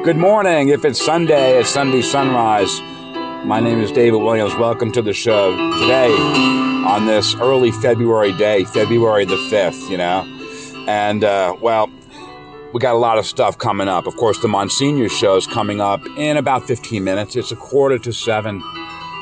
Good morning. If it's Sunday, it's Sunday Sunrise. My name is David Williams. Welcome to the show today on this early February day, February the 5th, And, we got a lot of stuff coming up. Of course, the Monsignor show is coming up in about 15 minutes. It's 6:45,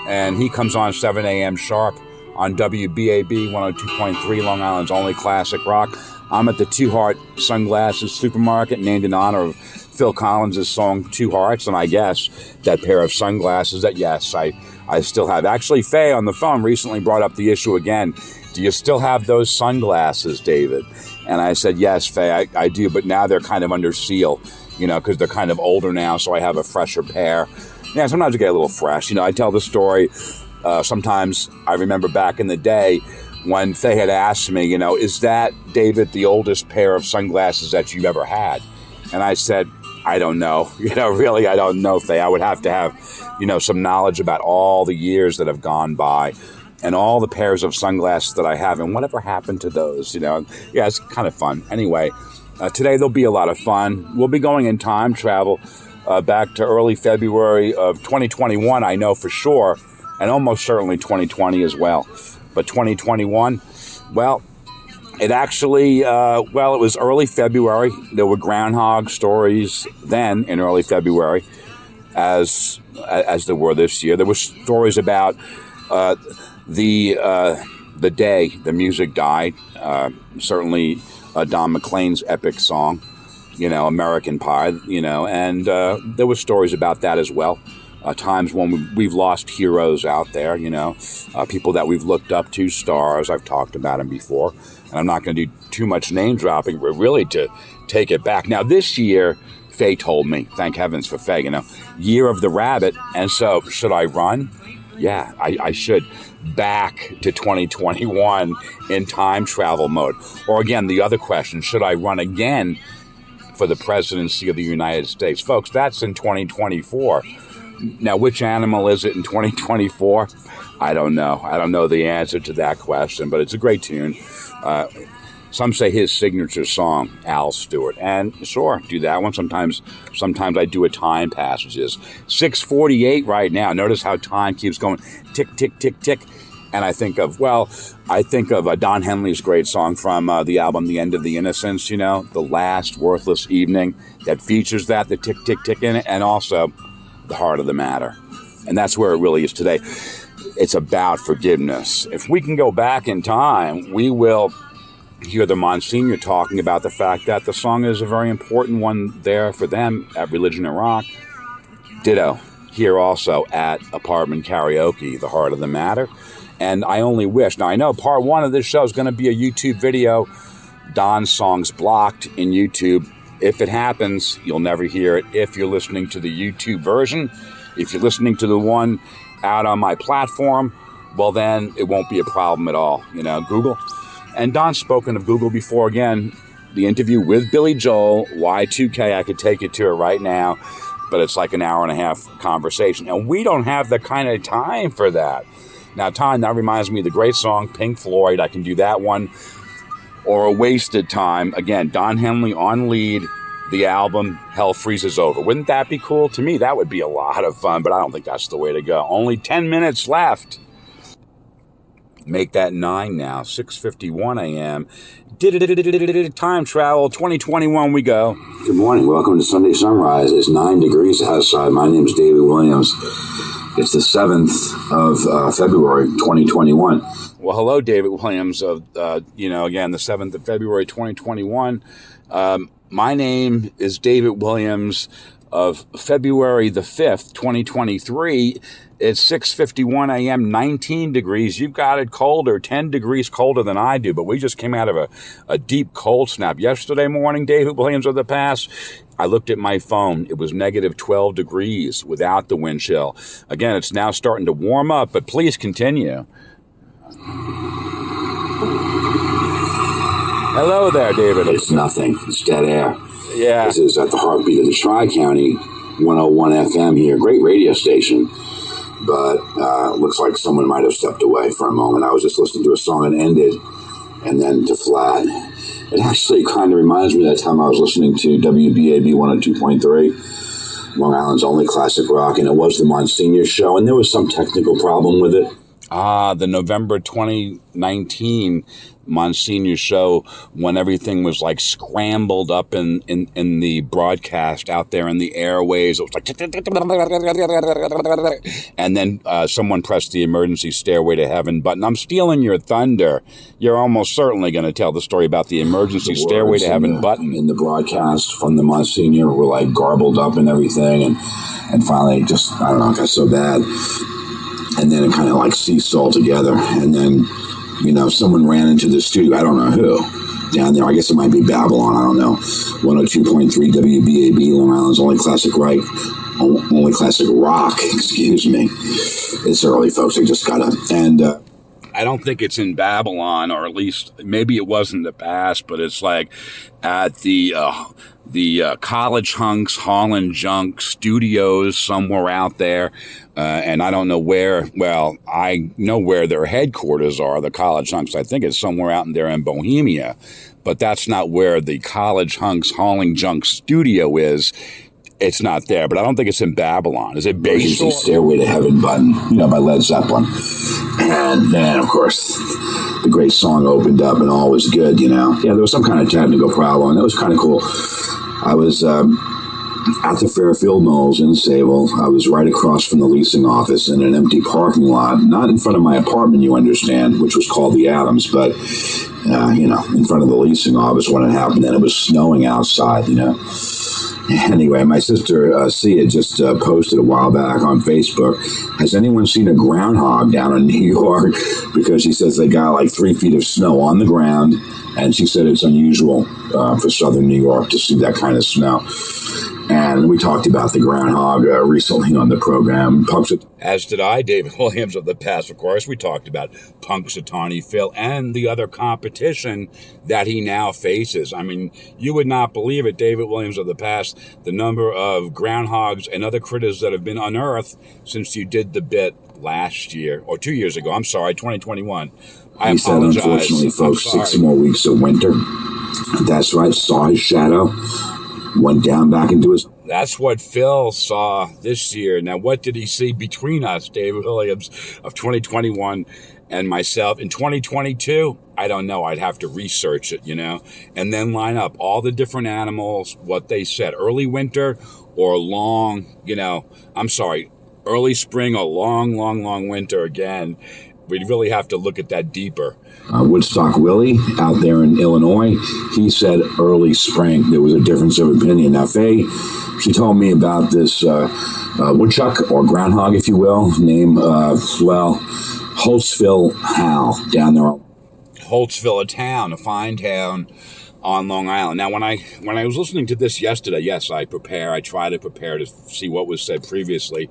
and he comes on 7 a.m. sharp on WBAB 102.3, Long Island's only classic rock. I'm at the Two Heart Sunglasses Supermarket, named in honor of Phil Collins' song Two Hearts, and I guess that pair of sunglasses that, yes, I still have. Actually, Faye on the phone recently brought up the issue again. Do you still have those sunglasses, David? And I said, yes, Faye, I do, but now they're kind of under seal, because they're kind of older now, so I have a fresher pair. Yeah, sometimes I get a little fresh. I tell the story. Sometimes I remember back in the day when Faye had asked me, is that, David, the oldest pair of sunglasses that you've ever had? And I said, I don't know. Really, I don't know, Faye. I would have to have, some knowledge about all the years that have gone by and all the pairs of sunglasses that I have and whatever happened to those, Yeah, it's kind of fun. Anyway, today there'll be a lot of fun. We'll be going in time travel back to early February of 2021, I know for sure, and almost certainly 2020 as well. But 2021, well, it actually, it was early February. There were groundhog stories then in early February, as there were this year. There were stories about the day the music died. Certainly Don McLean's epic song, American Pie, and there were stories about that as well. Times when we've lost heroes out there, people that we've looked up to, stars. I've talked about them before. And I'm not going to do too much name dropping, but really to take it back. Now, this year, Faye told me, thank heavens for Faye, year of the rabbit. And so, should I run? Yeah, I should. Back to 2021 in time travel mode. Or again, the other question, should I run again for the presidency of the United States? Folks, that's in 2024. Now, which animal is it in 2024? I don't know. I don't know the answer to that question, but it's a great tune. Some say his signature song, Al Stewart. And sure, do that one. Sometimes I do a time passages. 6:48 right now. Notice how time keeps going. Tick, tick, tick, tick. And I think of Don Henley's great song from the album The End of the Innocents, The Last Worthless Evening, that features that, the tick, tick, tick in it, and also The Heart of the Matter. And that's where it really is today. It's about forgiveness. If we can go back in time, we will hear the Monsignor talking about the fact that the song is a very important one there for them at Religion and Rock. Ditto. Here also at Apartment Karaoke, The Heart of the Matter. And I only wish. Now, I know part one of this show is going to be a YouTube video. Don's song's blocked in YouTube. If it happens, you'll never hear it. If you're listening to the YouTube version, if you're listening to the one out on my platform, well, then it won't be a problem at all. Google. And Don's spoken of Google before. Again, the interview with Billy Joel, Y2K, I could take you to it right now, but it's like an hour and a half conversation. And we don't have the kind of time for that. Now, time, that reminds me of the great song, Pink Floyd. I can do that one. Or A Wasted Time. Again, Don Henley on lead, the album Hell Freezes Over. Wouldn't that be cool? To me, that would be a lot of fun, but I don't think that's the way to go. Only 10 minutes left. Make that 9 now, 6:51 a.m. Time travel, 2021 we go. Good morning. Welcome to Sunday Sunrise. It's 9 degrees outside. My name is David Williams. It's the 7th of February, 2021. Well, hello, David Williams of, again, the 7th of February, 2021. My name is David Williams of February the 5th, 2023. It's 6:51 a.m., 19 degrees. You've got it colder, 10 degrees colder than I do, but we just came out of a deep cold snap. Yesterday morning, David Williams of the past, I looked at my phone. It was negative 12 degrees without the wind chill. Again, it's now starting to warm up, but please continue. Hello there, David. It's nothing. It's dead air. Yeah. This is at the heartbeat of the Tri-County, 101 FM here. Great radio station. But looks like someone might have stepped away for a moment. I was just listening to a song and ended, and then to flat. It actually kind of reminds me of that time I was listening to WBAB 102.3 Long Island's only classic rock, and it was the Monsignor show, and there was some technical problem with it. The November 2019 Monsignor show, when everything was like scrambled up in the broadcast out there in the airways. It was like, and then someone pressed the emergency Stairway to Heaven button. I'm stealing your thunder. You're almost certainly going to tell the story about the emergency Stairway to Heaven button. In the broadcast from the Monsignor were like garbled up and everything, and finally just, I don't know, it got so bad. And then it kind of like ceased altogether. And then, someone ran into the studio. I don't know who. Down there. I guess it might be Babylon. I don't know. 102.3 WBAB, Long Island's only classic rock. Excuse me. It's early, folks. I just got up. And I don't think it's in Babylon, or at least maybe it was in the past, but it's like at the College Hunks Holland Junk Studios somewhere out there. And I don't know where. Well, I know where their headquarters are, the College Hunks. I think it's somewhere out in there in Bohemia, but that's not where the College Hunks Holland Junk Studio is. It's not there, but I don't think it's in Babylon. Is it based on Stairway to Heaven button, by Led Zeppelin? And then, of course, the great song opened up and all was good, Yeah, there was some kind of technical problem, and that was kind of cool. I was at the Fairfield Knolls in Sable. I was right across from the leasing office in an empty parking lot, not in front of my apartment, you understand, which was called the Adams, but, in front of the leasing office when it happened. Then it was snowing outside, Anyway, my sister Sia just posted a while back on Facebook, has anyone seen a groundhog down in New York? Because she says they got like 3 feet of snow on the ground, and she said it's unusual for southern New York to see that kind of snow. And we talked about the groundhog recently on the program. As did I, David Williams of the past, of course. We talked about Punxsutawney Phil and the other competition that he now faces. I mean, you would not believe it, David Williams of the past, the number of groundhogs and other critters that have been unearthed since you did the bit last year, or 2 years ago. I'm sorry, 2021. He said, unfortunately, folks, 6 more weeks of winter. That's right, saw his shadow. Went down back into his... That's what Phil saw this year. Now, what did he see between us, David Williams of 2021 and myself in 2022? I don't know. I'd have to research it, and then line up all the different animals, what they said, early winter or long, early spring or long winter again. We'd really have to look at that deeper. Woodstock Willie out there in Illinois, he said early spring. There was a difference of opinion. Now, Faye, she told me about this woodchuck or groundhog, if you will, named, Holtzville Hal down there. Holtzville, a fine town on Long Island. Now, when I was listening to this yesterday, yes, I try to prepare to see what was said previously.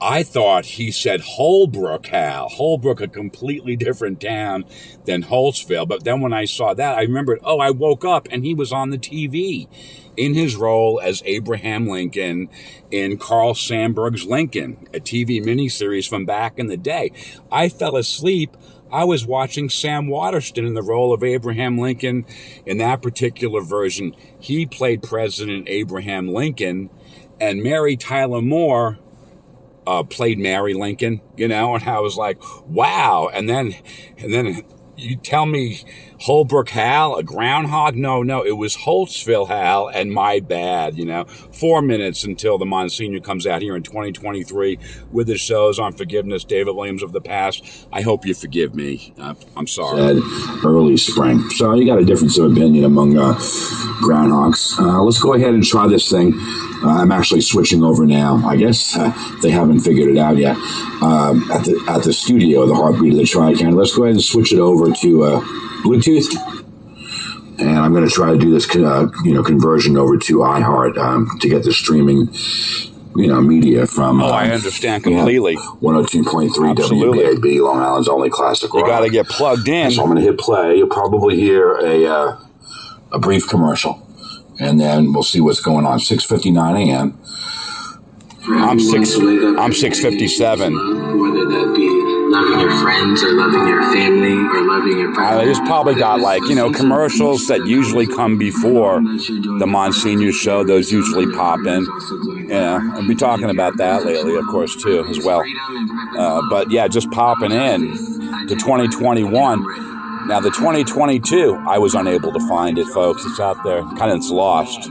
I thought he said Holbrook, Hal. Holbrook, a completely different town than Holtzville. But then when I saw that, I remembered, I woke up and he was on the TV in his role as Abraham Lincoln in Carl Sandburg's Lincoln, a TV miniseries from back in the day. I fell asleep. I was watching Sam Waterston in the role of Abraham Lincoln in that particular version. He played President Abraham Lincoln, and Mary Tyler Moore played Mary Lincoln, and I was like, wow. And then you tell me Holbrook Hal, a groundhog? No, it was Holtzville Hal, and my bad, 4 minutes until the Monsignor comes out here in 2023 with his shows on forgiveness, David Williams of the past. I hope you forgive me. I'm sorry. Said early spring. So you got a difference of opinion among groundhogs. Let's go ahead and try this thing. I'm actually switching over now. I guess they haven't figured it out yet. At the studio, the Heartbeat of the Tri-County. Let's go ahead and switch it over to Bluetooth. And I'm going to try to do this, conversion over to iHeart to get the streaming, media from. I understand completely. 102.3 WBAB, Long Island's only classic rock. You got to get plugged in. So I'm going to hit play. You'll probably hear a brief commercial. And then we'll see what's going on. 6:59 a.m. I'm 6:57. Whether that be loving your friends or loving your family or loving your friends. It's probably got commercials that usually come before the Monsignor show. Those usually pop in. I've been talking about that lately, of course, too, as well. But yeah, just popping in to 2021. Now, the 2022, I was unable to find it, folks. It's out there. It's lost.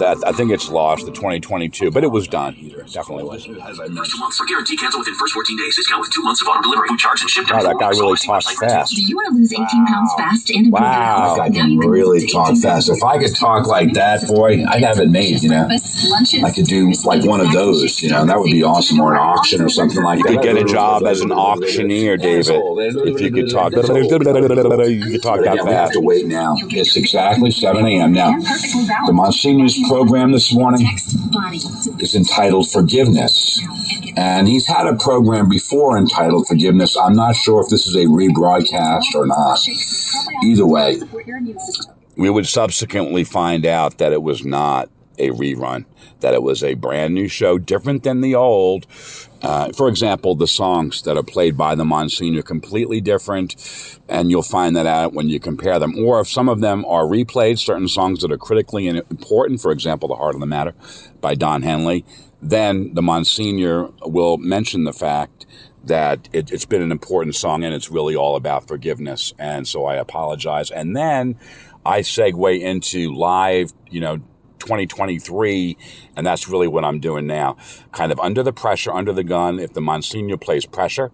I think it's lost, the 2022, but it was done. Definitely was. First 2 months for guarantee cancel within first 14 days. Discount with 2 months of auto delivery. Food charge and shipped. Wow, that guy really talks fast. Do you want to lose 18 pounds fast and improve your health? I can really talk fast. If I could talk like that, boy, I'd have it made, I could do like one of those, that would be awesome, or an auction or something like that. You could get a job as an auctioneer, David, if you could talk. You could talk that We have fast. to wait now. It's exactly 7 a.m. Now, the Monsignor's program this morning is entitled Forgiveness. And he's had a program before entitled Forgiveness. I'm not sure if this is a rebroadcast or not. Either way, We would subsequently find out that it was not a rerun, that it was a brand new show, different than the old. For example, the songs that are played by the Monsignor, completely different, and you'll find that out when you compare them. Or if some of them are replayed, certain songs that are critically important, for example, The Heart of the Matter by Don Henley, then the Monsignor will mention the fact that it's been an important song and it's really all about forgiveness. And so I apologize. And then I segue into live, 2023, and that's really what I'm doing now. Kind of under the pressure, under the gun. If the Monsignor plays Pressure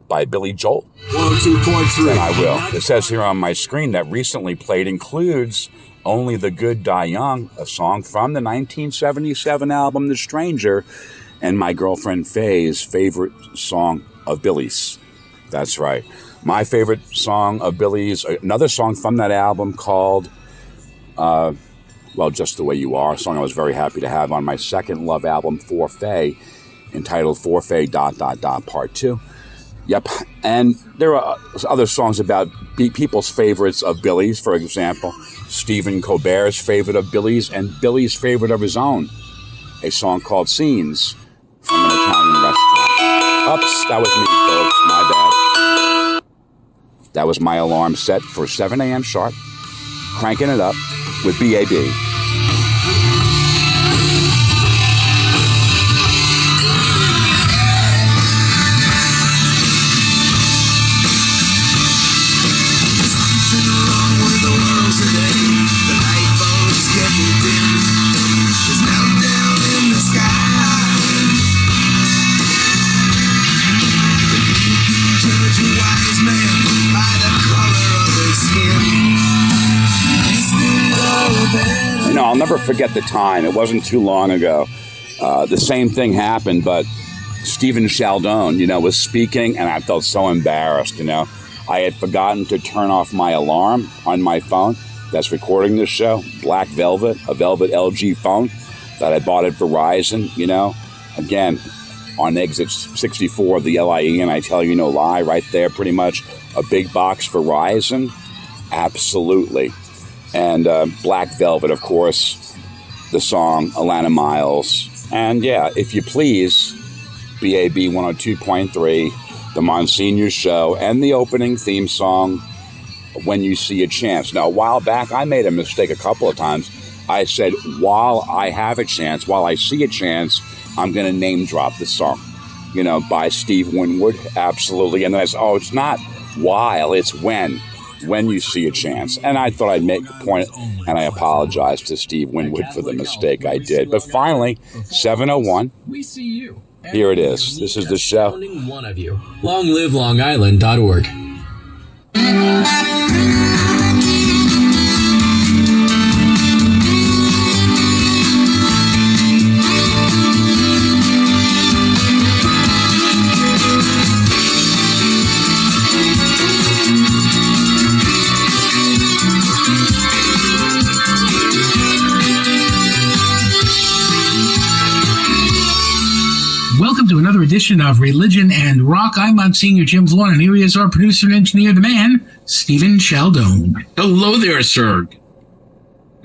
by Billy Joel, 102.3. then I will. It says here on my screen that recently played includes Only the Good Die Young, a song from the 1977 album The Stranger, and my girlfriend Faye's favorite song of Billy's. That's right. My favorite song of Billy's, another song from that album called Just the Way You Are, a song I was very happy to have on my second Love album for Faye, entitled For Faye ... Part 2. Yep. And there are other songs about people's favorites of Billy's, for example, Stephen Colbert's favorite of Billy's and Billy's favorite of his own, a song called Scenes from an Italian restaurant. Oops, that was me, folks. My bad. That was my alarm set for 7 a.m. sharp, cranking it up with B.A.B. I'll never forget the time. It wasn't too long ago. The same thing happened, but Stephen Chaldone, was speaking, and I felt so embarrassed, I had forgotten to turn off my alarm on my phone that's recording this show, Black Velvet, a Velvet LG phone that I bought at Verizon, again, on exit 64 of the LIE, and I tell you no lie, right there, pretty much a big box Verizon, absolutely. And Black Velvet, of course, the song, Alana Miles. And yeah, if you please, BAB 102.3, the Monsignor Show, and the opening theme song, When You See a Chance. Now, a while back, I made a mistake a couple of times. I said, while I have a chance, while I see a chance, I'm going to name drop the song, by Steve Winwood. Absolutely. And then I said, it's not while, it's when you see a chance. And I thought I'd make a point, and I apologize to Steve Winwood for the mistake I did. But finally, 7:01. We see you. Here it is. This is the show. One of you. LongLiveLongIsland.org. Welcome to another edition of Religion and Rock. I'm Monsignor Jim Vaughn, and here he is, our producer and engineer, the man, Stephen Chaldone. Hello there, sir.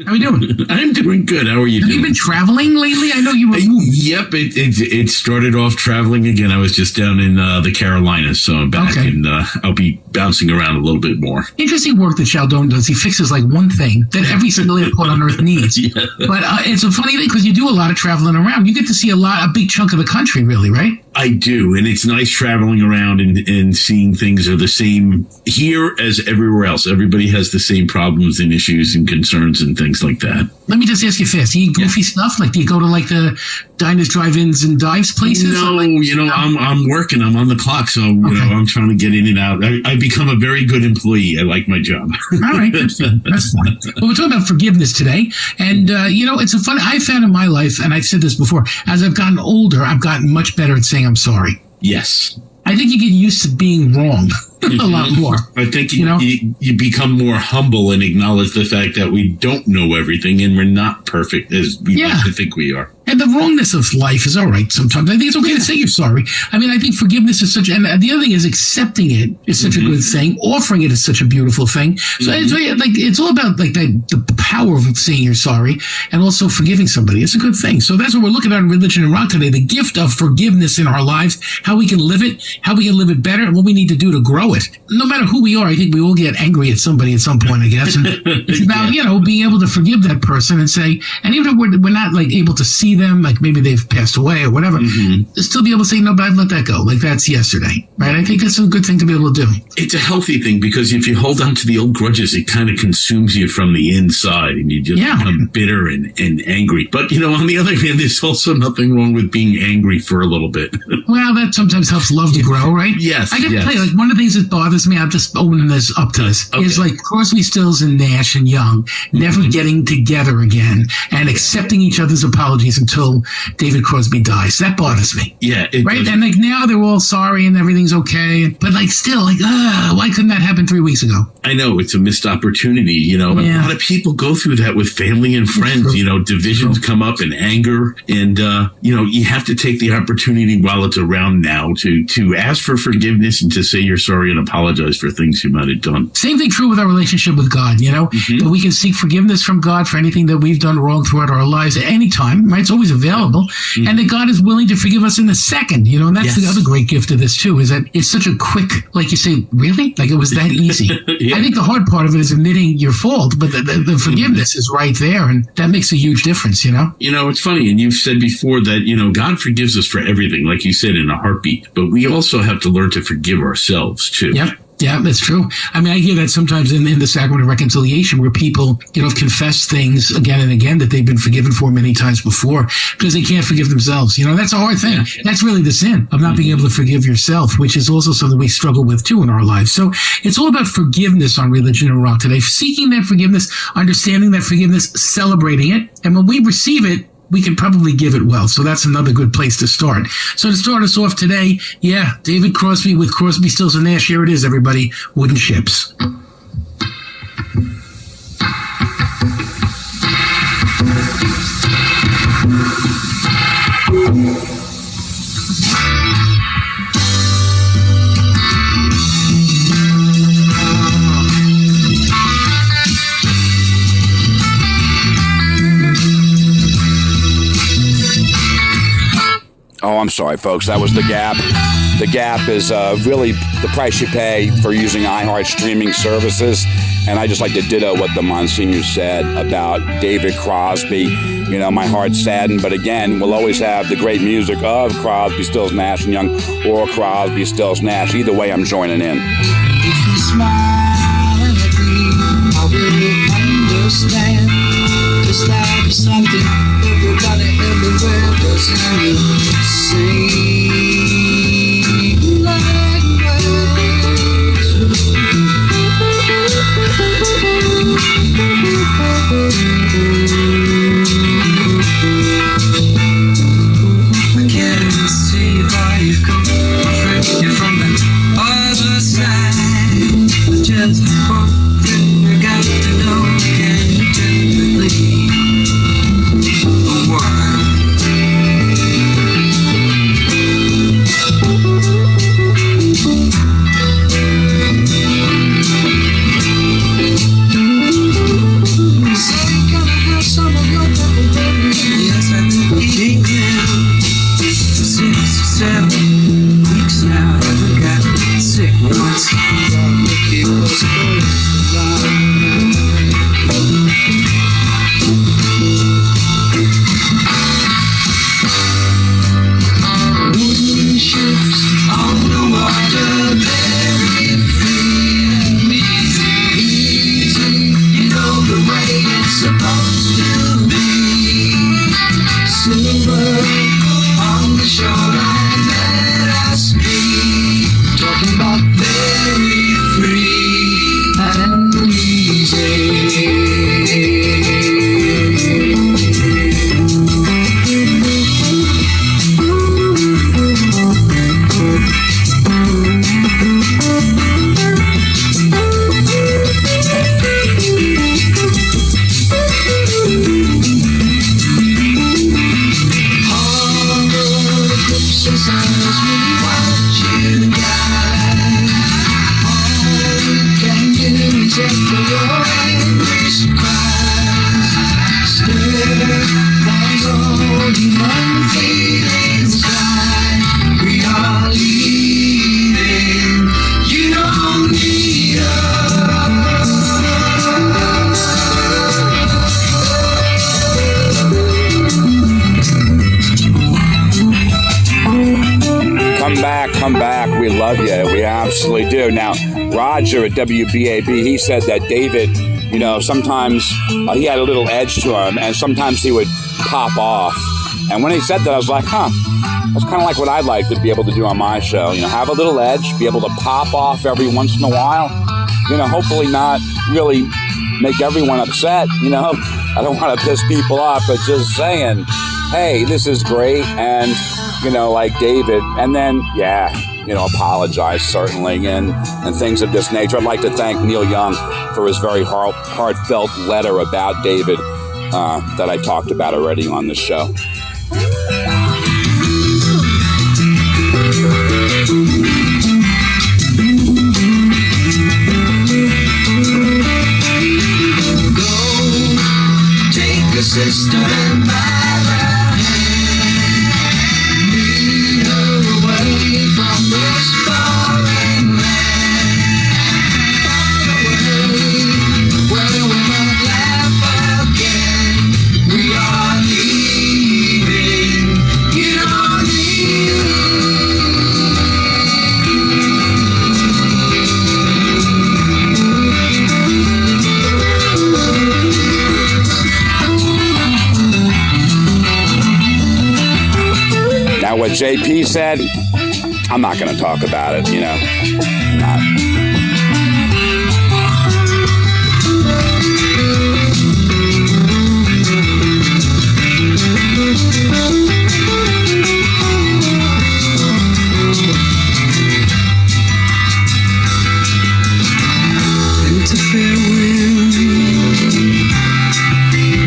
How are you doing? I'm doing good. How are you Have doing? you been traveling lately? I know you were moving. Yep, it started off traveling again. I was just down in the Carolinas, so I'm back, Okay. and I'll be bouncing around a little bit more. Interesting work that Sheldon does. He fixes like one thing that every single airport on Earth needs. Yeah. But it's a funny thing because you do a lot of traveling around. You get to see a big chunk of the country, really, right? I do, and it's nice traveling around and seeing things are the same here as everywhere else. Everybody has the same problems and issues and concerns and things like that. Let me just ask you fast. Do you eat goofy stuff? Like, do you go to like the diners, drive-ins, and dives places? No, I'm working. I'm on the clock, so I'm trying to get in and out. I become a very good employee. I like my job. All right, that's fine. Well, we're talking about forgiveness today, and it's a fun. I found in my life, and I've said this before. As I've gotten older, I've gotten much better at saying I'm sorry. Yes. I think you get used to being wrong a lot more. I think you become more humble and acknowledge the fact that we don't know everything and we're not perfect as we like to think we are. And the wrongness of life is all right sometimes. I think it's okay to say you're sorry. I mean, I think forgiveness is and the other thing is accepting it is such a good thing. Offering it is such a beautiful thing. So it's all about like the power of saying you're sorry and also forgiving somebody. It's a good thing. So that's what we're looking at in Religion and Rock today, the gift of forgiveness in our lives, how we can live it, how we can live it better, and what we need to do to grow it. No matter who we are, I think we all get angry at somebody at some point, I guess. And it's about, being able to forgive that person and say, and even if we're not like able to see them, like maybe they've passed away or whatever, still be able to say, no, but I've let that go. Like that's yesterday, right? I think that's a good thing to be able to do. It's a healthy thing because if you hold on to the old grudges, it kind of consumes you from the inside and you just become bitter and angry. But, on the other hand, there's also nothing wrong with being angry for a little bit. Well, that sometimes helps love to grow, right? Yes. I got to tell you, like one of the things that bothers me, I'm just opening this up to this, is like Crosby, Stills, and Nash and Young never getting together again and accepting each other's apologies until David Crosby dies. That bothers me. Yeah. Right? And like now they're all sorry and everything's okay. But like still, like, why couldn't that happen 3 weeks ago? I know it's a missed opportunity. A lot of people go through that with family and friends. Divisions come up and anger. And, you have to take the opportunity while it's around now to ask for forgiveness and to say you're sorry and apologize for things you might have done. Same thing true with our relationship with God, that we can seek forgiveness from God for anything that we've done wrong throughout our lives at any time, right? It's always available. And that God is willing to forgive us in a second, and that's the other great gift of this too, is that it's such a quick, like you say, really? Like it was that easy. I think the hard part of it is admitting your fault, but the forgiveness is right there, and that makes a huge difference, It's funny, and you've said before that, God forgives us for everything, like you said, in a heartbeat, but we also have to learn to forgive ourselves too. Yep. Yeah, that's true. I mean, I hear that sometimes in the Sacrament of Reconciliation where people, confess things again and again that they've been forgiven for many times before because they can't forgive themselves. That's a hard thing. Yeah. That's really the sin of not being able to forgive yourself, which is also something we struggle with too in our lives. So it's all about forgiveness on Religion and Rock today. Seeking that forgiveness, understanding that forgiveness, celebrating it. And when we receive it, we can probably give it well. So that's another good place to start. So to start us off today, David Crosby with Crosby, Stills, and Nash. Here it is, everybody. Wooden Ships. Oh, I'm sorry, folks. That was The Gap. The Gap is really the price you pay for using iHeart streaming services. And I just like to ditto what the Monsignor said about David Crosby. My heart's saddened. But again, we'll always have the great music of Crosby, Stills, Nash and Young, or Crosby, Stills, Nash. Either way, I'm joining in. If you smile and agree, I will understand. This life is something everybody everywhere does say. I can't see why you come, my friend. You're from the other side. Just one thing I got to know. Can you tell me, please, why? all right, let us be talking about very free and easy. Come back. We love you. We absolutely do. Now, Roger at WBAB, he said that David, you know, sometimes he had a little edge to him, and sometimes he would pop off. And when he said that, I was like, that's kind of like what I'd like to be able to do on my show. You know, have a little edge, be able to pop off every once in a while. You know, hopefully not really make everyone upset. You know, I don't want to piss people off, but just saying, hey, this is great. And, you know, like David, and then, you know, apologize, certainly, and things of this nature. I'd like to thank Neil Young for his very heartfelt letter about David that I talked about already on the show. Go, take a sister and by from this foreign land, where we won't laugh again. We are leaving, you don't need. Now, what JP said, I'm not going to talk about it, you know. It's a farewell,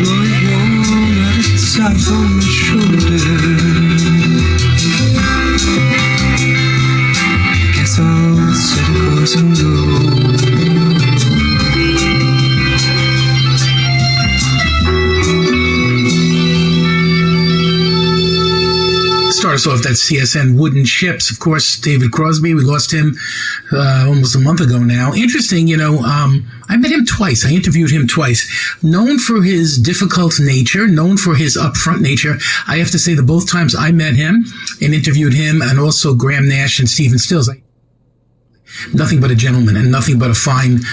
blowing warm at its south on my shoulder. I'll set a course and go. Start us off that CSN Wooden Ships. Of course, David Crosby, we lost him almost a month ago now. Interesting, you know, I met him twice. I interviewed him twice. Known for his difficult nature, known for his upfront nature. I have to say that both times I met him and interviewed him, and also Graham Nash and Stephen Stills. Nothing but a gentleman and nothing but a fine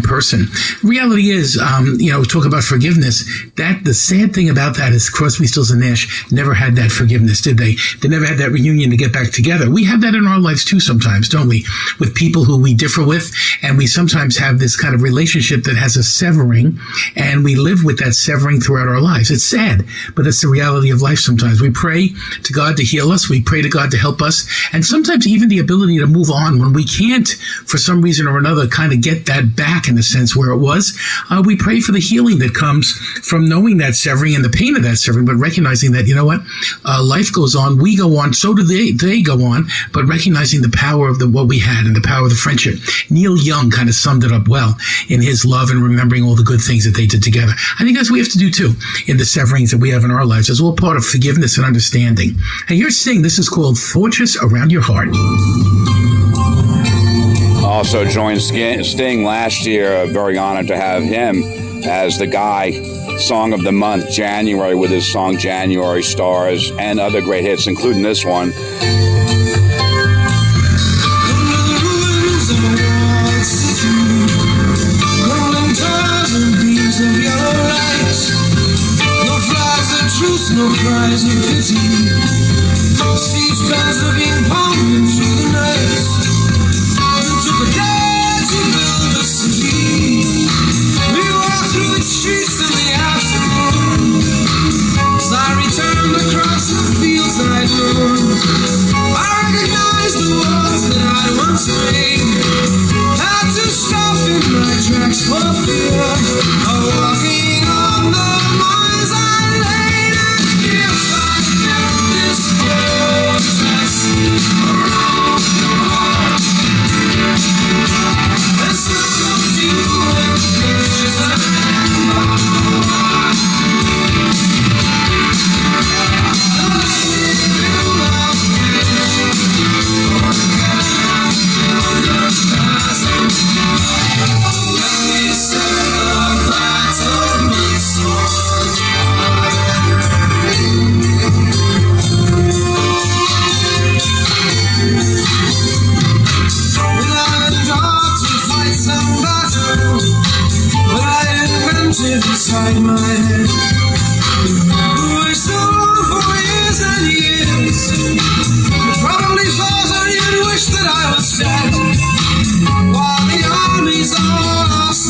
person. Reality is, you know, talk about forgiveness. That the sad thing about that is Crosby, Stills, and Nash never had that forgiveness, did they? They never had that reunion to get back together. We have that in our lives too sometimes, don't we? With people who we differ with, and we sometimes have this kind of relationship that has a severing, and we live with that severing throughout our lives. It's sad, but that's the reality of life sometimes. We pray to God to heal us. We pray to God to help us, and sometimes even the ability to move on when we can't, for some reason or another, kind of get that back in a sense where it was. We pray for the healing that comes from knowing that severing and the pain of that severing, but recognizing that, you know what, life goes on, we go on, so do they go on, but recognizing the power of what we had and the power of the friendship. Neil Young kind of summed it up well in his love and remembering all the good things that they did together. I think that's what we have to do too in the severings that we have in our lives. It's all part of forgiveness and understanding. And here's Sting. This is called Fortress Around Your Heart. Also joined Sting last year. Very honored to have him as the guy, Song of the Month, January, with his song January Stars, and other great hits, including this one. No cries of pity, Siege guns are being pumped through the night. It took a day to build a city. We walked through its streets in the afternoon. As I returned across the fields I'd known, I recognized the walls that I'd once made. Had to stop in my tracks for fear of walking on the mines I laid. And if I built this fortress around your heart, and circled you with pictures and my heart, and let me build a bridge, or can I build a chasm? Let me set the battlements on fire. We learned how to fight some battle, but I invented inside my head. We were so long for years and years. You probably thought I even wished that I was dead, while the armies all lost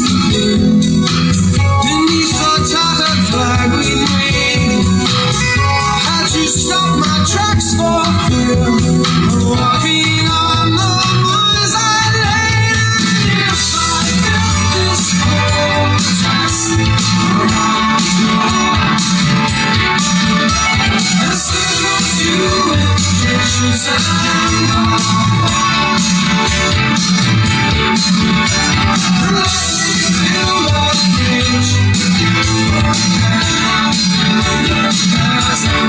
beneath the tattered flag we made. I had to stop my tracks for fear of walking on the mines I laid. And if I built this fortress around your heart, and circled you with pictures and my heart, and let me build a bridge, or can I build a chasm?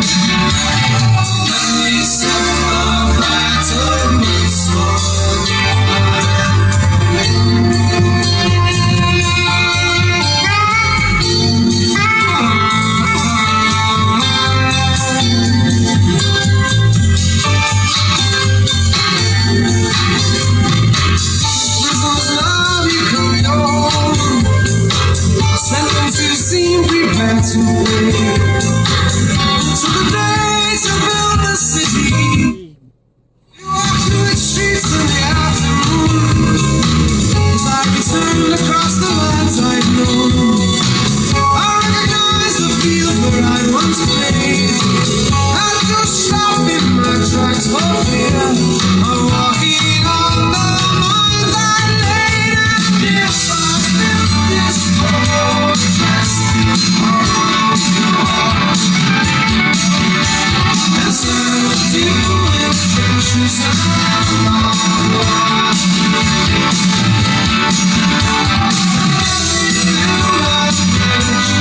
Let me set the battlements on fire. Riddles now become your own. Sentences seem prepared to play. So the day to build a city, we walk through its streets in the afternoon. As I returned across the lands I'd known, I recognized the fields where I'd once played. Had to stop in my tracks for fear of walking on the mines I laid. And if I built this fortress around your heart, and circled you with pictures and my heart, and let me build a bridge,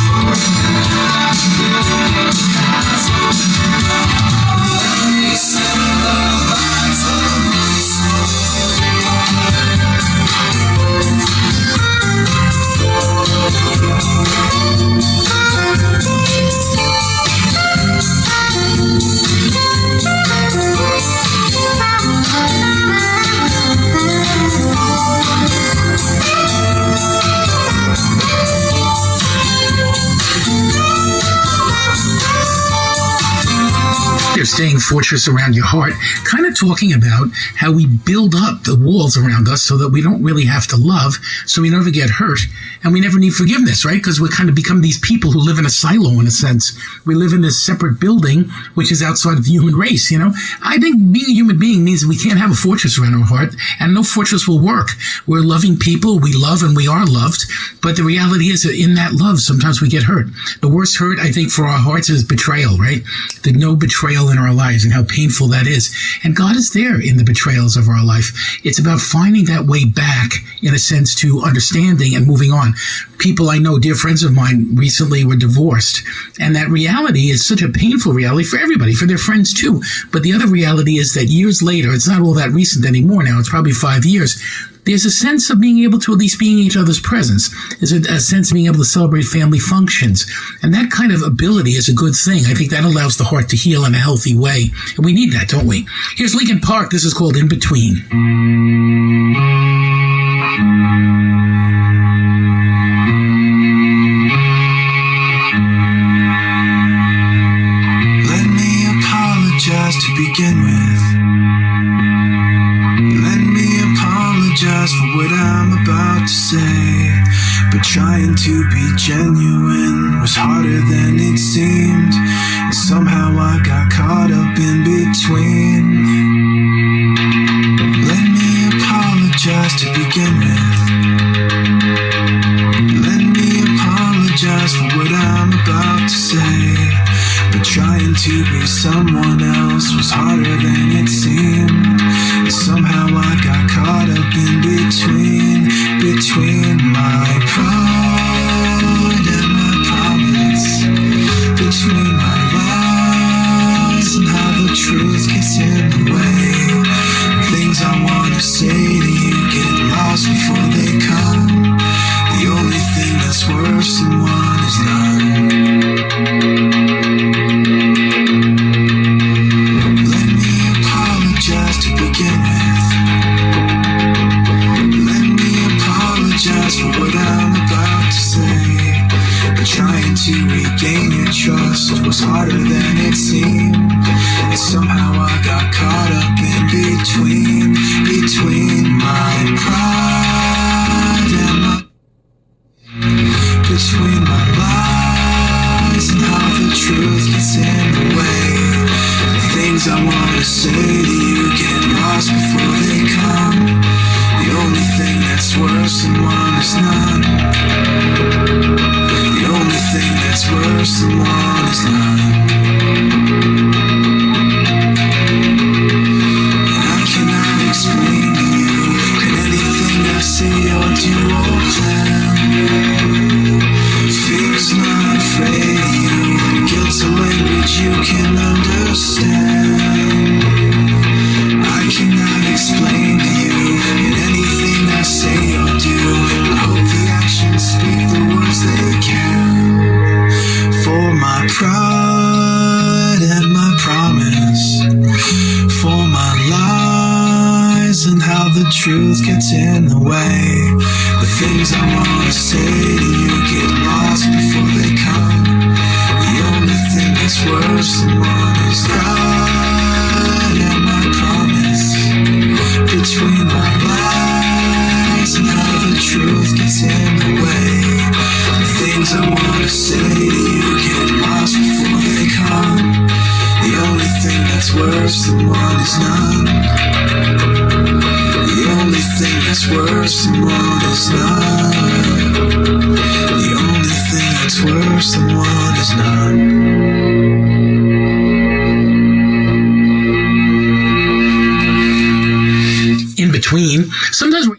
or can I build a chasm? Let me set the battlements on They're saying fortress around your heart, kind of talking about how we build up the walls around us so that we don't really have to love, so we never get hurt, and we never need forgiveness, right? Because we kind of become these people who live in a silo, in a sense. We live in this separate building, which is outside of the human race, you know? I think being a human being means that we can't have a fortress around our heart, and no fortress will work. We're loving people, we love and we are loved, but the reality is that in that love, sometimes we get hurt. The worst hurt, I think, for our hearts is betrayal, right? The no betrayal in our lives and how painful that is. And God is there in the betrayals of our life. It's about finding that way back, in a sense, to understanding and moving on. People I know, dear friends of mine, recently were divorced. And that reality is such a painful reality for everybody, for their friends too. But the other reality is that years later, it's not all that recent anymore now, it's probably 5 years, there's a sense of being able to at least be in each other's presence. There's a sense of being able to celebrate family functions. And that kind of ability is a good thing. I think that allows the heart to heal in a healthy way. And we need that, don't we? Here's Linkin Park. This is called In Between. Let me apologize apologize to begin with. Let me apologize for what I'm about to say. But trying to be genuine was harder than it seemed, and somehow I got caught up in between. Let me apologize to begin with. Let me apologize for what I'm about to say. But trying to be someone else was harder than it seemed, and somehow I got caught up in between my pride and my promise, between my lies and how the truth gets in the way. Things I want to say to you get lost before they come. The only thing that's worse than one is none. Let me apologize to begin with. Let me apologize for what I'm about to say. But trying to regain your trust was harder than it seemed, and somehow I got caught up in between my pride and between my lies and how the truth gets in the way. The things I want to say to you get lost before they come. The only thing that's worse than one is none. The only thing that's worse than one is none. And I cannot explain to you that anything I say or do or plan. Fear's not afraid of you. Guilt's a language you can understand. I cannot explain to you in anything I say or do. I hope the actions speak the words they can. For my pride and my promise, for my lies and how the truth gets in the way. The things I want to say to you get lost before they come. The only thing that's worse than one is pride and my promise, between my lies and how the truth gets in the way. The things I want to say to you get lost before they come. The only thing that's worse than one is none. The only thing that's worse than one is none. The only thing that's worse than one is none. In between, sometimes we're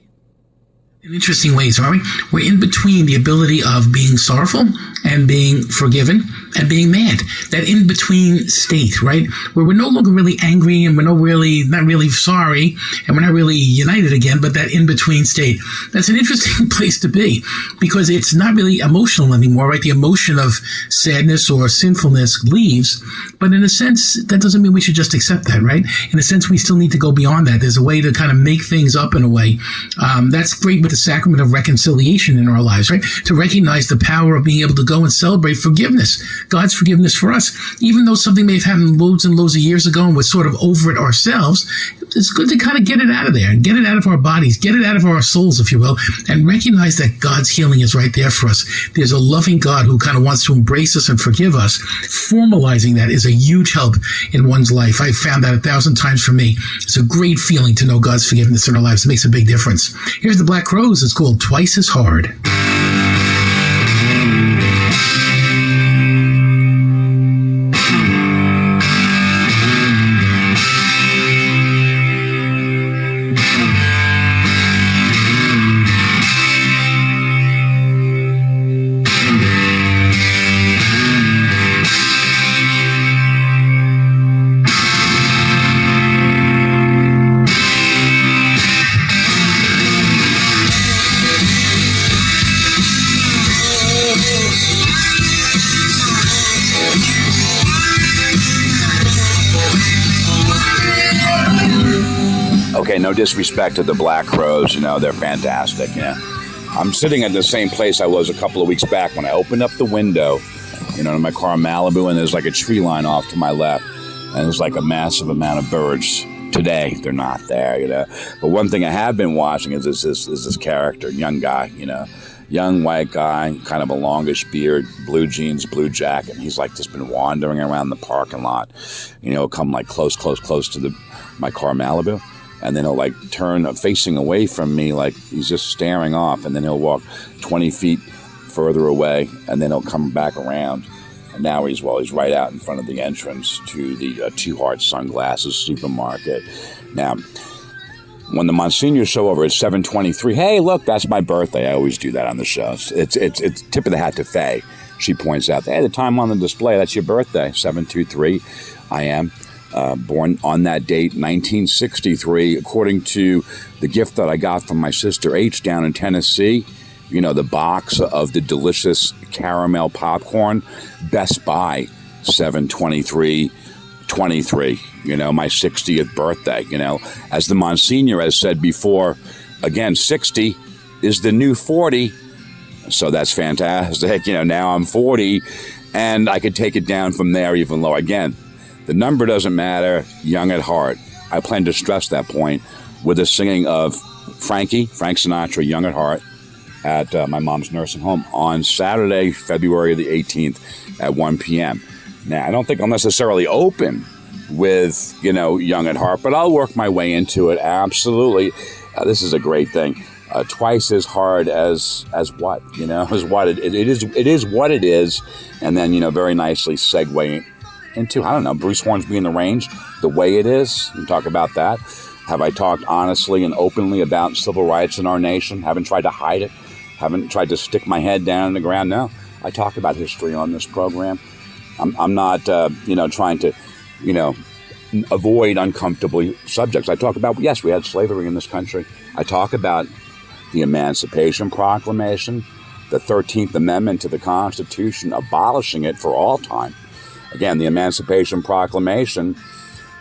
in interesting ways, aren't we? We're in between the ability of being sorrowful and being forgiven and being mad. That in between state, right? Where we're no longer really angry and we're not really sorry and we're not really united again, but that in between state. That's an interesting place to be because it's not really emotional anymore, right? The emotion of sadness or sinfulness leaves, but in a sense, that doesn't mean we should just accept that, right? In a sense, we still need to go beyond that. There's a way to kind of make things up in a way. That's great with the sacrament of reconciliation in our lives, right? To recognize the power of being able to go and celebrate forgiveness, God's forgiveness for us. Even though something may have happened loads and loads of years ago and we're sort of over it ourselves, it's good to kind of get it out of there and get it out of our bodies, get it out of our souls, if you will, and recognize that God's healing is right there for us. There's a loving God who kind of wants to embrace us and forgive us. Formalizing that is a huge help in one's life. I've found that 1,000 times for me. It's a great feeling to know God's forgiveness in our lives. It makes a big difference. Here's the Black Crowes. It's called Twice as Hard. Okay, no disrespect to the Black Crowes, they're fantastic, I'm sitting at the same place I was a couple of weeks back when I opened up the window, in my car in Malibu, and there's like a tree line off to my left. And there's like a massive amount of birds. Today, they're not there, you know. But one thing I have been watching is this character, young guy, you know. Young white guy, kind of a longish beard, blue jeans, blue jacket. He's like just been wandering around the parking lot. You know, come like close to my car Malibu. And then he'll like turn facing away from me like he's just staring off. And then he'll walk 20 feet further away. And then he'll come back around. And now he's right out in front of the entrance to the Two Heart Sunglasses supermarket. Now, when the Monsignor show over at 7:23, hey, look, that's my birthday. I always do that on the show. It's tip of the hat to Faye. She points out, hey, the time on the display, that's your birthday, 7:23. I am born on that date, 1963, according to the gift that I got from my sister H down in Tennessee. You know, the box of the delicious caramel popcorn. Best Buy, 7/23/23. You know, my 60th birthday. You know, as the Monsignor has said before, again, 60 is the new 40. So that's fantastic. You know, now I'm 40, and I could take it down from there even lower. Again, the number doesn't matter. Young at heart. I plan to stress that point with the singing of Frank Sinatra, Young at Heart, at my mom's nursing home on Saturday, February the 18th at 1 p.m. Now, I don't think I'll necessarily open with, you know, Young at Heart, but I'll work my way into it. Absolutely. This is a great thing. Twice as hard as what, you know, as what it is what it is. And then, you know, very nicely segue into, I don't know, Bruce Hornsby in the Range, The Way It Is, and talk about that. Have I talked honestly and openly about civil rights in our nation? Haven't tried to hide it. Haven't tried to stick my head down in the ground. No, I talk about history on this program. I'm not, you know, trying to, you know, avoid uncomfortable subjects. I talk about, yes, we had slavery in this country. I talk about the Emancipation Proclamation, the 13th Amendment to the Constitution, abolishing it for all time. Again, the Emancipation Proclamation,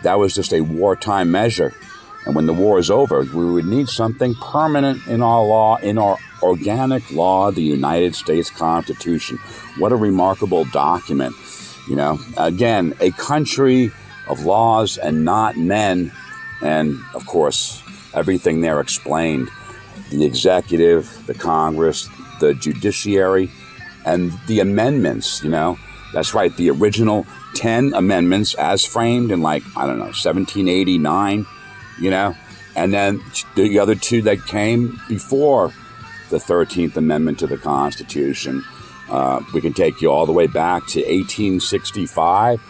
that was just a wartime measure. And when the war is over, we would need something permanent in our law, in our organic law, the United States Constitution. What a remarkable document. You know, again, a country of laws and not men. And, of course, everything there explained. The executive, the Congress, the judiciary, and the amendments, you know. That's right, the original 10 amendments as framed in, like, I don't know, 1789, you know. And then the other two that came before the 13th Amendment to the Constitution. We can take you all the way back to 1865.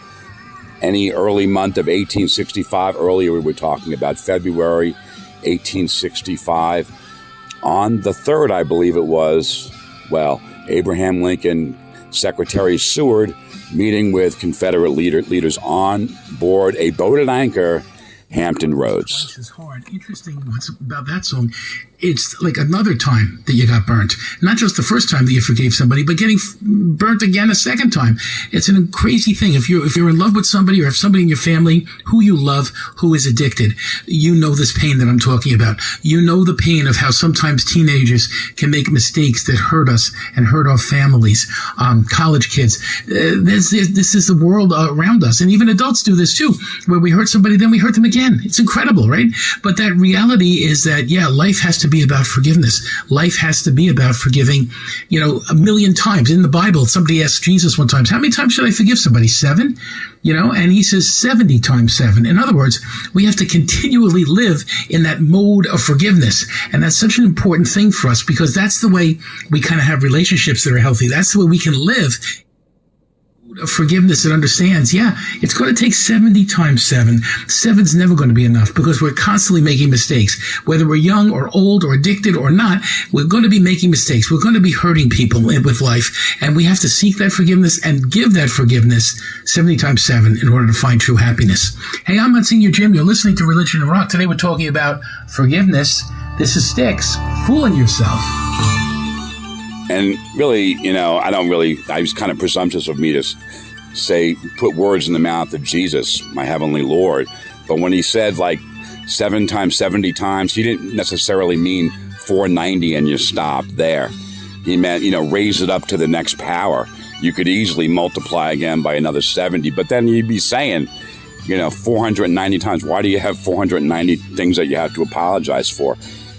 Any early month of 1865. Earlier we were talking about February 1865. On the 3rd, I believe it was, well, Abraham Lincoln, Secretary Seward, meeting with Confederate leaders on board a boat at anchor, Hampton Roads. This is hard. Interesting what's about that song. It's like another time that you got burnt. Not just the first time that you forgave somebody, but getting burnt again a second time. It's a crazy thing. If you're in love with somebody, or if somebody in your family who you love, who is addicted, you know this pain that I'm talking about. You know the pain of how sometimes teenagers can make mistakes that hurt us and hurt our families. College kids. This is the world around us. And even adults do this too, where we hurt somebody, then we hurt them again. It's incredible, right? But that reality is that, yeah, life has to be about forgiveness. Life has to be about forgiving, you know, 1,000,000 times. In the Bible, somebody asked Jesus one time, how many times should I forgive somebody? 7? You know, and he says 70 times 7. In other words, we have to continually live in that mode of forgiveness. And that's such an important thing for us, because that's the way we kind of have relationships that are healthy. That's the way we can live of forgiveness that understands, yeah, it's going to take 70 times 7. 7's never going to be enough, because we're constantly making mistakes. Whether we're young or old or addicted or not, we're going to be making mistakes. We're going to be hurting people with life. And we have to seek that forgiveness and give that forgiveness 70 times 7 in order to find true happiness. Hey, I'm Monsignor Jim. You're listening to Religion and Rock. Today we're talking about forgiveness. This is Styx, Fooling Yourself. And really, you know, I was kind of presumptuous of me to say, put words in the mouth of Jesus, my heavenly Lord. But when he said like 7 times, 70 times, he didn't necessarily mean 490 and you stop there. He meant, you know, raise it up to the next power. You could easily multiply again by another 70, but then you'd be saying, 490 times. Why do you have 490 things that you have to apologize for?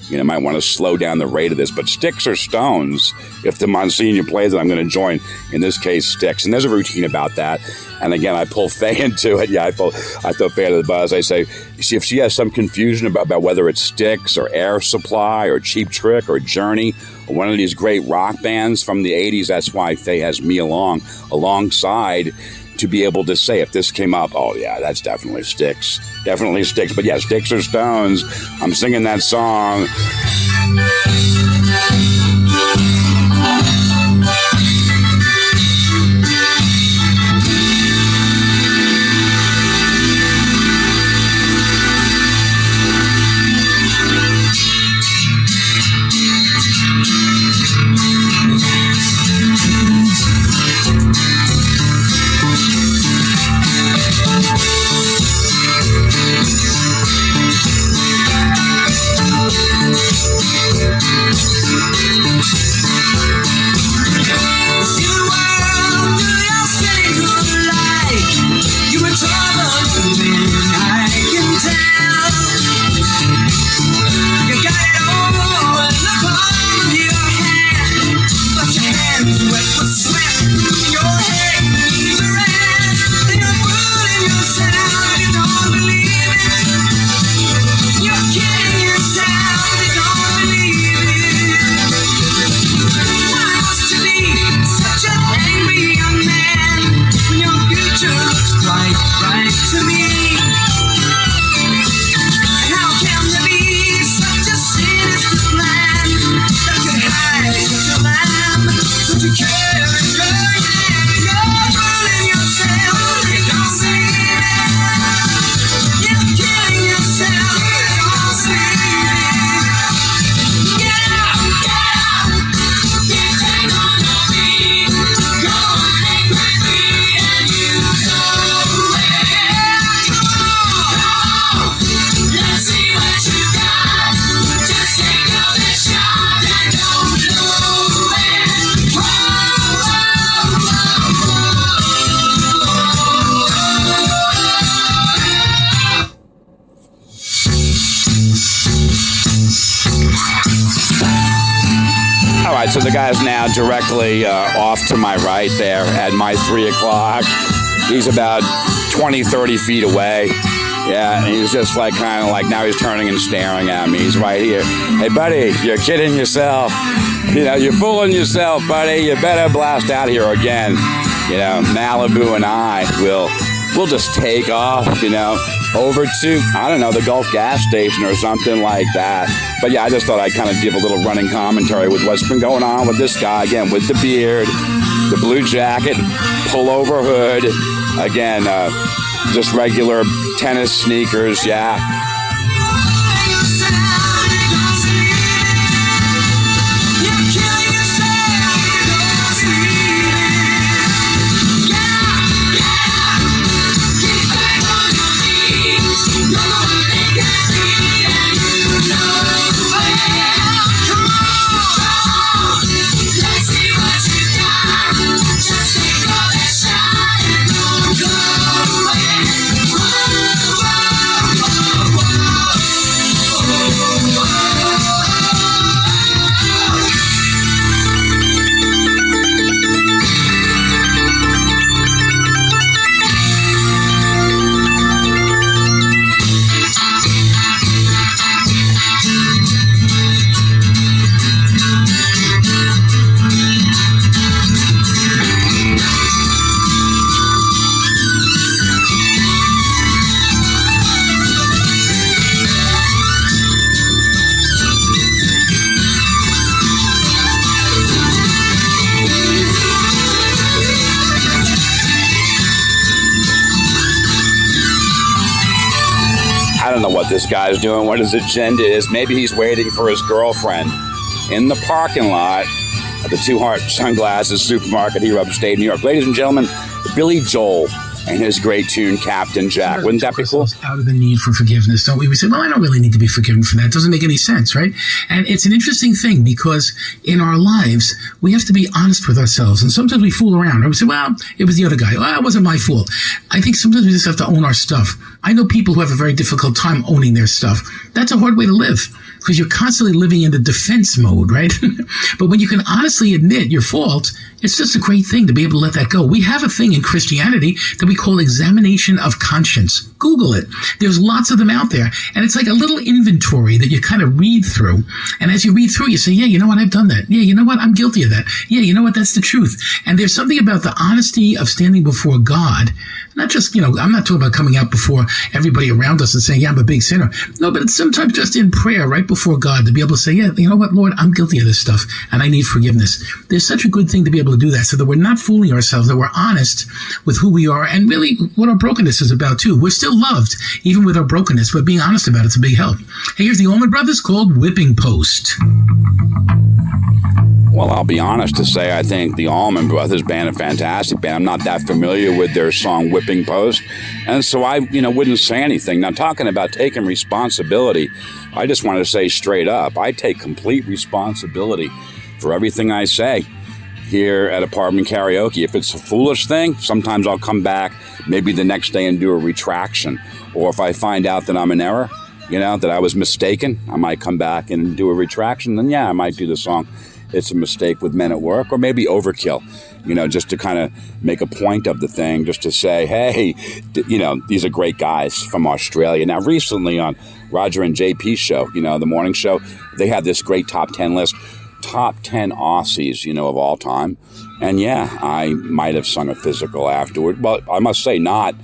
You might want to slow down the rate of this. But sticks or stones, if the Monsignor plays it, I'm going to join, in this case, sticks. And there's a routine about that. And again, I pull Faye into it. Yeah, I throw Faye to the buzz. I say, see, if she has some confusion about whether it's Styx or Air Supply or Cheap Trick or Journey or one of these great rock bands from the 80s, that's why Faye has me alongside to be able to say, if this came up, oh yeah, that's definitely Styx. Definitely Styx. But yeah, sticks or stones, I'm singing that song. So the guy's now directly off to my right there at my 3 o'clock. He's about 20, 30 feet away. Yeah, and he's just kind of now he's turning and staring at me. He's right here. Hey, buddy, you're kidding yourself. You're fooling yourself, buddy. You better blast out here again. Malibu and I we'll just take off, over to, I don't know, the Gulf gas station or something like that. But yeah, I just thought I'd kind of give a little running commentary with what's been going on with this guy, again, with the beard, the blue jacket, pullover hood, again, just regular tennis sneakers, yeah. I don't know what this guy's doing, what his agenda is. Maybe he's waiting for his girlfriend in the parking lot at the Two Heart Sunglasses supermarket here upstate New York. Ladies and gentlemen, Billy Joel. and his great tune, Captain Jack. Wouldn't that be cool? Out of the need for forgiveness, don't we? We say, well, I don't really need to be forgiven for that. It doesn't make any sense, right? And it's an interesting thing because in our lives, we have to be honest with ourselves. And sometimes we fool around. Right? We say, well, it was the other guy. Well, it wasn't my fault. I think sometimes we just have to own our stuff. I know people who have a very difficult time owning their stuff. That's a hard way to live because you're constantly living in the defense mode, right? But when you can honestly admit your fault, it's just a great thing to be able to let that go. We have a thing in Christianity that we call examination of conscience. Google it. There's lots of them out there. And it's like a little inventory that you kind of read through. And as you read through, you say, yeah, you know what? I've done that. Yeah, you know what? I'm guilty of that. Yeah, you know what? That's the truth. And there's something about the honesty of standing before God. Not just, I'm not talking about coming out before everybody around us and saying, yeah, I'm a big sinner. No, but it's sometimes just in prayer right before God to be able to say, yeah, you know what, Lord, I'm guilty of this stuff and I need forgiveness. There's such a good thing to be able to do that so that we're not fooling ourselves, that we're honest with who we are and really what our brokenness is about too. We're still loved, even with our brokenness, but being honest about it's a big help. Hey, here's the Allman Brothers called Whipping Post. Well, I'll be honest to say I think the Allman Brothers band a fantastic band. I'm not that familiar with their song Whipping Post, and so I, wouldn't say anything. Now, talking about taking responsibility, I just want to say straight up, I take complete responsibility for everything I say here at Apartment Karaoke. If it's a foolish thing, sometimes I'll come back maybe the next day and do a retraction. Or if I find out that I'm in error, that I was mistaken, I might come back and do a retraction. Then, yeah, I might do the song It's a Mistake with Men at Work, or maybe Overkill, just to kind of make a point of the thing, just to say, hey, these are great guys from Australia. Now, recently on Roger and JP's show, the morning show, they had this great top 10 list, top 10 Aussies, of all time. And yeah, I might have sung a physical afterward. Well, I must say not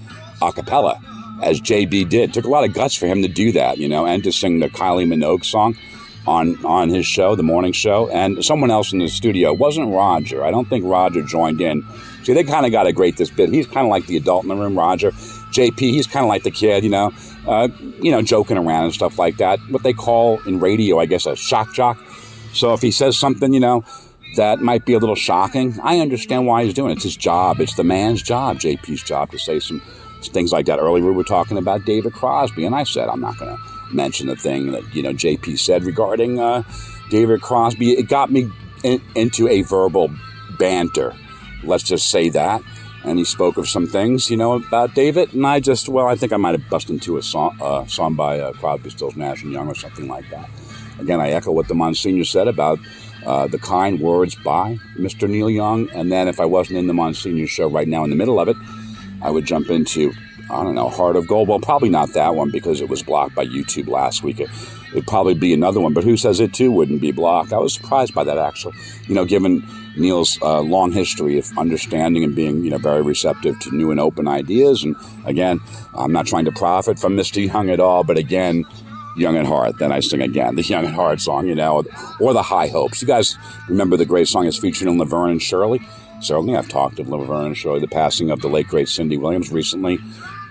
a cappella, as JB did. It took a lot of guts for him to do that, and to sing the Kylie Minogue song on his show, the morning show, and someone else in the studio. It wasn't Roger. I don't think Roger joined in. See, they kind of got to grate this bit. He's kind of like the adult in the room, Roger. JP, he's kind of like the kid, joking around and stuff like that. What they call in radio, I guess, a shock jock. So if he says something, that might be a little shocking, I understand why he's doing it. It's his job. It's the man's job, JP's job, to say some things like that. Earlier we were talking about David Crosby, and I said I'm not going to mention the thing that JP said regarding David Crosby. It got me into a verbal banter, let's just say that. And he spoke of some things about David, and I think I might have busted into a song by Crosby, Stills, Nash and Young or something like that. Again, I echo what the Monsignor said about the kind words by Mr. Neil Young. And then if I wasn't in the Monsignor show right now in the middle of it, I would jump into, Heart of Gold. Well, probably not that one because it was blocked by YouTube last week. It'd probably be another one, but who says it too wouldn't be blocked? I was surprised by that, actually. Given Neil's long history of understanding and being, very receptive to new and open ideas. And again, I'm not trying to profit from Mr. Young at all, but again, Young at Heart. Then I sing again the Young at Heart song, or the High Hopes. You guys remember the great song is featured in Laverne and Shirley? Certainly, I've talked of Laverne and Shirley, the passing of the late great Cindy Williams recently.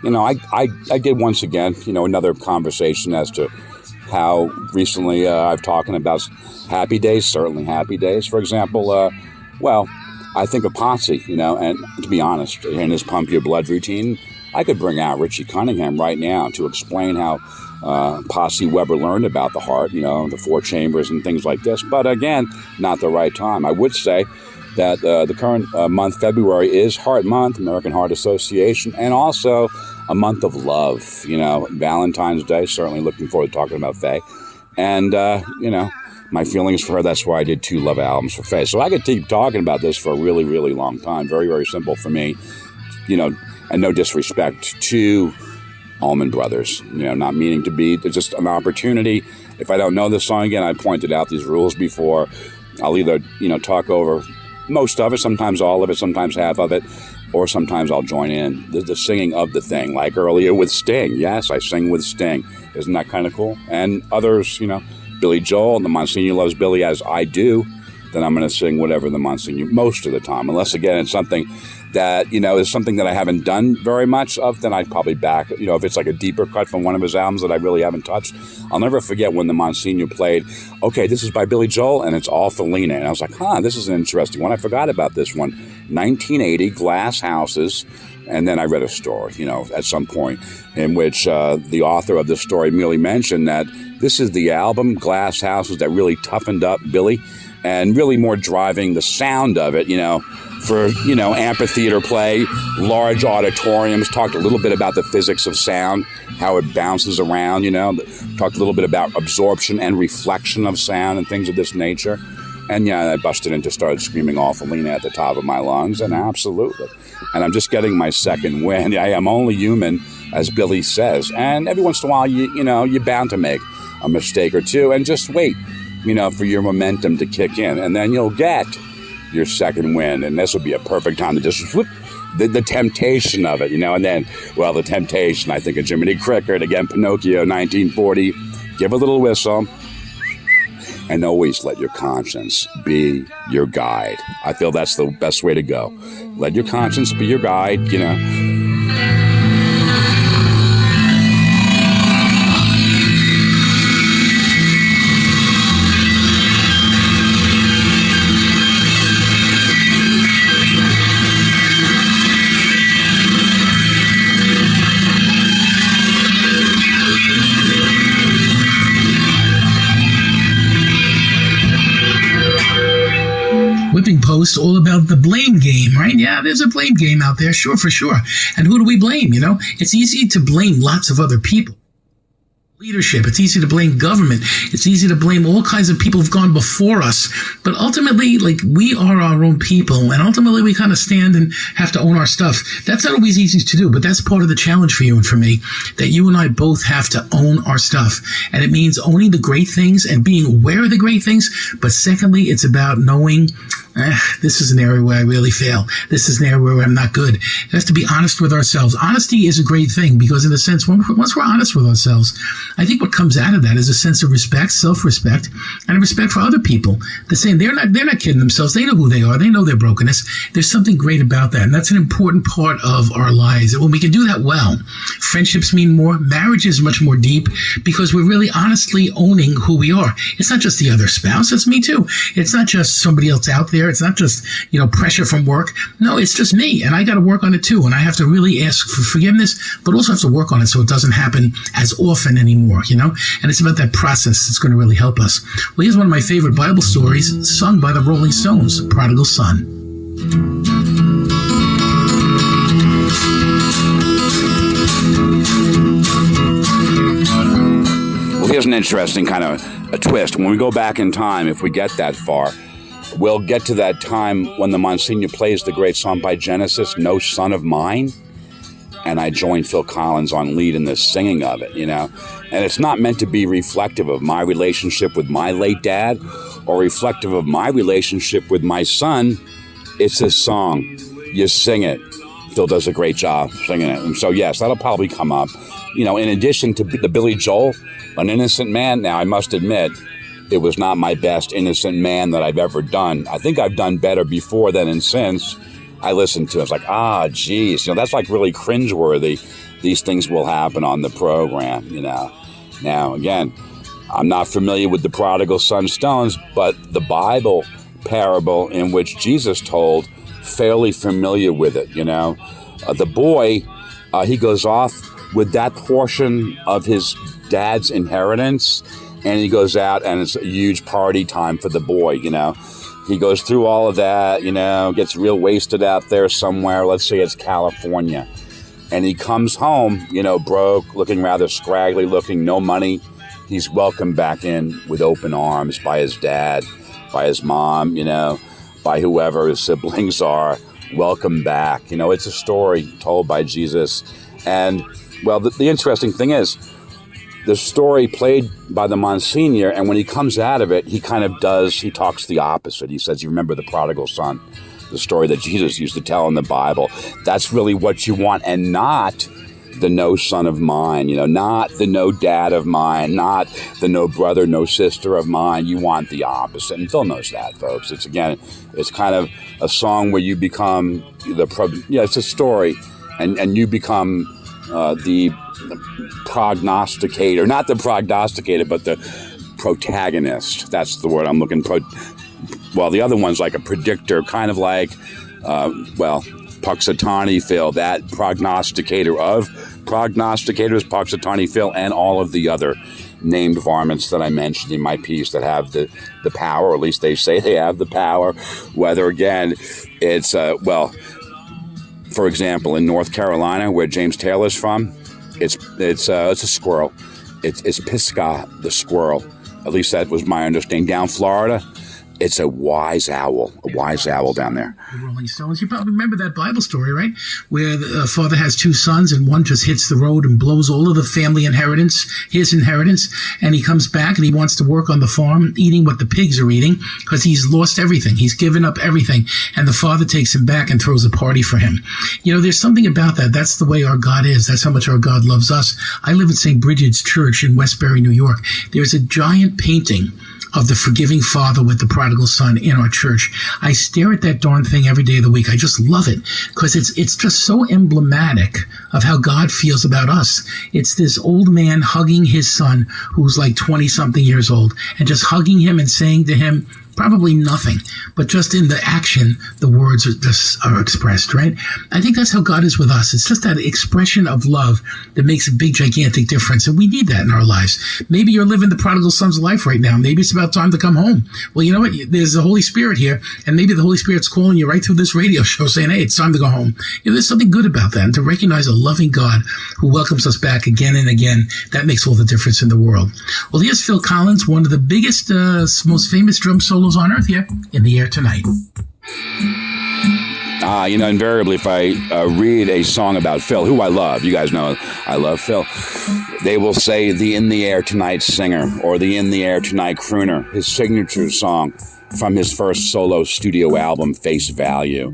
I did once again, another conversation as to how recently I've talking about happy days, certainly happy days. For example, I think of Posse, and to be honest, in his Pump Your Blood routine, I could bring out Richie Cunningham right now to explain how Posse Weber learned about the heart, the four chambers and things like this. But again, not the right time. I would say that the current month, February, is Heart Month, American Heart Association, and also a month of love. Valentine's Day, certainly looking forward to talking about Faye. And, my feelings for her, that's why I did 2 love albums for Faye. So I could keep talking about this for a really, really long time. Very, very simple for me, and no disrespect to Allman Brothers, not meaning to be. It's just an opportunity. If I don't know the song again, I pointed out these rules before. I'll either, talk over most of it, sometimes all of it, sometimes half of it, or sometimes I'll join in the singing of the thing, like earlier with Sting. Yes, I sing with Sting. Isn't that kind of cool? And others, Billy Joel, and the Monsignor loves Billy as I do. then I'm going to sing whatever the Monsignor, most of the time. Unless, again, it's something that, is something that I haven't done very much of, then I'd probably back, if it's like a deeper cut from one of his albums that I really haven't touched. I'll never forget when the Monsignor played, okay, this is by Billy Joel, and it's all for Lena. And I was like, this is an interesting one. I forgot about this one. 1980, Glass Houses. And then I read a story, at some point in which the author of the story merely mentioned that this is the album, Glass Houses, that really toughened up Billy and really more driving the sound of it, for, amphitheater play, large auditoriums, talked a little bit about the physics of sound, how it bounces around, talked a little bit about absorption and reflection of sound and things of this nature. And yeah, I busted into, started screaming Awfulina at the top of my lungs, and absolutely. And I'm just getting my second wind. I am only human, as Billy says. And every once in a while, you're bound to make a mistake or two, and just wait, for your momentum to kick in. And then you'll get your second wind. And this would be a perfect time to just whoop, the temptation of it, and then, well, the temptation, I think of Jiminy Cricket, again, Pinocchio, 1940, give a little whistle. And always let your conscience be your guide. I feel that's the best way to go. Let your conscience be your guide, Whipping post all about the blame game, right? Yeah, there's a blame game out there, sure, for sure. And who do we blame, It's easy to blame lots of other people. Leadership. It's easy to blame government. It's easy to blame all kinds of people who've gone before us. But ultimately, we are our own people. And ultimately, we kind of stand and have to own our stuff. That's not always easy to do, but that's part of the challenge for you and for me, that you and I both have to own our stuff. And it means owning the great things and being aware of the great things. But secondly, it's about knowing this is an area where I really fail. This is an area where I'm not good. It has to be honest with ourselves. Honesty is a great thing because, in a sense, once we're honest with ourselves, I think what comes out of that is a sense of respect, self-respect, and a respect for other people. They're saying they're not kidding themselves. They know who they are. They know their brokenness. There's something great about that, and that's an important part of our lives. And when we can do that well, friendships mean more. Marriage is much more deep because we're really honestly owning who we are. It's not just the other spouse. It's me too. It's not just somebody else out there. It's not just, pressure from work. No, it's just me, and I got to work on it too. And I have to really ask for forgiveness, but also have to work on it so it doesn't happen as often anymore, And it's about that process that's going to really help us. Well, here's one of my favorite Bible stories sung by the Rolling Stones, Prodigal Son. Well, here's an interesting kind of a twist. When we go back in time, if we get that far, we'll get to that time when the Monsignor plays the great song by Genesis, No Son of Mine. And I joined Phil Collins on lead in the singing of it, And it's not meant to be reflective of my relationship with my late dad or reflective of my relationship with my son. It's a song. You sing it. Phil does a great job singing it. And so, yes, that'll probably come up. In addition to the Billy Joel, An Innocent Man. Now, I must admit, it was not my best Innocent Man that I've ever done. I think I've done better before than and since. I listened to it. I was like, geez, that's like really cringeworthy. These things will happen on the program, Now, again, I'm not familiar with the Prodigal Son Stones, but the Bible parable in which Jesus told, fairly familiar with it, The boy, he goes off with that portion of his dad's inheritance, and he goes out, and it's a huge party time for the boy, He goes through all of that, gets real wasted out there somewhere. Let's say it's California. And he comes home, broke, looking rather scraggly looking, no money. He's welcomed back in with open arms by his dad, by his mom, by whoever his siblings are. Welcome back. It's a story told by Jesus. And, well, the interesting thing is, the story played by the Monsignor, and when he comes out of it, he talks the opposite. He says, you remember the prodigal son, the story that Jesus used to tell in the Bible. That's really what you want, and not the no son of mine, not the no dad of mine, not the no brother, no sister of mine. You want the opposite. And Phil knows that, folks. It's kind of a song where you become it's a story, and you become the prognosticator, not the prognosticator, but the protagonist. That's the word I'm looking for. Well, the other one's like a predictor, kind of like, Punxsutawney Phil, that prognosticator of prognosticators, Punxsutawney Phil, and all of the other named varmints that I mentioned in my piece that have the power, or at least they say they have the power. Whether, again, it's, for example, in North Carolina, where James Taylor's from, it's a squirrel. It's Pisgah the squirrel. At least that was my understanding. Down Florida, it's a wise owl down there. The Rolling Stones. You probably remember that Bible story, right? Where the father has two sons, and one just hits the road and blows all of the family inheritance, his inheritance, and he comes back and he wants to work on the farm, eating what the pigs are eating, because he's lost everything. He's given up everything. And the father takes him back and throws a party for him. There's something about that. That's the way our God is. That's how much our God loves us. I live at St. Bridget's Church in Westbury, New York. There's a giant painting of the forgiving father with the prodigal son in our church. I stare at that darn thing every day of the week. I just love it because it's just so emblematic of how God feels about us. It's this old man hugging his son who's like 20-something years old, and just hugging him and saying to him, probably nothing, but just in the action, the words are expressed, right? I think that's how God is with us. It's just that expression of love that makes a big, gigantic difference, and we need that in our lives. Maybe you're living the prodigal son's life right now. Maybe it's about time to come home. Well, you know what? There's the Holy Spirit here, and maybe the Holy Spirit's calling you right through this radio show saying, hey, it's time to go home. There's something good about that, and to recognize a loving God who welcomes us back again and again, that makes all the difference in the world. Well, here's Phil Collins, one of the biggest, most famous drum solos on earth here in the air tonight. Invariably, if I read a song about Phil, who I love, you guys know I love Phil, they will say the In the Air Tonight singer or the In the Air Tonight crooner, his signature song from his first solo studio album, Face Value,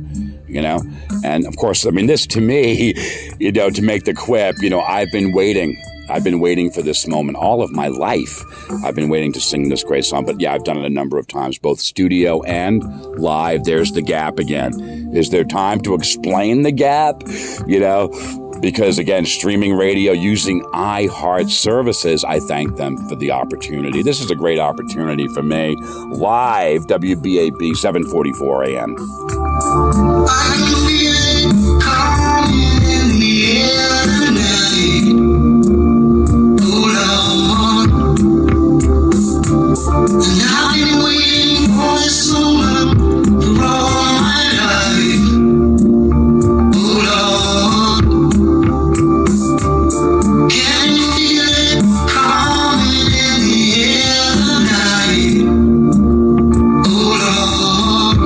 And of course, this to me, to make the quip, I've been waiting for this moment all of my life. I've been waiting to sing this great song. But yeah, I've done it a number of times, both studio and live. There's the gap again. Is there time to explain the gap? Because again, streaming radio using iHeart services, I thank them for the opportunity. This is a great opportunity for me. Live, WBAB, 7:44 a.m. I can feel it coming in the air tonight. And I've been waiting for this moment for all my life. Oh Lord, can you feel it coming in the air tonight? Oh Lord,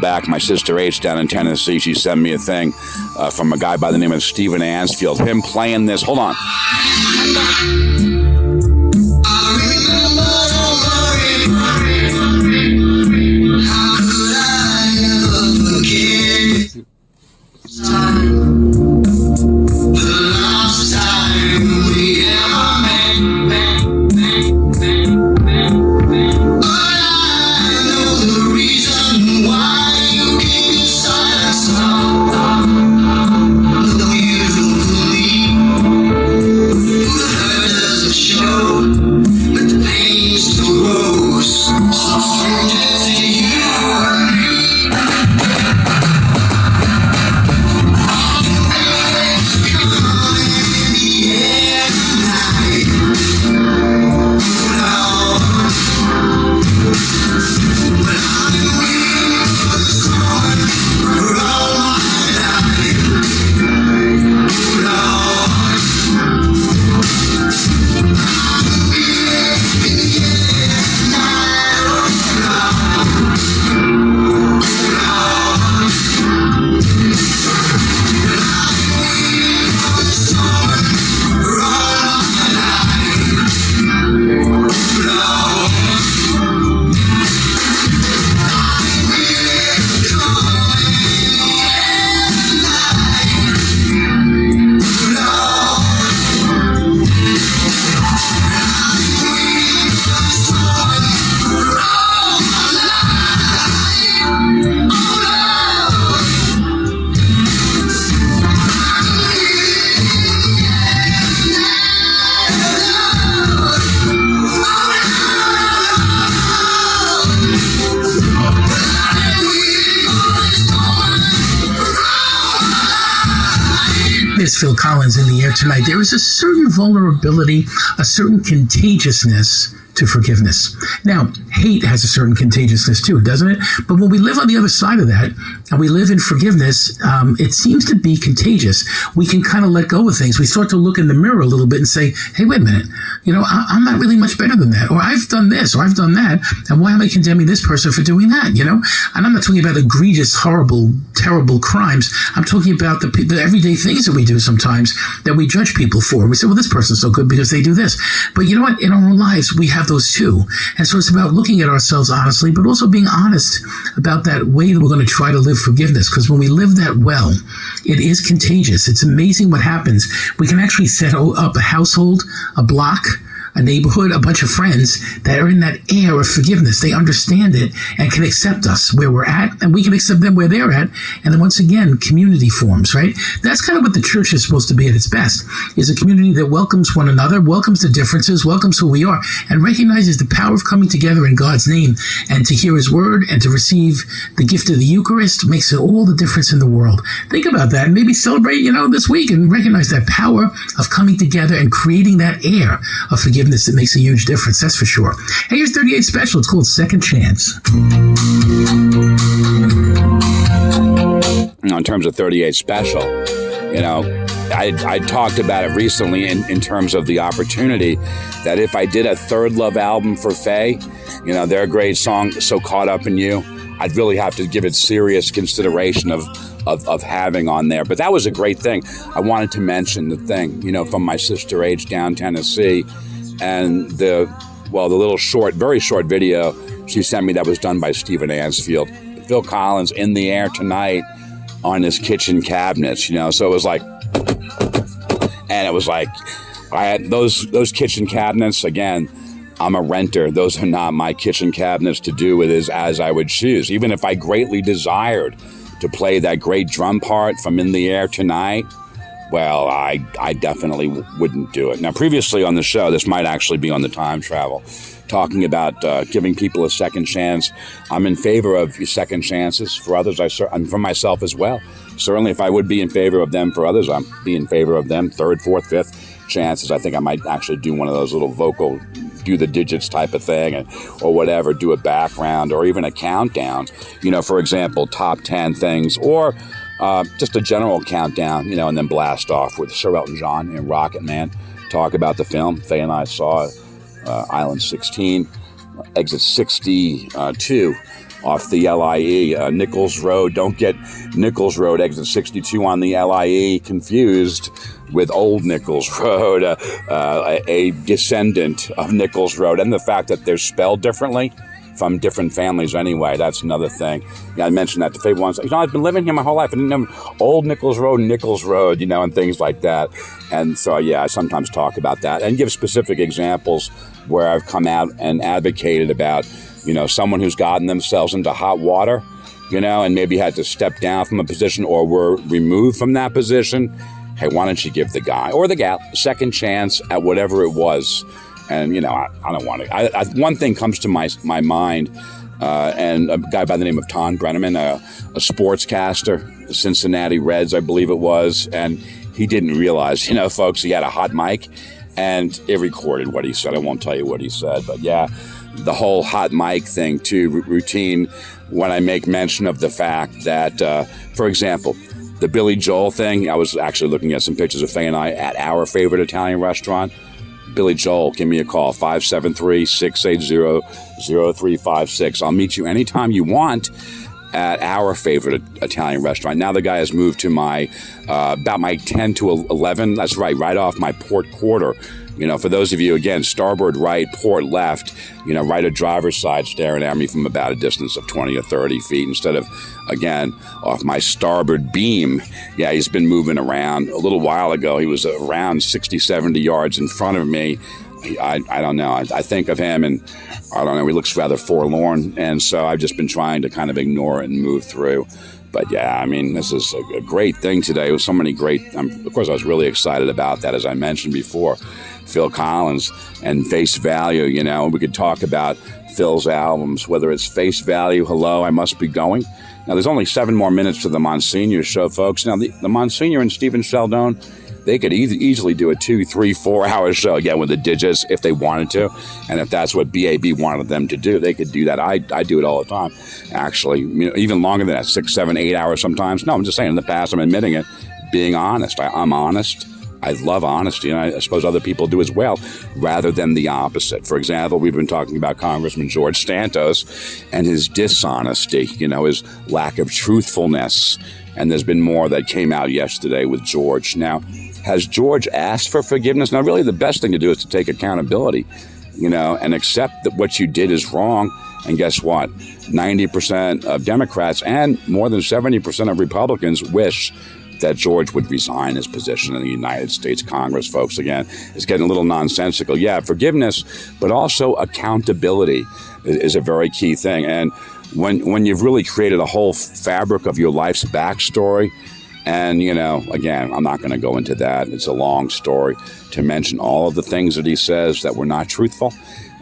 back. My sister H down in Tennessee, she sent me a thing from a guy by the name of Steven Ansfield. Him playing this. Hold on. There's Phil Collins in the air tonight. There is a certain vulnerability, a certain contagiousness to forgiveness. Now, hate has a certain contagiousness too, doesn't it? But when we live on the other side of that, and we live in forgiveness, it seems to be contagious. We can kind of let go of things. We start to look in the mirror a little bit and say, hey, wait a minute, I'm not really much better than that. Or I've done this, or I've done that. And why am I condemning this person for doing that, And I'm not talking about egregious, horrible, terrible crimes. I'm talking about the everyday things that we do sometimes that we judge people for. We say, well, this person's so good because they do this. But you know what? In our own lives, we have those too. And so it's about looking at ourselves honestly, but also being honest about that way that we're going to try to live forgiveness. Because when we live that well, it is contagious. It's amazing what happens. We can actually set up a household, a block, a neighborhood, a bunch of friends that are in that air of forgiveness. They understand it and can accept us where we're at, and we can accept them where they're at. And then once again, community forms, right? That's kind of what the church is supposed to be at its best, is a community that welcomes one another, welcomes the differences, welcomes who we are, and recognizes the power of coming together in God's name and to hear his word and to receive the gift of the Eucharist makes all the difference in the world. Think about that and maybe celebrate, this week and recognize that power of coming together and creating that air of forgiveness that makes a huge difference, that's for sure. Hey, here's 38 Special. It's called Second Chance. In terms of 38 Special, I talked about it recently in terms of the opportunity that if I did a Third Love album for Faye, their great song, So Caught Up in You, I'd really have to give it serious consideration of having on there. But that was a great thing. I wanted to mention the thing, from my sister H down Tennessee, and the little very short video she sent me that was done by Steven Ansfield. Phil Collins in the air tonight on his kitchen cabinets, so it was like, and it was like, I had those kitchen cabinets, again, I'm a renter. Those are not my kitchen cabinets to do with as I would choose. Even if I greatly desired to play that great drum part from In the Air Tonight, well, I definitely wouldn't do it. Now, previously on the show, this might actually be on the time travel, talking about giving people a second chance. I'm in favor of second chances for others, and for myself as well. Certainly, if I would be in favor of them for others, I'd be in favor of them. Third, fourth, fifth chances. I think I might actually do one of those little vocal, do the digits type of thing, or whatever, do a background or even a countdown. For example, top 10 things, or just a general countdown, and then blast off with Sir Elton John and Rocket Man. Talk about the film. Faye and I saw Island 16, Exit 62. off the LIE, Nichols Road. Don't get Nichols Road, exit 62 on the LIE confused with Old Nichols Road, a descendant of Nichols Road. And the fact that they're spelled differently from different families anyway, that's another thing. I mentioned that to people once. I've been living here my whole life. I didn't know Old Nichols Road, and things like that. And so, I sometimes talk about that and give specific examples where I've come out and advocated about, someone who's gotten themselves into hot water, and maybe had to step down from a position or were removed from that position. Hey, why don't you give the guy or the gal a second chance at whatever it was? And, I don't want to. One thing comes to my mind, and a guy by the name of Tom Brenneman, a sportscaster, the Cincinnati Reds, I believe it was, and he didn't realize, folks, he had a hot mic, and it recorded what he said. I won't tell you what he said, but the whole hot mic thing, too, routine, when I make mention of the fact that, for example, the Billy Joel thing, I was actually looking at some pictures of Faye and I at our favorite Italian restaurant. Billy Joel, give me a call, 573-680-0356. I'll meet you anytime you want at our favorite Italian restaurant. Now the guy has moved to about my 10 to 11. That's right off my port quarter. For those of you, again, starboard right, port left, right at driver's side, staring at me from about a distance of 20 or 30 feet instead of, again, off my starboard beam. Yeah, he's been moving around. A little while ago, he was around 60, 70 yards in front of me. I don't know. I think of him and, I don't know, he looks rather forlorn. And so I've just been trying to kind of ignore it and move through. But this is a great thing today. It was so many great, of course, I was really excited about that, as I mentioned before. Phil Collins and Face Value, we could talk about Phil's albums, whether it's Face Value, Hello, I Must Be Going. Now, there's only 7 more minutes to the Monsignor show, folks. Now, the Monsignor and Stephen Sheldon, they could easily do a 2, 3, 4 hour show, with the digits if they wanted to. And if that's what BAB wanted them to do, they could do that. I do it all the time, actually, even longer than that, 6, 7, 8 hours sometimes. No, I'm just saying in the past, I'm admitting it, being honest. I'm honest. I love honesty, and I suppose other people do as well, rather than the opposite. For example, we've been talking about Congressman George Santos and his dishonesty, his lack of truthfulness. And there's been more that came out yesterday with George. Now, has George asked for forgiveness? Now, really, the best thing to do is to take accountability, and accept that what you did is wrong. And guess what? 90% of Democrats and more than 70% of Republicans wish that George would resign his position in the United States Congress, folks. Again, it's getting a little nonsensical. Yeah, forgiveness, but also accountability is a very key thing. And when you've really created a whole fabric of your life's backstory, and, again, I'm not going to go into that. It's a long story to mention all of the things that he says that were not truthful.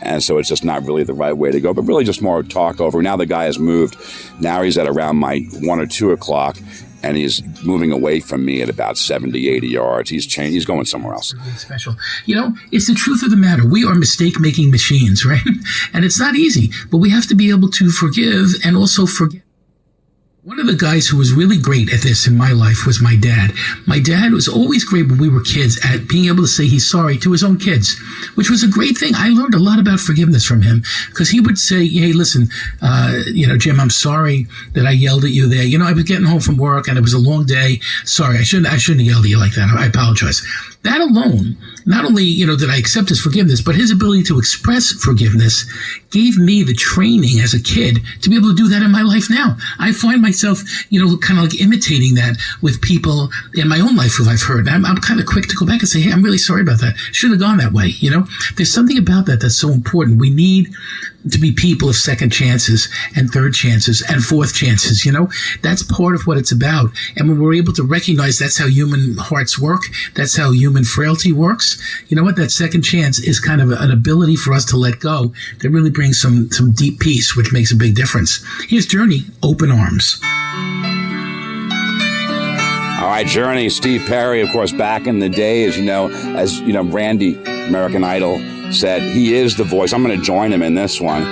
And so it's just not really the right way to go, but really just more talk over. Now the guy has moved. Now he's at around my 1 or 2 o'clock. And he's moving away from me at about 70, 80 yards. He's changed. He's going somewhere else. Special. It's the truth of the matter. We are mistake-making machines, right? And it's not easy, but we have to be able to forgive and also forget. One of the guys who was really great at this in my life was my dad. My dad was always great when we were kids at being able to say he's sorry to his own kids, which was a great thing. I learned a lot about forgiveness from him because he would say, hey, listen, Jim, I'm sorry that I yelled at you there. I was getting home from work and it was a long day. Sorry, I shouldn't have yelled at you like that. I apologize. That alone, not only, did I accept his forgiveness, but his ability to express forgiveness gave me the training as a kid to be able to do that in my life now. I find myself, kind of like imitating that with people in my own life who I've heard. I'm kind of quick to go back and say, hey, I'm really sorry about that. Shouldn't have gone that way. There's something about that that's so important. We need to be people of second chances and third chances and fourth chances. That's part of what it's about. And when we're able to recognize that's how human hearts work, that's how human frailty works, that second chance is kind of an ability for us to let go that really brings some deep peace, which makes a big difference. Here's Journey, Open Arms. All right, Journey, Steve Perry, of course, back in the day, as Randy, American Idol, said, he is the voice. I'm going to join him in this one.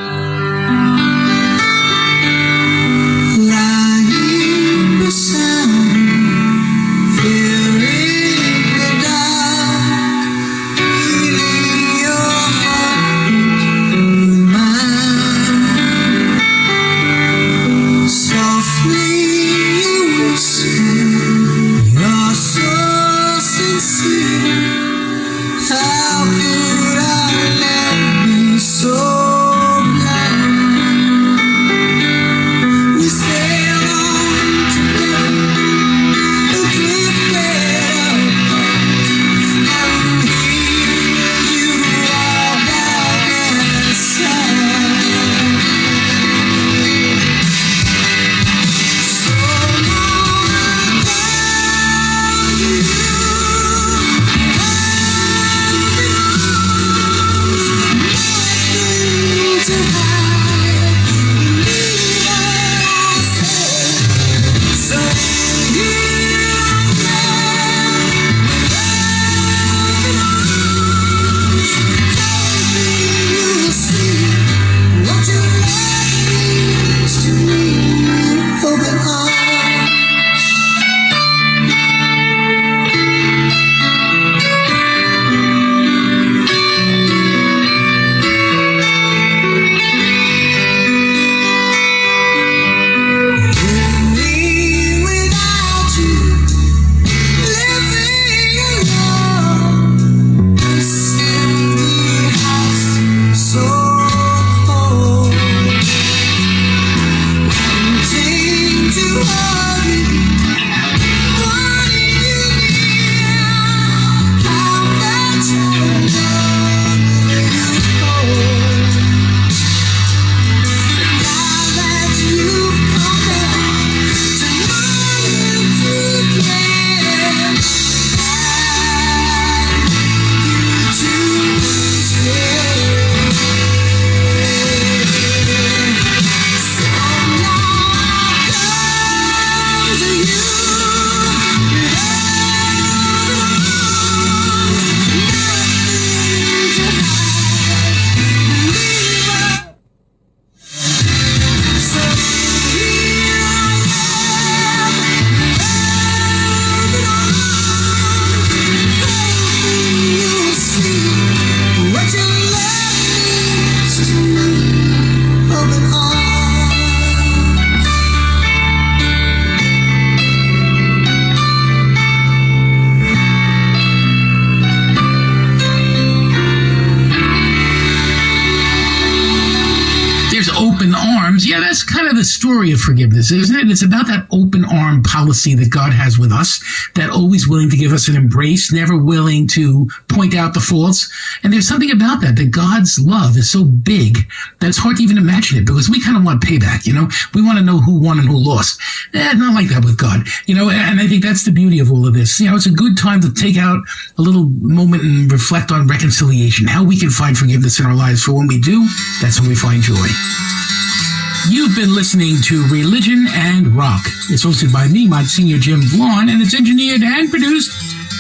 arms. Yeah, that's kind of the story of forgiveness, isn't it? It's about that open arm policy that God has with us, that always willing to give us an embrace, never willing to point out the faults. And there's something about that God's love is so big that it's hard to even imagine it, because we kind of want payback, We want to know who won and who lost. Not like that with God, and I think that's the beauty of all of this. It's a good time to take out a little moment and reflect on reconciliation, how we can find forgiveness in our lives. For when we do, that's when we find joy. You've been listening to Religion and Rock. It's hosted by me, Monsignor Jim Vaughn, and it's engineered and produced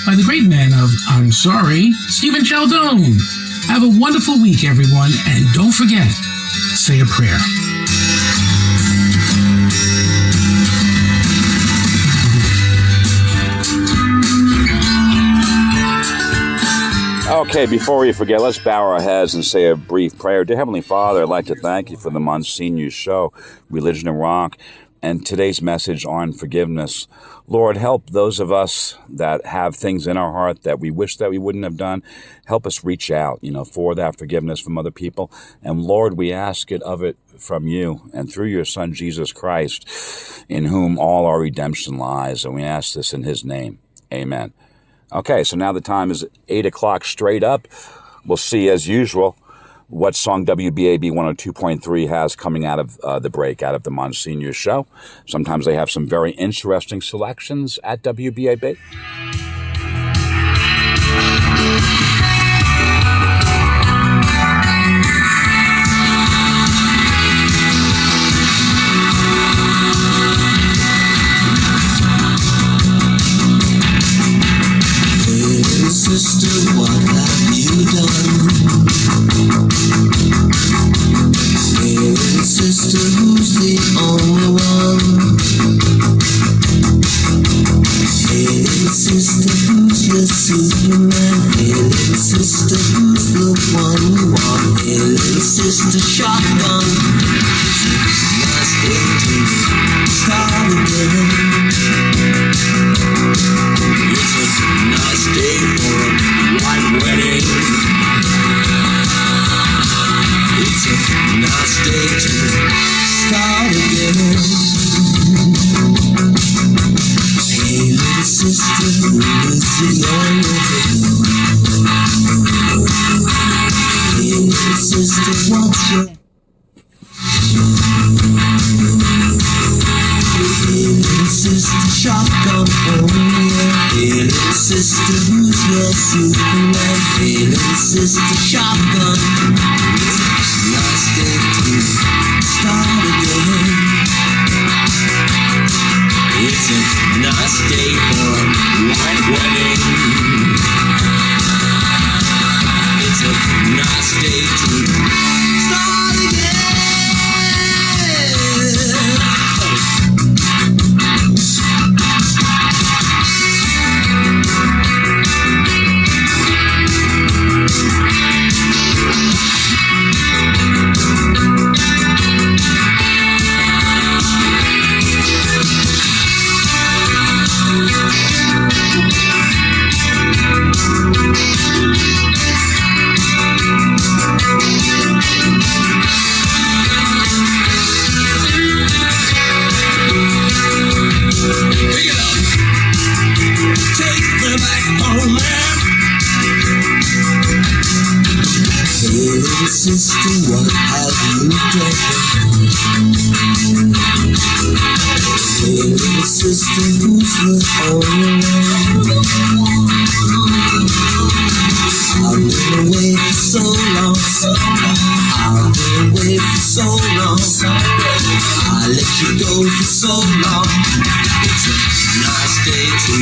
by the great man of I'm Sorry, Stephen Chaldone. Have a wonderful week, everyone, and don't forget, say a prayer. Okay, before we forget, let's bow our heads and say a brief prayer. Dear Heavenly Father, I'd like to thank you for the Monsignor show, Religion and Rock, and today's message on forgiveness. Lord, help those of us that have things in our heart that we wish that we wouldn't have done. Help us reach out, for that forgiveness from other people. And Lord, we ask it from you and through your Son, Jesus Christ, in whom all our redemption lies. And we ask this in his name. Amen. Okay, so now the time is 8 o'clock straight up. We'll see, as usual, what song WBAB 102.3 has coming out of the break, out of the Monsignor show. Sometimes they have some very interesting selections at WBAB. Sister, what have you done? Hey, sister, who's the only one? Hey, sister, who's your Superman? Hey, sister, who's the one you want? Hey, sister, shotgun. Nice day to start again. It's a nice day for a white wedding. It's a nice day to start again. Hey, little sister, who is the only one? Hey, little sister, what's your... Hey, little sister, shotgun, oh yeah. Hey, little sister, who's your Superman? Hey, little sister, shotgun. It's a nice day to start again. It's a nice day for a white wedding. It's a nice day to start again. Sister, what have you done? Hey, little sister, who's the only one? I've been away for so long. I've been away for so long. I let you go for so long. It's a nice day to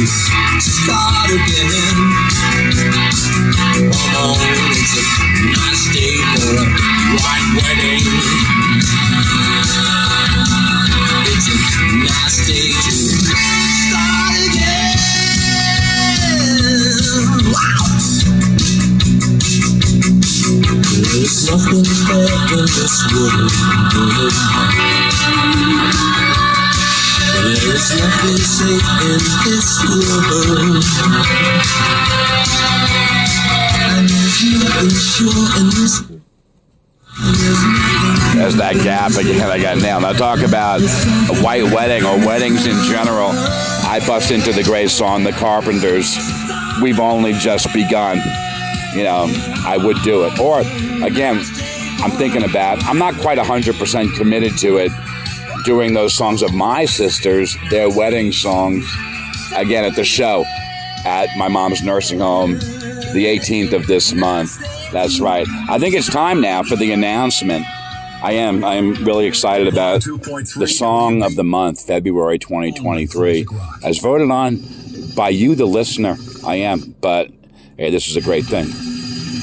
start again. Oh, it's a nice day for a white wedding. It's a nice day to start again. Wow! There's nothing fair in this world. There's nothing safe in this world. And there's nothing sure in this. there's that gap again. I got nailed. Now talk about a white wedding or weddings in general. I bust into the great song, The Carpenters, We've Only Just Begun. You know, I would do it. Or, again, I'm thinking about, I'm not quite 100% committed to it, doing those songs of my sisters, their wedding songs, again at the show at my mom's nursing home, the 18th of this month. That's right. I think it's time now for the announcement. I am really excited about the song of the month, February 2023, as voted on by you, the listener. I am, but hey, this is a great thing.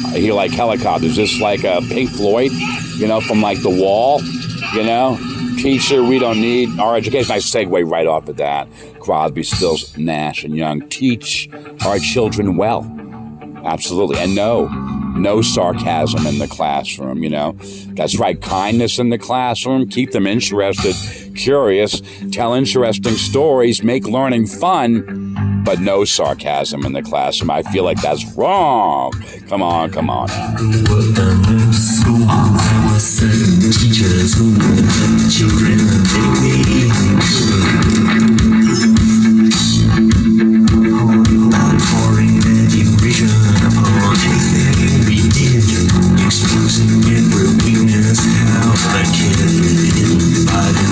I hear like helicopters. This is like a Pink Floyd, you know, from like The Wall, you know. Teacher, we don't need our education. I segue right off of that. Crosby, Stills, Nash, and Young. Teach our children well. Absolutely. And no sarcasm in the classroom, you know. That's right. Kindness in the classroom. Keep them interested, curious. Tell interesting stories. Make learning fun. But no sarcasm in the classroom. I feel like that's wrong. Come on. Teachers who children pouring education upon anything we did, exposing every weakness, how the kid hidden by the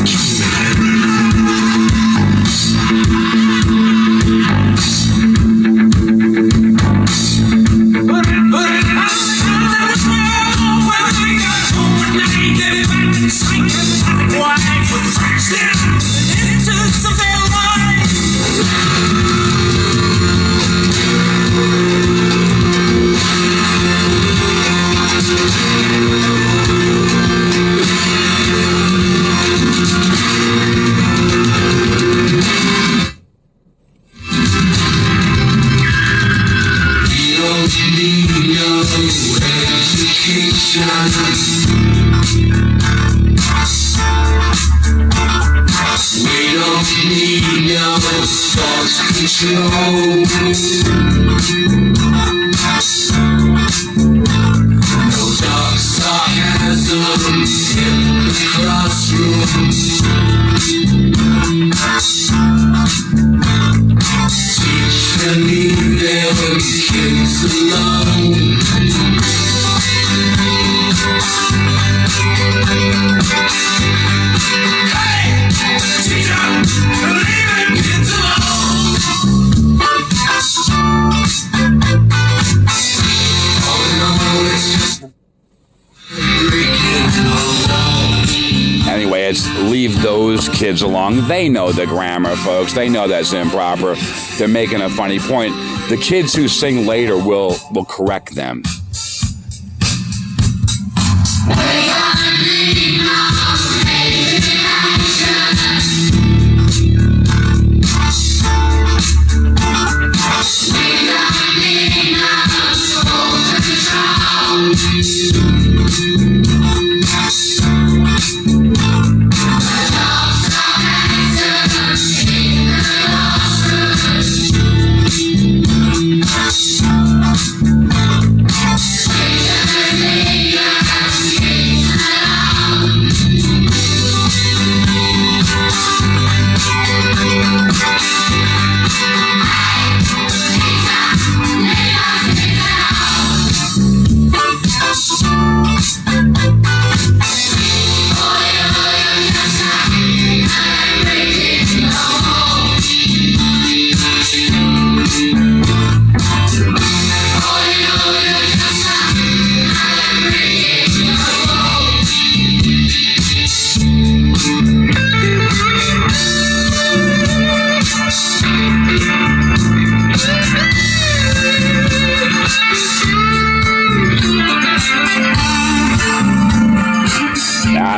kids along. They know the grammar, folks. They know that's improper. They're making a funny point. The kids who sing later will correct them.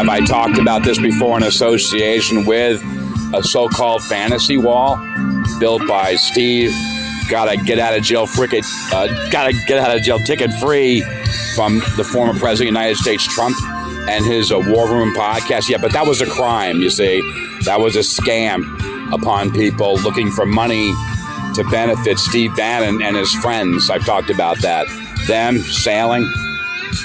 I talked about this before in association with a so-called fantasy wall built by Steve. Gotta get out of jail ticket free from the former president of the United States, Trump, and his War Room podcast. Yeah, but that was a crime, you see. That was a scam upon people looking for money to benefit Steve Bannon and his friends. I've talked about that. Them sailing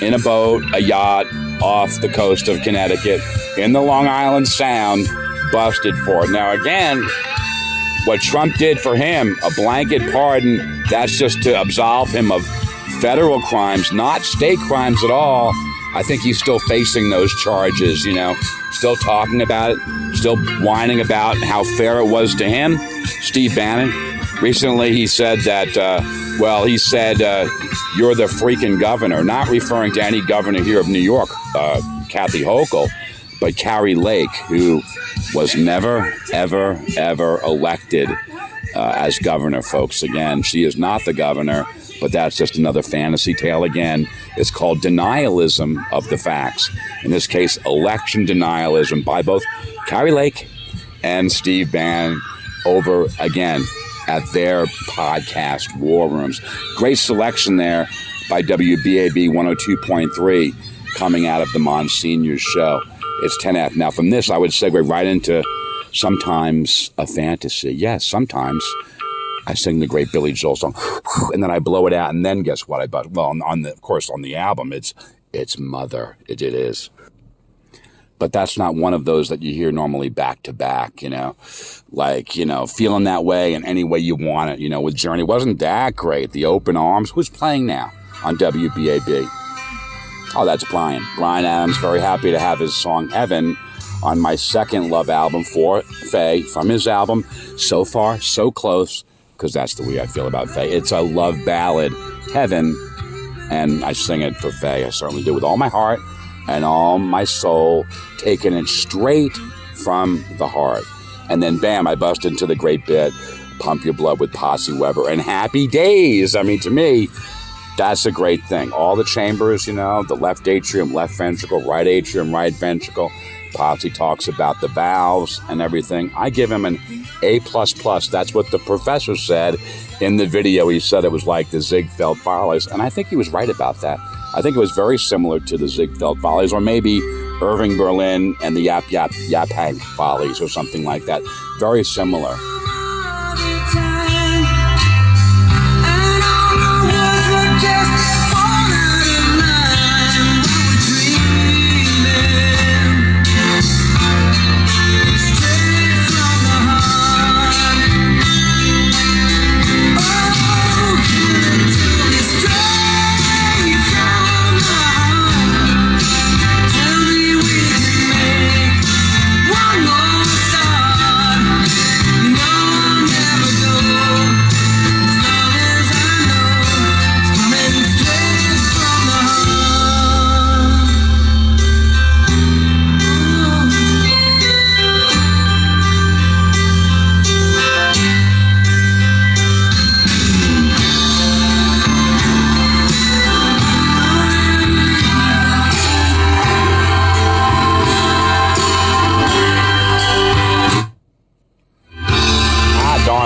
in a boat, a yacht, off the coast of Connecticut in the Long Island Sound, busted for it. Now, again, what Trump did for him, a blanket pardon, that's just to absolve him of federal crimes, not state crimes at all. I think he's still facing those charges, still talking about it, still whining about how fair it was to him. Steve Bannon, recently he said that, you're the freaking governor, not referring to any governor here of New York, Kathy Hochul, but Carrie Lake, who was never, ever, ever elected as governor, folks. Again, she is not the governor, but that's just another fantasy tale again. It's called denialism of the facts. In this case, election denialism by both Carrie Lake and Steve Bannon over, again, at their podcast war rooms. Great selection there by WBAB 102.3 coming out of the Monsignor show. It's 10F. Now, from this, I would segue right into sometimes a fantasy. Yes, sometimes I sing the great Billy Joel song, and then I blow it out, and then guess what? Of course, on the album, it's Mother. It is. But that's not one of those that you hear normally back to back, feeling that way in any way you want it, with Journey. Wasn't that great? The Open Arms. Who's playing now on WBAB? Oh, that's Brian. Brian Adams, very happy to have his song Heaven on my second love album for Faye, from his album So Far, So Close, because that's the way I feel about Faye. It's a love ballad, Heaven, and I sing it for Faye. I certainly do with all my heart and all my soul, taking it straight from the heart. And then, bam, I bust into the great bit, Pump Your Blood with Posse Weber and Happy Days. I mean, to me, that's a great thing. All the chambers, the left atrium, left ventricle, right atrium, right ventricle. Posse talks about the valves and everything. I give him an A++. That's what the professor said in the video. He said it was like the Ziegfeld Follies, and I think he was right about that. I think it was very similar to the Ziegfeld Follies, or maybe Irving Berlin and the Yap Hank Follies, or something like that. Very similar.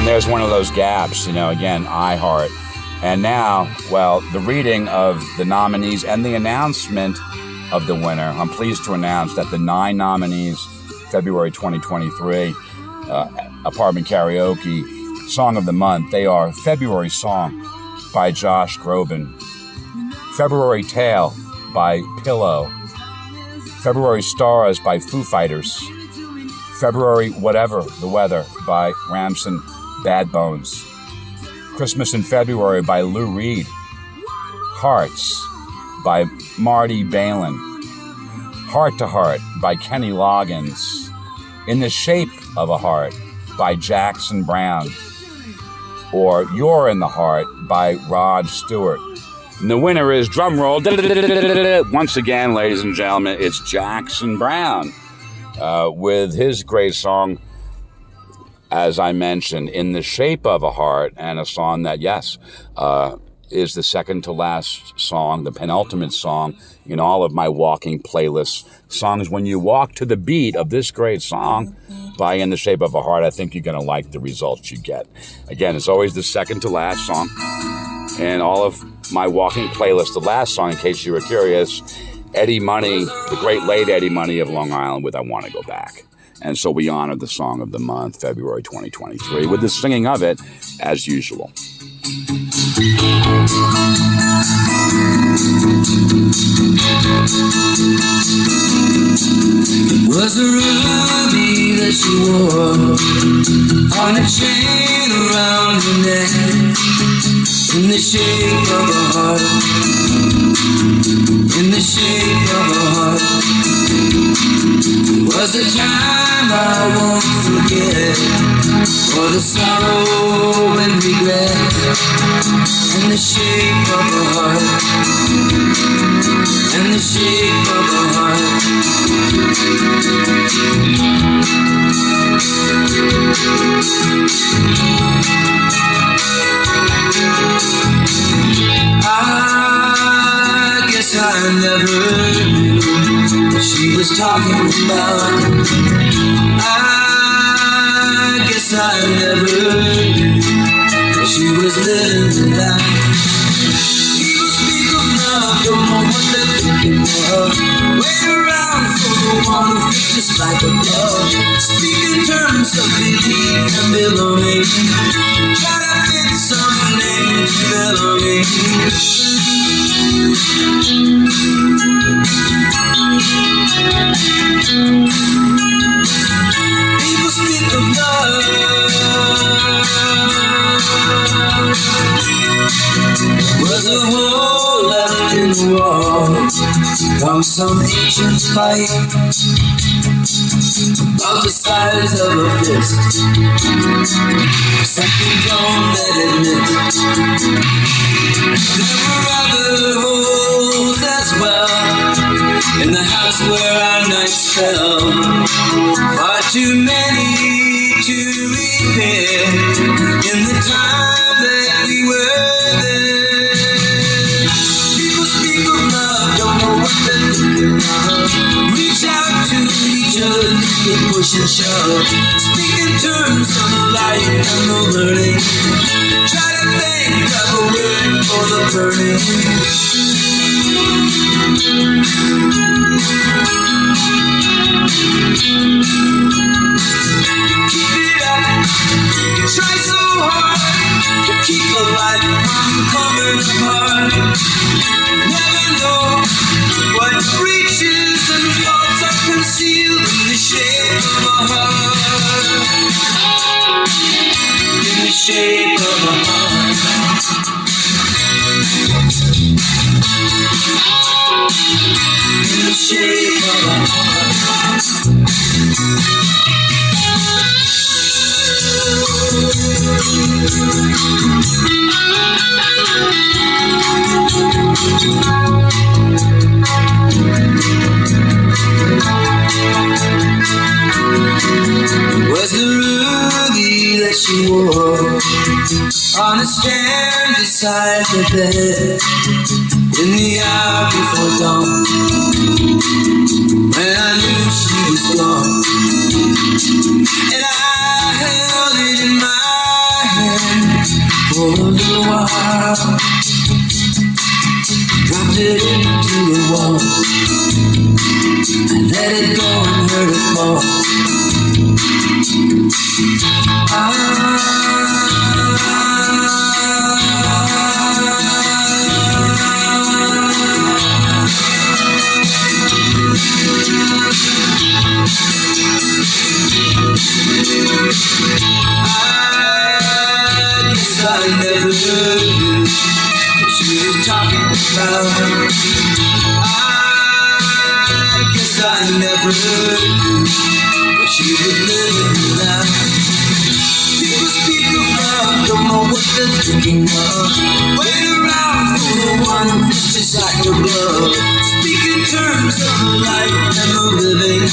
There's one of those gaps, again, iHeart. And now, the reading of the nominees and the announcement of the winner. I'm pleased to announce that the 9 nominees, February 2023, Apartment Karaoke Song of the Month, they are February Song by Josh Groban, February Tale by Pillow, February Stars by Foo Fighters, February Whatever the Weather by Ramson Bad Bones, Christmas in February by Lou Reed, Hearts by Marty Balin, Heart to Heart by Kenny Loggins, In the Shape of a Heart by Jackson Browne, or You're in the Heart by Rod Stewart. And the winner is, drumroll, once again, ladies and gentlemen, it's Jackson Browne with his great song, as I mentioned, In the Shape of a Heart, and a song that, yes, is the second to last song, the penultimate song in all of my walking playlists. Songs, when you walk to the beat of this great song by In the Shape of a Heart, I think you're going to like the results you get. Again, it's always the second to last song in all of my walking playlists. The last song, in case you were curious, Eddie Money, the great late Eddie Money of Long Island with I Want to Go Back. And so we honor the Song of the Month, February 2023, with the singing of it, as usual. Was a ruby that she wore on a chain around her neck, in the shape of a heart, in the shape of a heart. It was a time I won't forget, for the sorrow and regret, in the shape of a heart, in the shape of a heart. I guess I never knew what she was talking about. I guess I never knew that she was living without. People speak of love, don't know what they're thinking of. Wait around for the one who feels just like a glove. Speak in terms of belief and belonging. Try to fit some name to belonging. People speak of love. Was a hole left in the wall from some ancient fight, about the size of a fist. Something don't let it miss. There were other holes as well in the house where our nights fell. Far too many to repair in the time that we were there. People speak of love, don't know what they're thinking of. Reach out to each other, they push and shove. Speak in terms of life and the learning. Try to think of a word for the burning. Keep it up, try so hard to keep the light from coming apart. Never know what reaches and thoughts are concealed in the shape of a heart. In the shape of a heart. In the shape of a heart. Was the ruby that she wore on a stand beside the bed in the hour before dawn, when I knew she was gone, and I held it in my hand for a little while, dropped it into the wall, I let it go and heard it fall. I never knew what she was talking about. I guess I never knew what she was living without. People speak of love, don't know what they're thinking of. Wait around for the one who fits just like a glove. Speak in terms of the life and the living.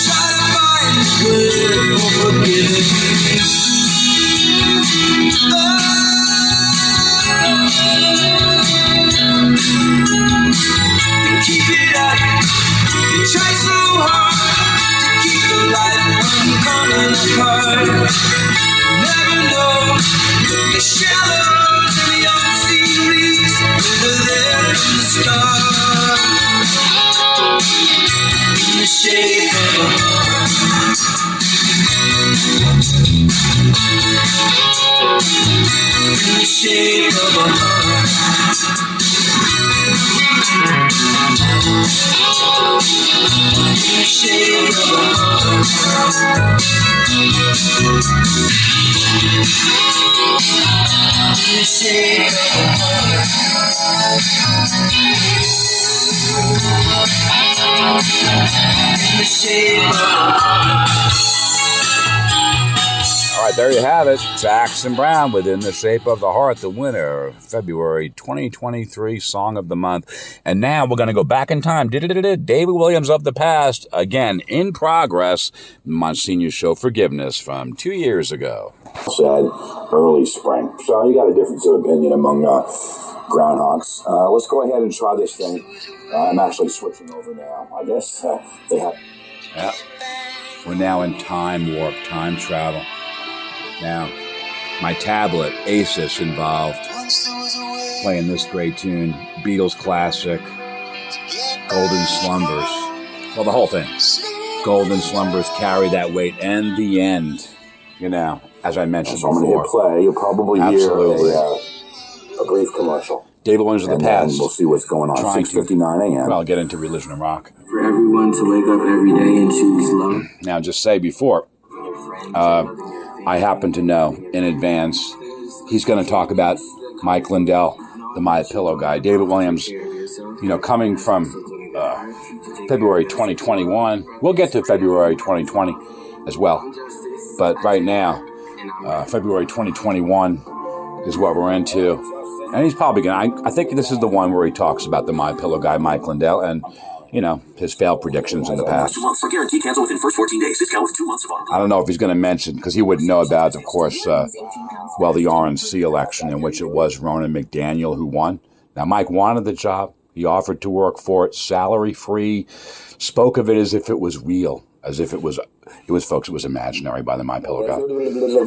Try to find a word for forgiving. Keep it up, you try so hard to keep the light from coming apart. Never know the shallows and the unseen reefs that are there from the start. In the shape of a heart. In the shape of a heart. the shade of a heart. In the shade of a heart. In the shade of a heart. All right, there you have it. Jackson Browne with In the Shape of the Heart, the winner of February 2023 Song of the Month. And now we're going to go back in time. David Williams of the Past, again, in progress. Monsignor Show Forgiveness from 2 years ago. Said early spring. So you got a difference of opinion among groundhogs. Let's go ahead and try this thing. I'm actually switching over now. I guess they have... Yeah. We're now in time warp, time travel. Now, my tablet, Asus, involved, playing this great tune, Beatles classic, Golden Slumbers. Well, the whole thing. Golden Slumbers, Carry That Weight, and the end. You know, as I mentioned so I'm going to before. hit play. You'll probably hear a brief commercial. David Williams of the Past. We'll see what's going on. 6:59 a.m. Well, get into religion and rock. For everyone to wake up every day and choose love. Now, just say before, I happen to know in advance he's going to talk about Mike Lindell, the My Pillow guy. David Williams, you know, coming from February 2021. We'll get to February 2020 as well. But right now, February 2021 is what we're into. And he's probably going to, I think this is the one where he talks about the My Pillow guy, Mike Lindell, and, you know, his failed predictions in the past. 2 months for guarantee cancel within first 14 days. Discount with 2 months of auto. I don't know if he's going to mention, because he wouldn't know about, of course, the RNC election in which it was Ronan McDaniel who won. Now, Mike wanted the job. He offered to work for it, salary-free, spoke of it as if it was real, as if it was folks, it was imaginary by the My Pillow guy.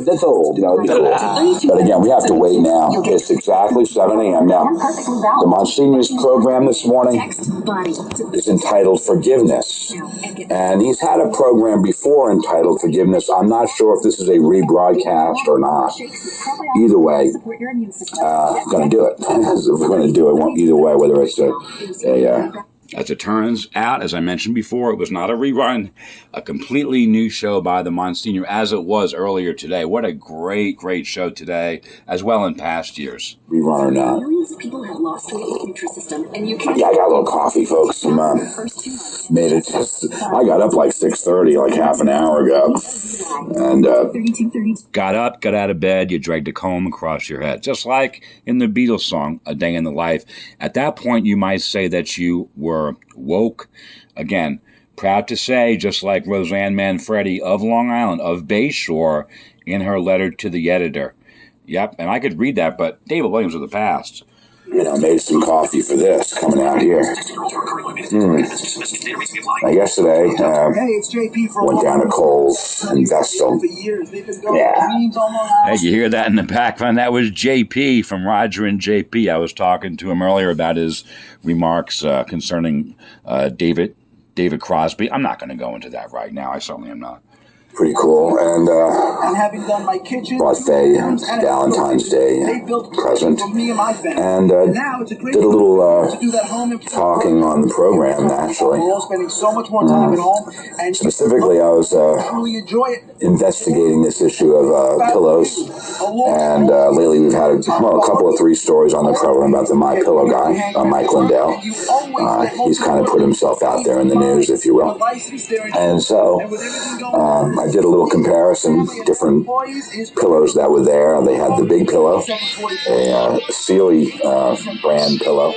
That's old, you know. But again, we have to wait now. It's exactly 7 a.m. now. The Monsignor's program this morning is entitled Forgiveness. And he's had a program before entitled Forgiveness. I'm not sure if this is a rebroadcast or not. Either way, I'm going to do it. We're going to do it either way, whether it's As it turns out, as I mentioned before, it was not a rerun, a completely new show by the Monsignor, as it was earlier today. What a great, great show today, as well in past years. Rerun or not. Millions of people have lost weight with Nutrisystem, and you can... Yeah, I got a little coffee, folks. Made it just... I got up like 6:30, like half an hour ago. And got up, got out of bed, you dragged a comb across your head. Just like in the Beatles song, A Day in the Life. At that point, you might say that you were woke. Again, proud to say, just like Roseanne Manfredi of Long Island, of Bayshore, in her letter to the editor. Yep, and I could read that, but David Williams of the Past. You know, made some coffee for this coming out here. Now, yesterday, went down to Kohl's in Vestal. Yeah. Hey, you hear that in the background? That was JP from Roger and JP. I was talking to him earlier about his remarks concerning David Crosby. I'm not going to go into that right now. I certainly am not. Pretty cool. And bought Faye Valentine's Day present. And did a little talking on the program, actually. Specifically, I was investigating this issue of pillows. And lately we've had a couple of 3 stories on the program about the My Pillow guy, Mike Lindell. He's kind of put himself out there in the news, if you will. And so I did a little comparison, different pillows that were there. They had the big pillow, a Sealy brand pillow,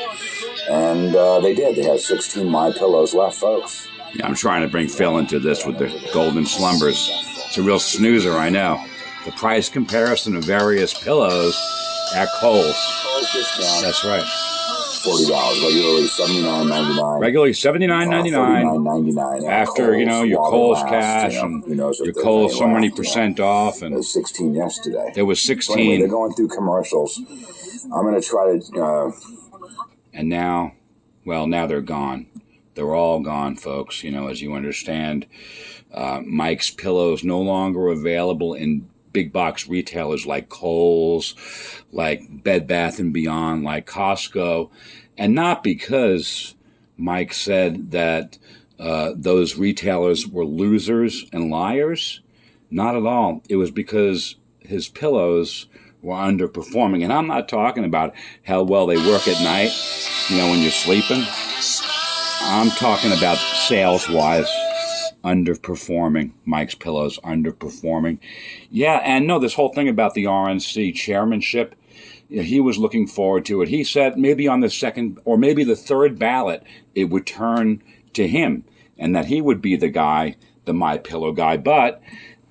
and they had 16 My Pillows left, folks. Yeah, I'm trying to bring Phil into this with the Golden Slumbers. It's a real snoozer, I know. The price comparison of various pillows at Kohl's. That's right. $40, regularly $79.99. Regularly $79.99. After, you know, your Kohl's cash and your Kohl's so many % off. And there was 16 yesterday. There was 16. So anyway, they're going through commercials. I'm going to try to... And now, well, now they're gone. They're all gone, folks. You know, as you understand, Mike's Pillows no longer available in big box retailers like Kohl's, like Bed Bath & Beyond, like Costco, and not because Mike said that those retailers were losers and liars. Not at all. It was because his pillows were underperforming. And I'm not talking about how well they work at night, when you're sleeping. I'm talking about sales-wise, underperforming. Mike's pillows underperforming. Yeah, and no, this whole thing about the RNC chairmanship, he was looking forward to it. He said maybe on the second or maybe the third ballot, it would turn to him and that he would be the guy, the MyPillow guy. But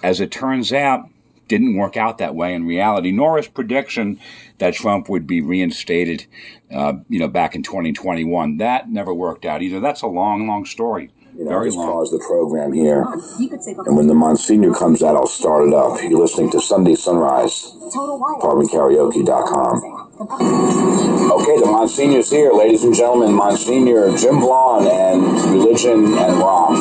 as it turns out, didn't work out that way in reality, nor his prediction that Trump would be reinstated, back in 2021. That never worked out either. That's a long, long story. Very just long. pause the program here. And when the Monsignor comes out, I'll start it up. You're listening to Sunday Sunrise, apartmentkaraoke.com. Okay, the Monsignor's here, ladies and gentlemen. Monsignor Jim Vaughn and Religion and Rock.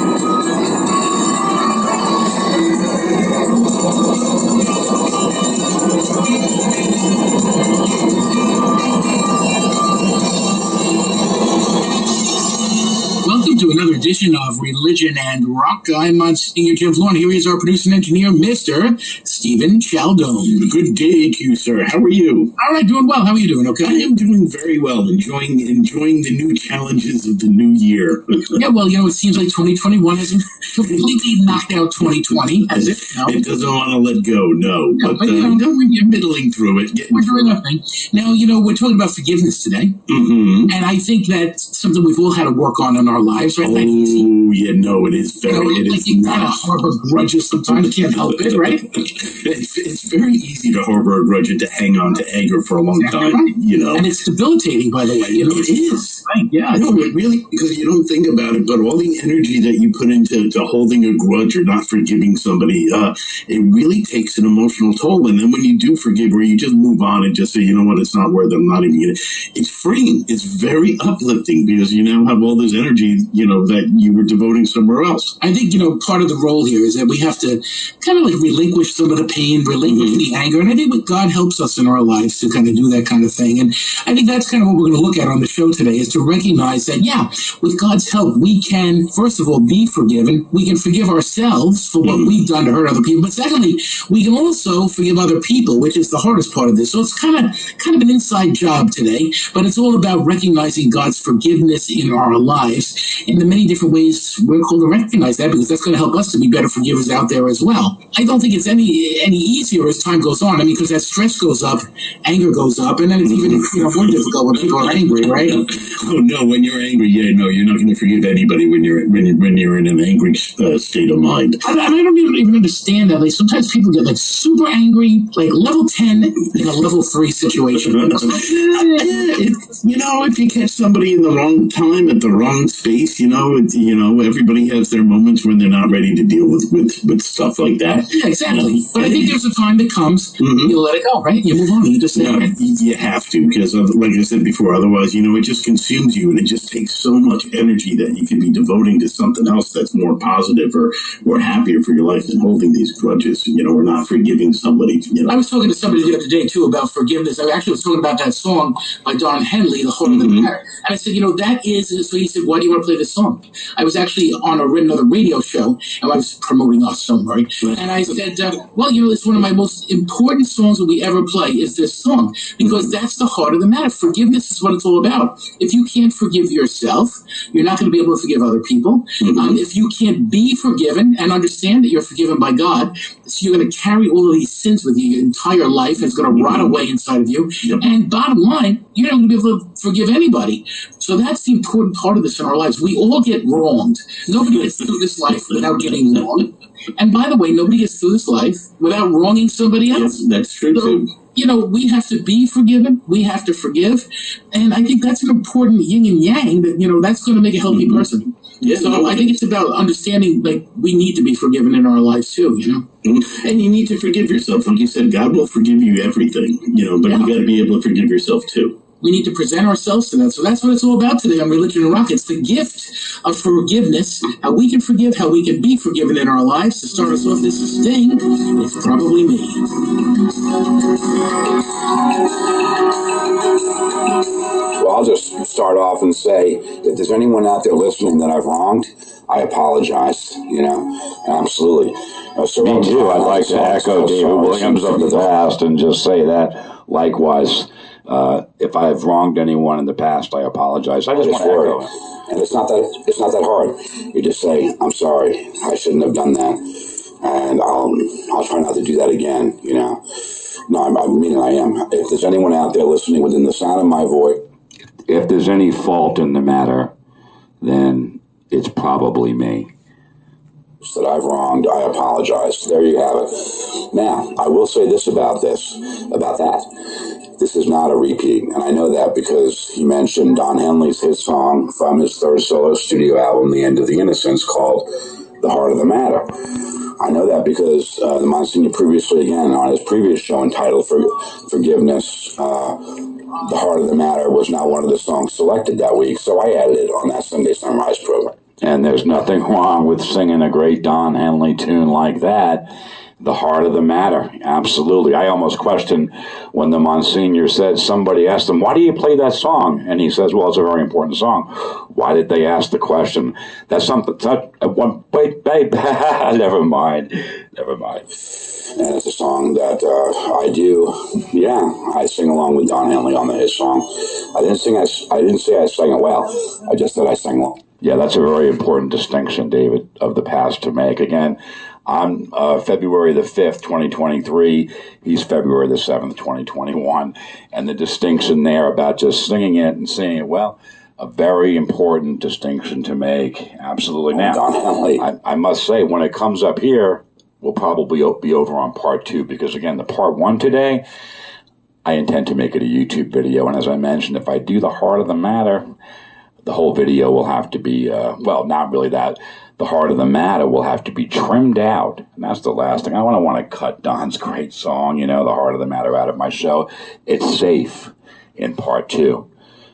Welcome to another edition of Religion and Rock. I'm Monsignor Jim Vaughn. Here is our producer and engineer, Mr. Stephen Chaldone. Good day to you, sir. How are you? All right, doing well. How are you doing? Okay. I am doing very well. Enjoying the new challenges of the new year. Yeah, well, it seems like 2021 hasn't completely knocked out 2020, has it? No. It doesn't want to let go, no. No, But but, you're middling through it. We're doing our thing. Now, we're talking about forgiveness today. Mm-hmm. And I think that's something we've all had to work on in our lives, right? Oh, yeah, no, it is very, it is you kind of not. harbor grudges sometimes. You can't help it, right? It's very easy to harbor a grudge and to hang on to anger for a long time, Right. And it's debilitating, by the way. It is. Right, yeah. No, it really, because you don't think about it, but all the energy that you put into holding a grudge or not forgiving somebody, it really takes an emotional toll. And then when you do forgive, or you just move on and just say, you know what, it's not worth it, I'm not even going to, it's freeing. It's very uplifting because you now have all this energy, that you were devoting somewhere else. I think, part of the role here is that we have to kind of like relinquish some of the pain, relinquish the anger. And I think God helps us in our lives to kind of do that kind of thing. And I think that's kind of what we're going to look at on the show today, is to recognize that, with God's help, we can, first of all, be forgiven. We can forgive ourselves for what we've done to hurt other people. But secondly, we can also forgive other people, which is the hardest part of this. So it's kind of an inside job today, but it's all about recognizing God's forgiveness in our lives. In the many different ways we're called to recognize that, because that's going to help us to be better forgivers out there as well. I don't think it's any easier as time goes on. I mean, because as stress goes up, anger goes up, and then it's even more difficult when people are angry, right? Oh no, when you're angry, you're not going to forgive anybody when you're in an angry state of mind. I don't even understand that. Like sometimes people get like super angry, like level 10 in a level 3 situation. If you catch somebody in the wrong time at the wrong space, everybody has their moments when they're not ready to deal with stuff like that. Yeah, exactly. But I think there's a time that comes, you let it go, right? You move on. You just you have to, because like I said before, otherwise, it just consumes you, and it just takes so much energy that you can be devoting to something else that's more positive or happier for your life than holding these grudges, or not forgiving somebody. I was talking to somebody the other day too about forgiveness. I actually was talking about that song by Don Henley, The Heart of the Matter. And I said, that is, so he said, why do you want to play this song? I was actually on another radio show, and I was promoting us somewhere. And I said, it's one of my most important songs that we ever play is this song, because that's the heart of the matter. Forgiveness is what it's all about. If you can't forgive yourself, you're not going to be able to forgive other people. If you can't be forgiven and understand that you're forgiven by God, so you're going to carry all of these sins with you your entire life, and it's going to rot away inside of you. And bottom line, you're not going to be able to forgive anybody. So that's the important part of this in our lives. We all get wronged. Nobody gets through this life without getting wronged. And by the way, nobody gets through this life without wronging somebody else. Yes, that's true too. We have to be forgiven. We have to forgive. And I think that's an important yin and yang that, that's going to make a healthy person. Yeah, so I think it's about understanding, like, we need to be forgiven in our lives too, And you need to forgive yourself. Like you said, God will forgive you everything, but you got to be able to forgive yourself too. We need to present ourselves to that. So that's what it's all about today on Religion and Rock. It's the gift of forgiveness, how we can forgive, how we can be forgiven in our lives. To start us off, this is Sting. It's Probably Me. Well, I'll just start off often say, if there's anyone out there listening that I've wronged, I apologize, absolutely. Me too. I'd like to echo David Williams of the past and just say that likewise. If I have wronged anyone in the past, I apologize. I just want to echo it. And it's not that hard. You just say, I'm sorry, I shouldn't have done that. And I'll try not to do that again, No, I mean, I am. If there's anyone out there listening within the sound of my voice, if there's any fault in the matter, then it's probably me. That I've wronged, I apologize. There you have it. Now, I will say this about that. This is not a repeat, and I know that because he mentioned Don Henley's hit song from his third solo studio album, The End of the Innocents, called The Heart of the Matter. I know that because the Monsignor previously, again, on his previous show entitled Forgiveness, The Heart of the Matter was not one of the songs selected that week, so I added it on that Sunday Sunrise program. And there's nothing wrong with singing a great Don Henley tune like that. The Heart of the Matter. Absolutely. I almost questioned when the Monsignor said, somebody asked him, why do you play that song? And he says, well, it's a very important song. Why did they ask the question? That's something, wait, babe, never mind. And it's a song that I do. Yeah, I sing along with Don Henley on his song. I didn't say I sang it well. I just said I sang well. Yeah, that's a very important distinction, David, of the past to make. Again, I'm February the 5th, 2023. He's February the 7th, 2021. And the distinction there about just singing it and saying it well, a very important distinction to make. Absolutely. Now, Don Henley. I must say, when it comes up here, we'll probably be over on part 2 because, again, the part 1 today, I intend to make it a YouTube video. And as I mentioned, if I do the Heart of the Matter, the whole video will have to be, not really that. The Heart of the Matter will have to be trimmed out. And that's the last thing. I don't want to cut Don's great song, The Heart of the Matter, out of my show. It's safe in part 2.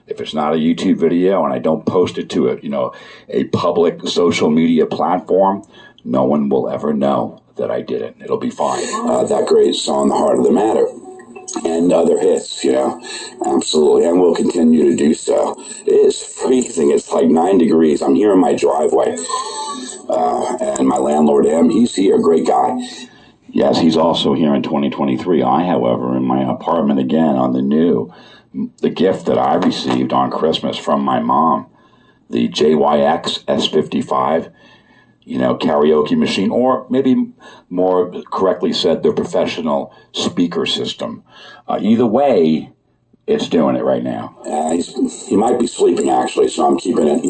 If it's not a YouTube video and I don't post it to a public social media platform, no one will ever know that I did it. It'll be fine. That great song, The Heart of the Matter. And other hits, absolutely, and we'll continue to do so. It is freezing. It's like 9 degrees. I'm here in my driveway, and my landlord, he's here, great guy. Yes, he's also here in 2023. I, however, in my apartment again on the gift that I received on Christmas from my mom, the JYX S55. Karaoke machine, or maybe more correctly said, the professional speaker system. Either way, it's doing it right now. He might be sleeping, actually, so I'm keeping it,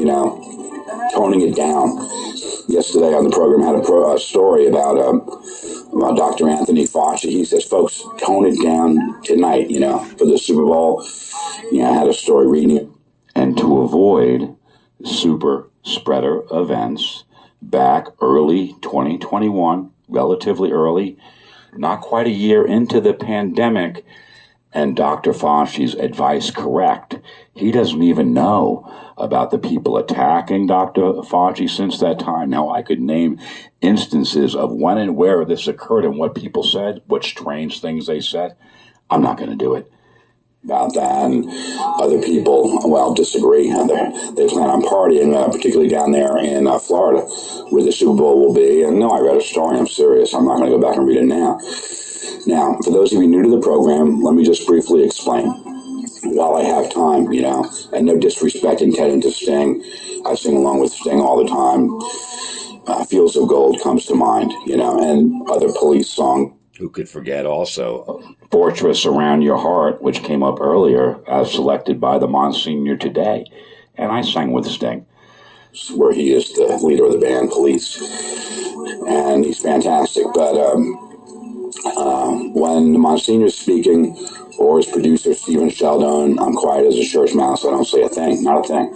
toning it down. Yesterday on the program, I had a story about Dr. Anthony Fauci. He says, folks, tone it down tonight, for the Super Bowl. I had a story reading it. And to avoid super spreader events, back early 2021, relatively early, not quite a year into the pandemic, and Dr. Fauci's advice correct. He doesn't even know about the people attacking Dr. Fauci since that time. Now, I could name instances of when and where this occurred and what people said, what strange things they said. I'm not going to do it. About that, and other people, disagree. They plan on partying, particularly down there in Florida, where the Super Bowl will be. And no, I read a story. I'm serious. I'm not going to go back and read it now. Now, for those of you new to the program, let me just briefly explain. While I have time, and no disrespect intended to Sting, I sing along with Sting all the time. Fields of Gold comes to mind, and other Police song. Who could forget also Fortress Around Your Heart, which came up earlier as selected by the Monsignor today. And I sang with Sting. Where he is the leader of the band Police. And he's fantastic. But when the Monsignor's speaking, or his producer, Stephen Sheldon, I'm quiet as a church mouse. I don't say a thing, not a thing.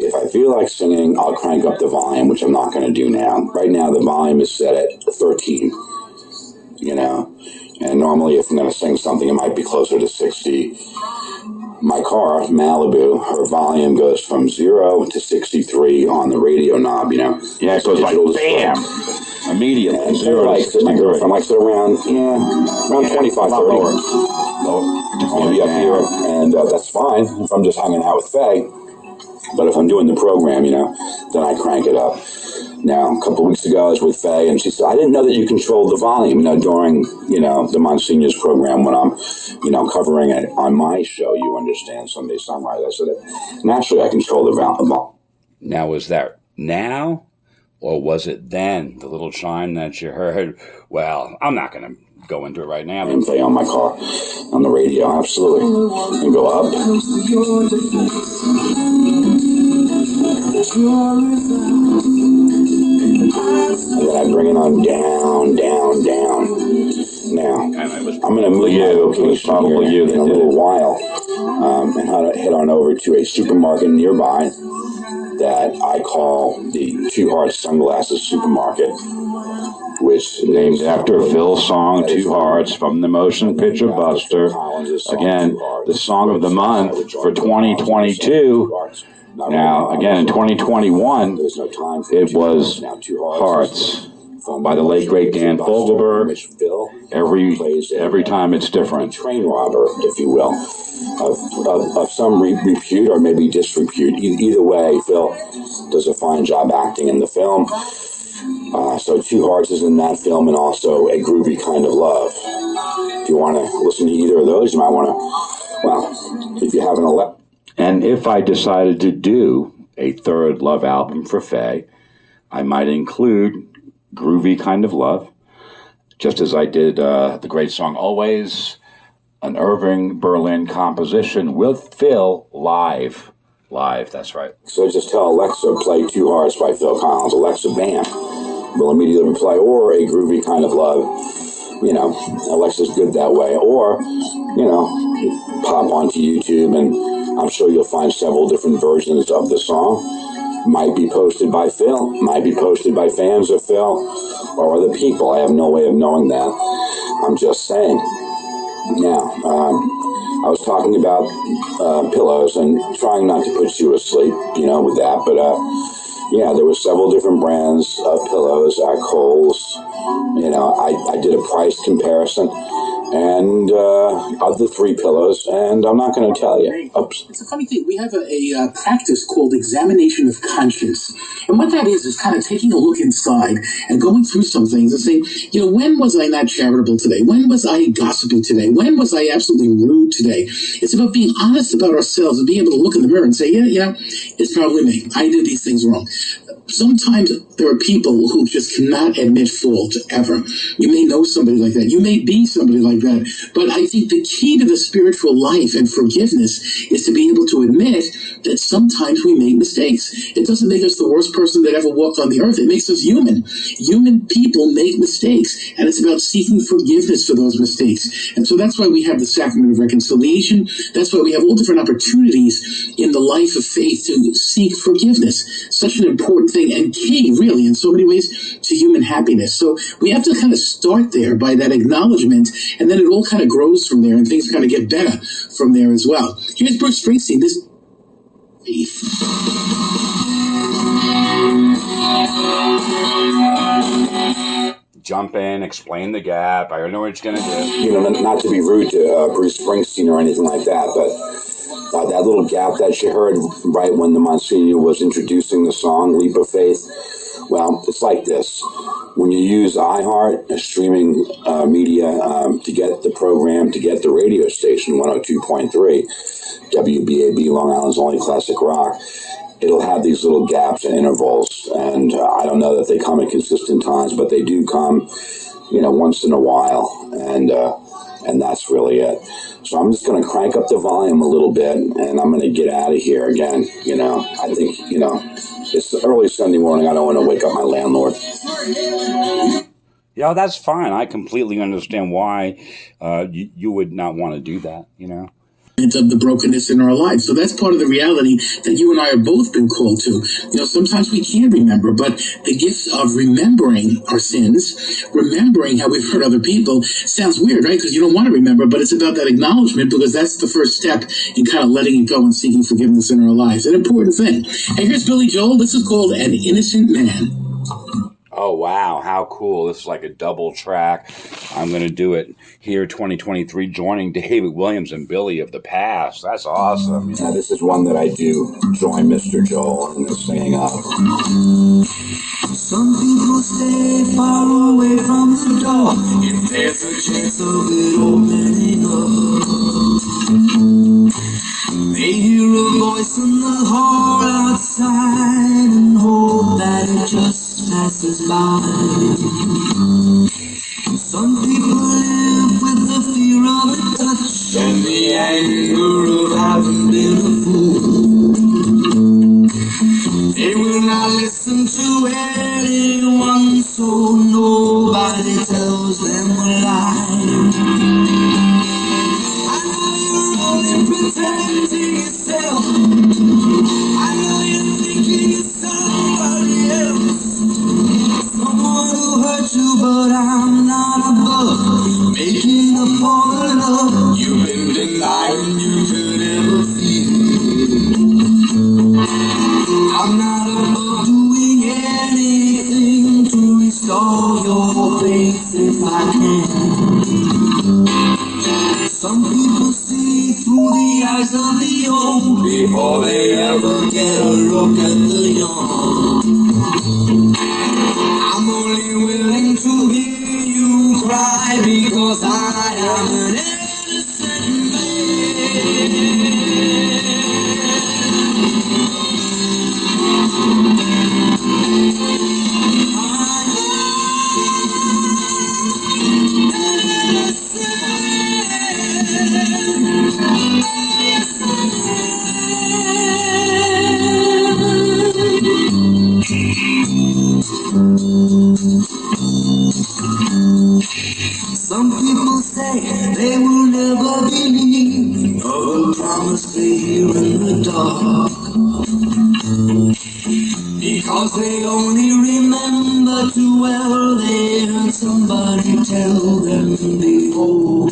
If I feel like singing, I'll crank up the volume, which I'm not going to do now. Right now, the volume is set at 13. And normally if I'm going to sing something, it might be closer to 60. My car, Malibu, her volume goes from 0 to 63 on the radio knob, Yeah, it goes like, bam, immediately. And my girlfriend likes it around 25, 30. Maybe up here, and that's fine if I'm just hanging out with Faye. But if I'm doing the program, then I crank it up. Now, a couple of weeks ago, I was with Faye, and she said, I didn't know that you controlled the volume, during, the Monsignor's program when I'm, covering it on my show, you understand, Sunday Sunrise. I said, naturally, I control the volume. Now, was that now, or was it then, the little chime that you heard? Well, I'm not going to go into it right now. And play on my car, on the radio, absolutely. And go up. And then I bring it on down, down, down. Now, I'm going to move my location here in a little while and head on over to a supermarket nearby that I call the Two Hearts Sunglasses Supermarket, which named after Phil's song Two Hearts from the motion picture Buster. Again, the song of the month for 2022. Now, again, in 2021, it was Hearts by the late great Dan Fogelberg. Every time it's different. Train robber, if you will, of some repute or maybe disrepute. Either way, Phil does a fine job acting in the film. So Two Hearts is in that film, and also A Groovy Kind of Love. If you want to listen to either of those, you might want to, if you haven't and if I decided to do a third love album for Faye, I might include Groovy Kind of Love, just as I did the great song Always, an Irving Berlin composition with Phil live. Live, that's right. So just tell Alexa, play Two Hearts by Phil Collins. Alexa, bam, will immediately play, or A Groovy Kind of Love. Alexa's good that way. Or, pop onto YouTube, and I'm sure you'll find several different versions of the song. Might be posted by Phil, might be posted by fans of Phil or other people. I have no way of knowing that. I'm just saying. Now, I was talking about pillows and trying not to put you asleep, with that. But, there were several different brands of pillows at Kohl's. I did a price comparison and of the three pillows, and I'm not going to tell you. Oops. It's a funny thing. We have a practice called examination of conscience. And what that is kind of taking a look inside and going through some things and saying, when was I not charitable today? When was I gossiping today? When was I absolutely rude today? It's about being honest about ourselves and being able to look in the mirror and say, it's probably me. I did these things wrong. Sometimes there are people who just cannot admit fault ever. You may know somebody like that. You may be somebody like that. But I think the key to the spiritual life and forgiveness is to be able to admit that sometimes we make mistakes. It doesn't make us the worst person that ever walked on the earth. It makes us human. Human people make mistakes, and it's about seeking forgiveness for those mistakes. And so that's why we have the sacrament of reconciliation. That's why we have all different opportunities in the life of faith to seek forgiveness. Such an important thing and key, really, in so many ways, to human happiness. So we have to kind of start there by that acknowledgement, and then it all kind of grows from there, and things kind of get better from there as well. Here's Bruce Springsteen. This Jump in, explain the gap. I don't know what it's going to do. Not to be rude to Bruce Springsteen or anything like that, but that little gap that you heard right when the Monsignor was introducing the song, Leap of Faith, well, it's like this. When you use iHeart, a streaming media, to get the program, to get the radio station, 102.3, WBAB, Long Island's only classic rock, it'll have these little gaps and intervals, and I don't know that they come at consistent times, but they do come, once in a while, and that's really it. So I'm just going to crank up the volume a little bit, and I'm going to get out of here again. I think, it's early Sunday morning. I don't want to wake up my landlord. Yeah, that's fine. I completely understand why you would not want to do that, of the brokenness in our lives. So that's part of the reality that you and I have both been called to. Sometimes we can't remember, but the gift of remembering our sins, remembering how we've hurt other people, sounds weird, right? Because you don't want to remember, but it's about that acknowledgement, because that's the first step in kind of letting it go and seeking forgiveness in our lives. An important thing. And here's Billy Joel. This is called An Innocent Man. Oh, wow, how cool. This is like a double track. I'm going to do it here 2023, joining David Williams and Billy of the Past. That's awesome. Now, this is one that I do join Mr. Joel in the singing of. Some people stay far away from the door if there's a chance of it opening up. They hear a voice in the hall outside and hope that it just passes by. Some people live with the fear of the touch and the anger of having been a fool. They will not listen to anyone, so nobody tells them a lie. I know you're only protecting yourself. I know you're thinking of somebody else, someone who hurt you, but I'm not above making up all the love you've been denying you could ever feel. I'm not above doing anything to restore your faith if I can. Some people see through the eyes of the old before they ever get a look at the young. I'm only willing to hear you cry because I am an innocent Some people say they will never believe of a promise they hear in the dark, because they only remember too well they heard somebody tell them before.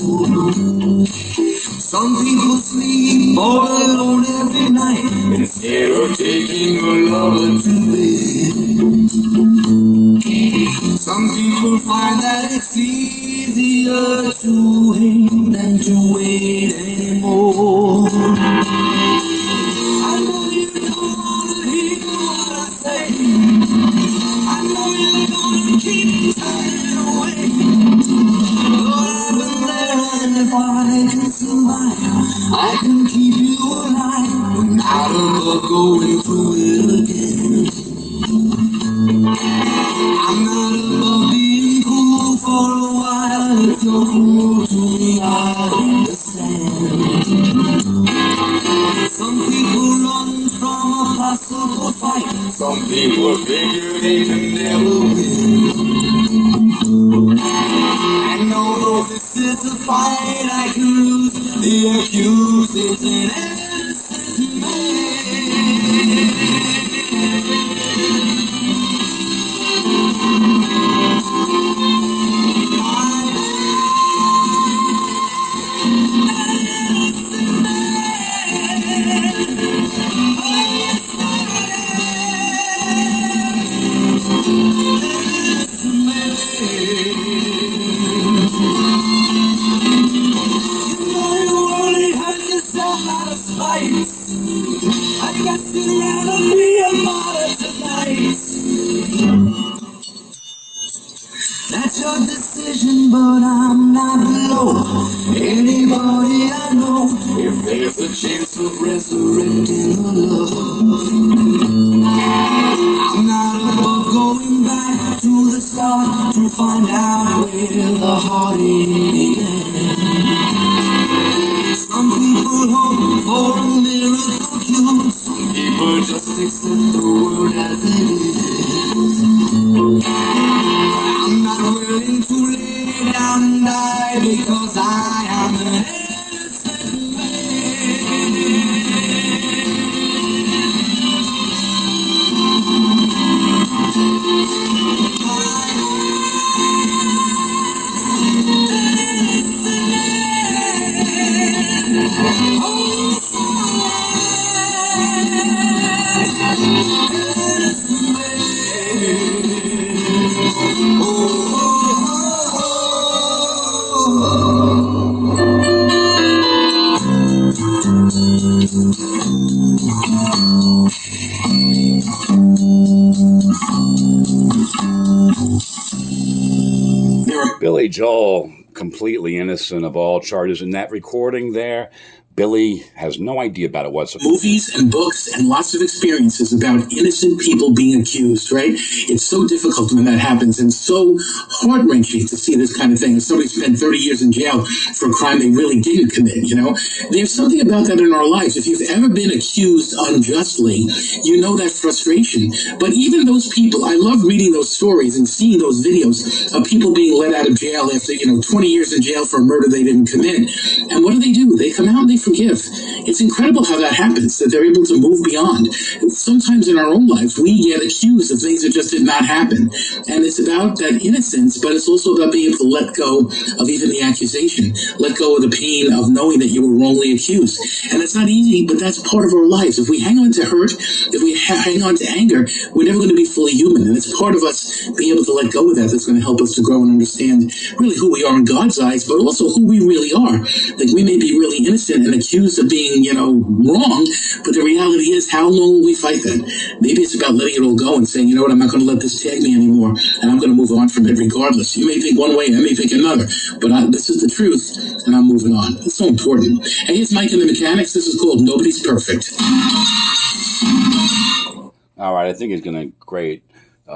Some people sleep all alone every night instead of taking a lover to bed. Some people find that it's easier to hate than to wait anymore. I know you don't want to hear what I say. I know you're gonna keep turning away. But I've been there, and if I can survive, I can keep you alive without ever going through it again. I'm not above being cool for a while. If you're cool to me, I understand. Some people run from a possible fight. Some people figure they can never win. And although this is a fight I can lose, the accused is an innocent man. I guess you'd rather be a martyr tonight. That's your decision, but I'm not below anybody I know. If there's a chance of resurrecting the love, I'm not above going back to the start to find out where the heartache began. Some people hope for a miracle cure. Some people just accept the world as it is. I'm not willing to lay down and die because I am an innocent Billy Joel, completely innocent of all charges in that recording there. Billy has no idea about it whatsoever. Movies and books and lots of experiences about innocent people being accused, right? It's so difficult when that happens and so heart-wrenching to see this kind of thing. If somebody spent 30 years in jail for a crime they really didn't commit, you know? There's something about that in our lives. If you've ever been accused unjustly, you know that frustration. But even those people, I love reading those stories and seeing those videos of people being let out of jail after, 20 years in jail for a murder they didn't commit. And what do? They come out and they forgive. It's incredible how that happens, that they're able to move beyond. Sometimes in our own lives, we get accused of things that just did not happen. And it's about that innocence, but it's also about being able to let go of even the accusation, let go of the pain of knowing that you were wrongly accused. And it's not easy, but that's part of our lives. If we hang on to hurt, if we hang on to anger, we're never going to be fully human. And it's part of us being able to let go of that that's going to help us to grow and understand really who we are in God's eyes, but also who we really are. Like, we may be really innocent and accused of being, wrong, but the reality is, how long will we fight that? Maybe it's about letting it all go and saying, you know what, I'm not going to let this tag me anymore, and I'm going to move on from it regardless. You may think one way, I may think another, but this is the truth, and I'm moving on. It's so important. Hey, it's Mike and the Mechanics. This is called Nobody's Perfect. All right, I think he's going to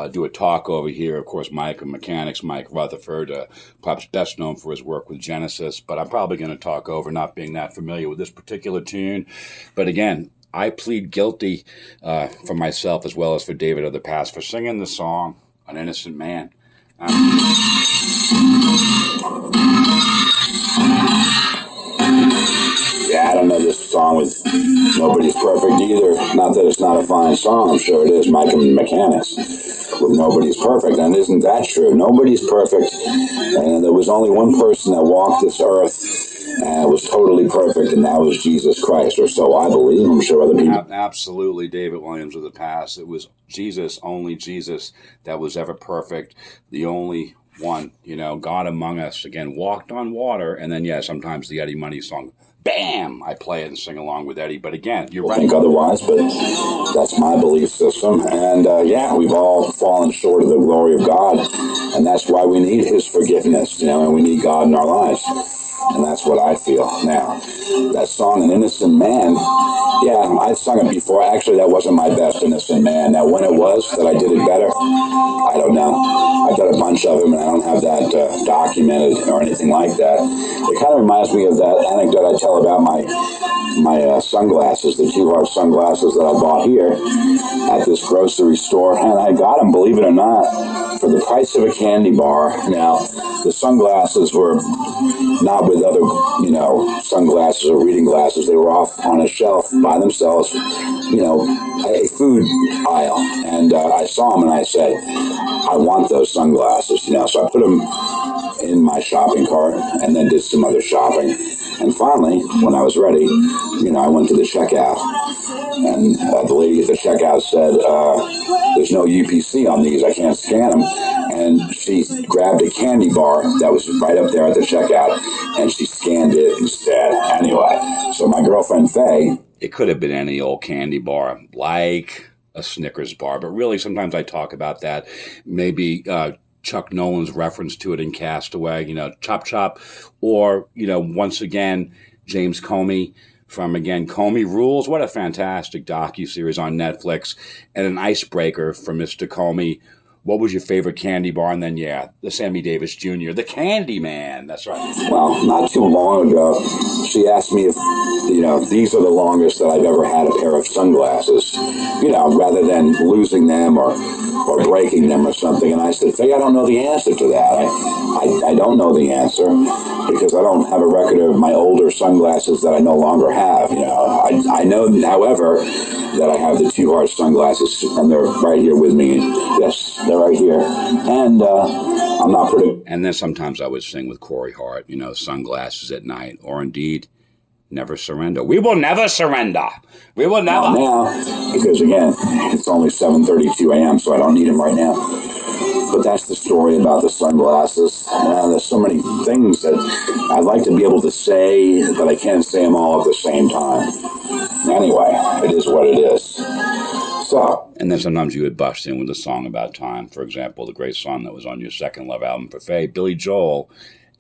do a talk over here. Of course, Mike and Mechanics, Mike Rutherford, perhaps best known for his work with Genesis, but I'm probably going to talk over not being that familiar with this particular tune. But again, I plead guilty for myself as well as for David of the Past for singing the song, An Innocent Man. Yeah, I don't know this song with Nobody's Perfect either. Not that it's not a fine song. I'm sure it is. Mike and Mechanics with Nobody's Perfect. And isn't that true? Nobody's perfect. And there was only one person that walked this earth and was totally perfect, and that was Jesus Christ, or so I believe. I'm sure other people. Absolutely, David Williams of the Past. It was Jesus, only Jesus, that was ever perfect. The only one, God among us, again, walked on water. And then, sometimes the Eddie Money song, bam, I play it and sing along with Eddie. But again, you're right. I think otherwise, but that's my belief system. And we've all fallen short of the glory of God. And that's why we need his forgiveness, and we need God in our lives. And that's what I feel now. That song, An Innocent Man, I've sung it before. Actually, that wasn't my best Innocent Man. Now, when it was that I did it better, I don't know. I've got a bunch of them, and I don't have that documented or anything like that. It kind of reminds me of that anecdote I tell about my sunglasses, the Two Heart sunglasses that I bought here at this grocery store. And I got them, believe it or not, for the price of a candy bar. Now, the sunglasses were not with other, sunglasses or reading glasses. They were off on a shelf by themselves, a food aisle. And I saw them and I said, I want those sunglasses, So I put them in my shopping cart and then did some other shopping. And finally, when I was ready, I went to the checkout. And the lady at the checkout said, there's no UPC on these. I can't scan them. And she grabbed a candy bar that was right up there at the checkout, and she scanned it instead. Anyway, so my girlfriend, Faye. It could have been any old candy bar, like a Snickers bar. But really, sometimes I talk about that. Maybe Chuck Nolan's reference to it in Castaway, Chop Chop. Or, once again, James Comey from, Comey Rules. What a fantastic docuseries on Netflix. And an icebreaker for Mr. Comey. What was your favorite candy bar? And then, the Sammy Davis Jr., the Candy Man. That's right. Well, not too long ago, she asked me if, these are the longest that I've ever had a pair of sunglasses, rather than losing them or breaking them or something. And I said, Faye, I don't know the answer to that. I don't know the answer because I don't have a record of my older sunglasses that I no longer have. I know, however, that I have the Two Heart sunglasses, and they're right here with me. Yes, they're right here. And I'm not pretty. And then sometimes I would sing with Corey Hart, Sunglasses at Night, or indeed Never surrender. We will never surrender. We will never. Now, because again, it's only 7:32 a.m., so I don't need them right now. But that's the story about the sunglasses. There's so many things that I'd like to be able to say, but I can't say them all at the same time. Anyway, it is what it is. So, and then sometimes you would bust in with a song about time. For example, the great song that was on your Second Love album for Faye, Billy Joel,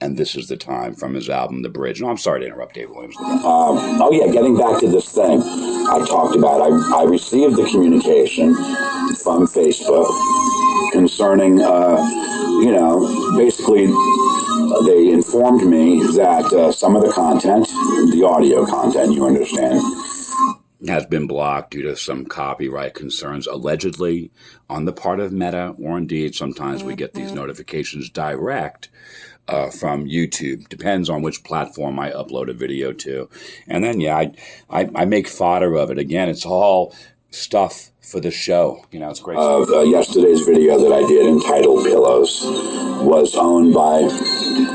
and This Is the Time from his album, The Bridge. No, I'm sorry to interrupt, David Williams. Getting back to this thing I talked about, I received the communication from Facebook concerning, basically they informed me that some of the content, the audio content, you understand, has been blocked due to some copyright concerns, allegedly on the part of Meta, or indeed sometimes we get these notifications direct from YouTube. Depends on which platform I upload a video to. And then, I make fodder of it. Again, it's all stuff for the show. It's great. Yesterday's video that I did entitled Pillows was owned by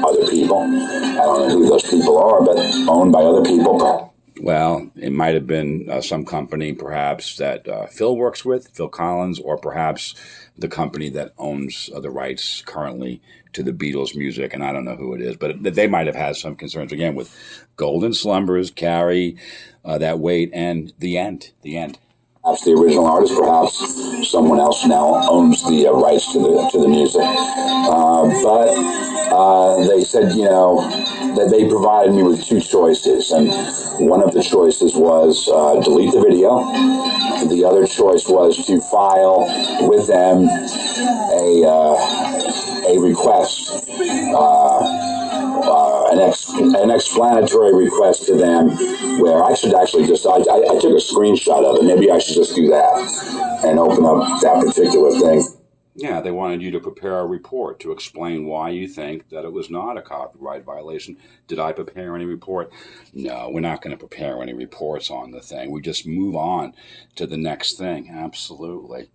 other people. I don't know who those people are, but owned by other people. Well, it might have been some company perhaps that Phil works with, Phil Collins, or perhaps the company that owns the rights currently to the Beatles music, and I don't know who it is, but they might have had some concerns, again, with Golden Slumbers, Carry, That Wait, and The End. Perhaps the original artist, perhaps someone else now owns the rights to the music. But they said, that they provided me with two choices, and one of the choices was delete the video. The other choice was to file with them a request, an explanatory request to them, where I should actually I took a screenshot of it. Maybe I should just do that and open up that particular thing. Yeah, they wanted you to prepare a report to explain why you think that it was not a copyright violation. Did I prepare any report? No, we're not going to prepare any reports on the thing. We just move on to the next thing. Absolutely.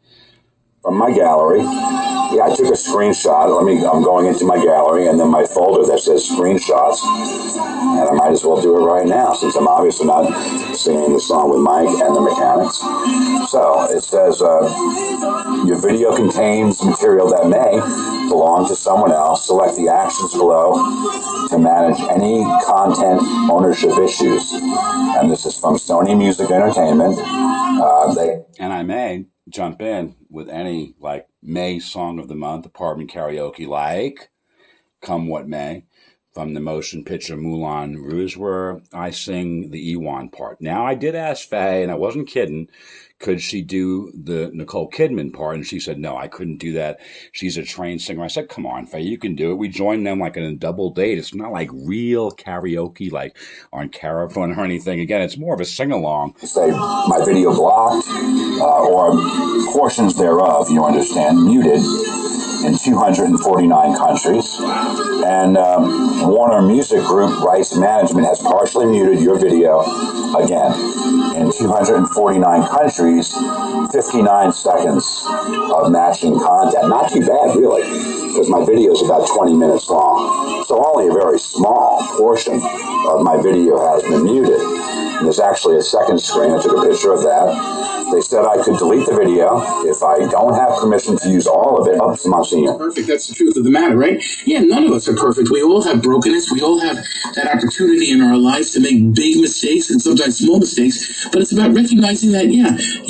From my gallery, I took a screenshot. I'm going into my gallery and then my folder that says screenshots. And I might as well do it right now since I'm obviously not singing the song with Mike and the Mechanics. So it says, your video contains material that may belong to someone else. Select the actions below to manage any content ownership issues. And this is from Sony Music Entertainment. And I may jump in with any May song of the month, apartment karaoke, like Come What May, from the motion picture Moulin Rouge, where I sing the Ewan part. Now, I did ask Faye, and I wasn't kidding, could she do the Nicole Kidman part? And she said, no, I couldn't do that. She's a trained singer. I said, come on, Faye, you can do it. We joined them in a double date. It's not like real karaoke, like on Caravan or anything. Again, it's more of a sing-along. Say my video blocked, or portions thereof, you understand, muted in 249 countries. And Warner Music Group Rights Management has partially muted your video again in 249 countries, 59 seconds of matching content. Not too bad, really, because my video is about 20 minutes long. So only a very small portion of my video has been muted. And there's actually a second screen. I took a picture of that. They said I could delete the video if I don't have permission to use all of it. Oh, Monsignor. Perfect. That's the truth of the matter, right? Yeah, none of us are perfect. We all have brokenness. We all have that opportunity in our lives to make big mistakes and sometimes small mistakes. But it's about recognizing that, you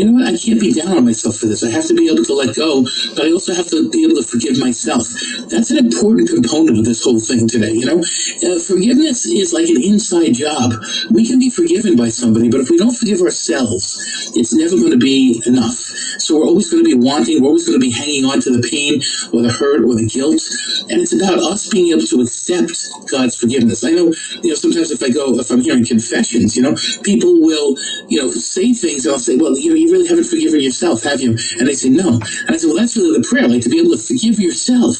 know what? I can't be down on myself for this. I have to be able to let go, but I also have to be able to forgive myself. That's an important component of this whole thing today, Forgiveness is like an inside job. We can be forgiven by somebody, but if we don't forgive ourselves, it's never going to be enough. So we're always going to be wanting, we're always going to be hanging on to the pain or the hurt or the guilt. And it's about us being able to accept God's forgiveness. I know, sometimes if I'm hearing confessions, people will, say things and I'll say, well, you really haven't forgiven yourself, have you? And they say, no. And I say, well, that's really the prayer, to be able to forgive yourself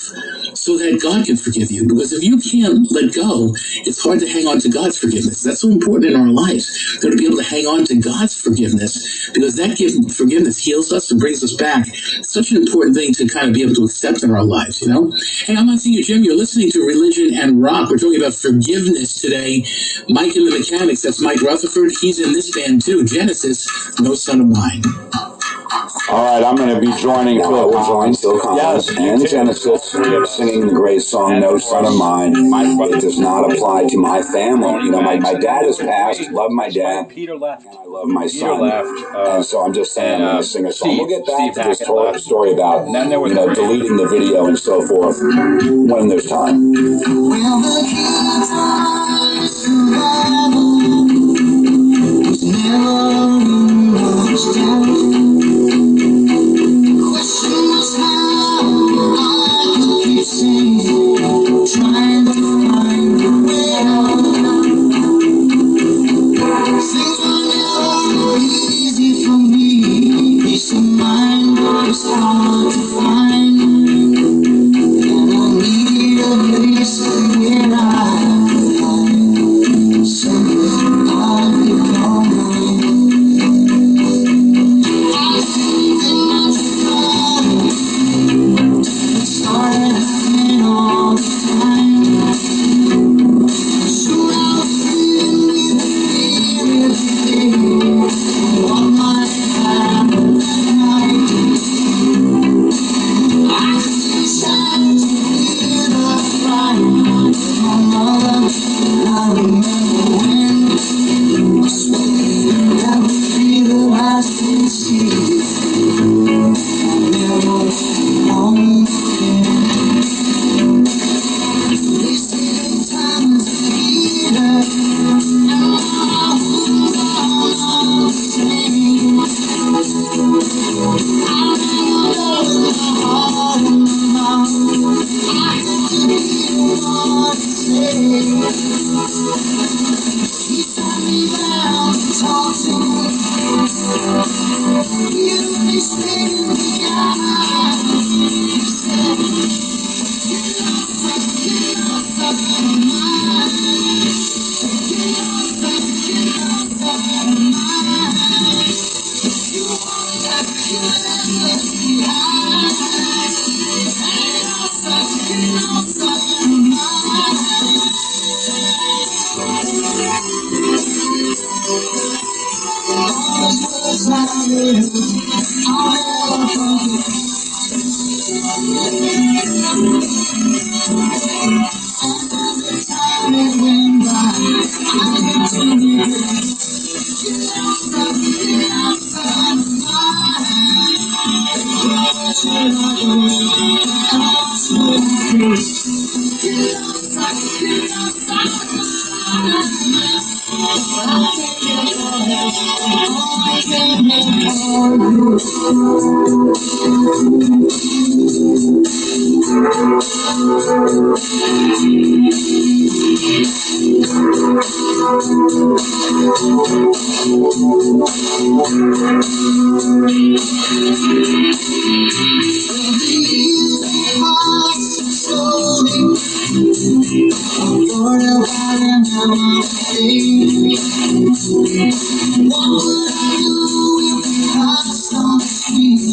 so that God can forgive you. Because if you can't let go, it's hard to hang on to God's forgiveness. That's so important in our lives, to be able to hang on to God's forgiveness, because that forgiveness heals us and brings us back. It's such an important thing to kind of be able to accept in our lives, you know? Hey, I'm on Senior Jim. You're listening to Religion and Rock. We're talking about forgiveness today. Mike and the Mechanics, that's Mike Rutherford. He's in this band too, Genesis, No Son of Mine. All right, I'm going to be joining Now, I Phil will join Phil Collins and Genesis singing the great song "No Son of Mine." It does not apply to my family. You know, my dad has passed. Love my dad. Peter left. And I love my Peter son. left. And so I'm just saying, I'm going to sing a song. We'll get back to this Steve whole Hackett story about, And then there was deleting the video and so forth when there's time. Well, the key to survival is never much doubt. Question was how I could keep singing, trying to find a way out. Things were never easy for me. Peace of mind was hard to find. And I need a place where I could hide. Somewhere I could call mine. I think much fun. It started happening all the time. Soon I was feeling with fear every day. What might happen that night? I could stand to hear the fire of my mother. I remember when I swore that would be the last we see. I never went home again. They say the time is a healer, and my wounds are all the same. I never loved my heart and my mouth. I had to be what to say. He sat me down and talked to me. He looked me straight in the eye. He said, "Get lost of my mind. Get lost of my mind. You won't have to left behind. Get lost of my mind." All those words I wrote, I'll never forget. And the time it went by, I continued. Get lost of my mind. Where should I go? I should go. Get lost of my mind. I can't get for help. I can't get for you. Lord, about an hour today. What would I do if we lost on the street?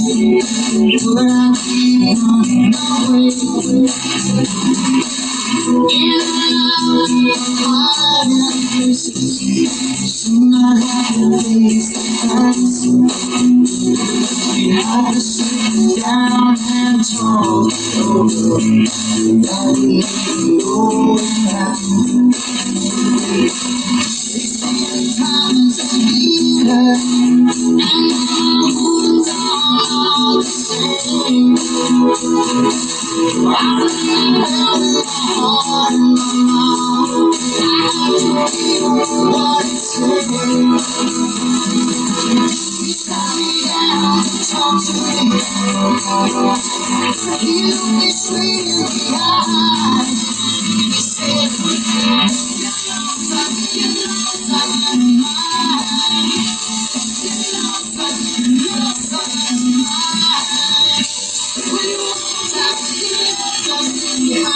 Would I be on my way? In and out of hard places, soon I have to face the facts. We have to sit down and talk it over. That we can go and happen. They say the time is a healer, and my wounds are all the same. I remember with my heart in my mouth. I had to feel what it said. He sat me down and talked to me. He looked me straight in the eye. He said, "Get lost of my mind. Get lost of my mind. When you want to get lost of my mind.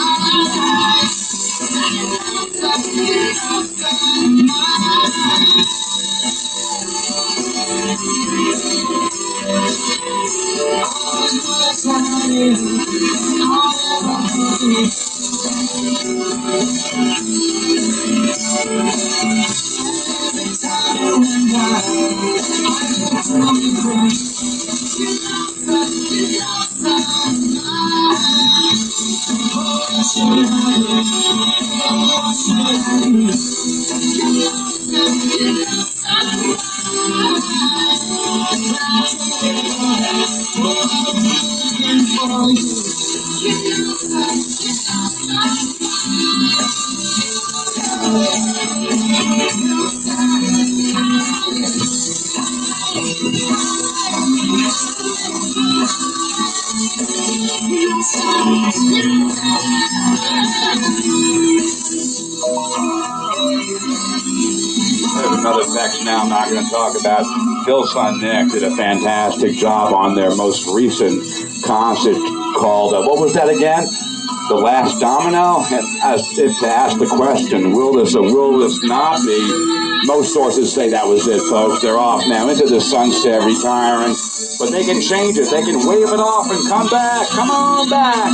There's another section now I'm not going to talk about. Phil's son Nick did a fantastic job on their most recent concert called, what was that again? The Last Domino? And as if to ask the question, will this or will this not be? Most sources say that was it, folks. They're off now into the sunset, retiring. But they can change it. They can wave it off and come back. Come on back.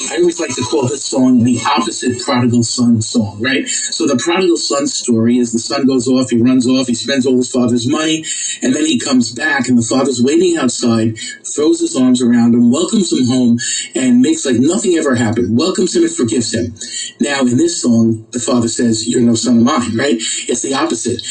I always like to call this song the opposite prodigal son song, right? So the prodigal son story is the son goes off, he runs off, he spends all his father's money, and then he comes back and the father's waiting outside, throws his arms around him, welcomes him home, and makes like nothing ever happened, welcomes him and forgives him. Now in this song, the father says, "You're no son of mine," right? It's the opposite.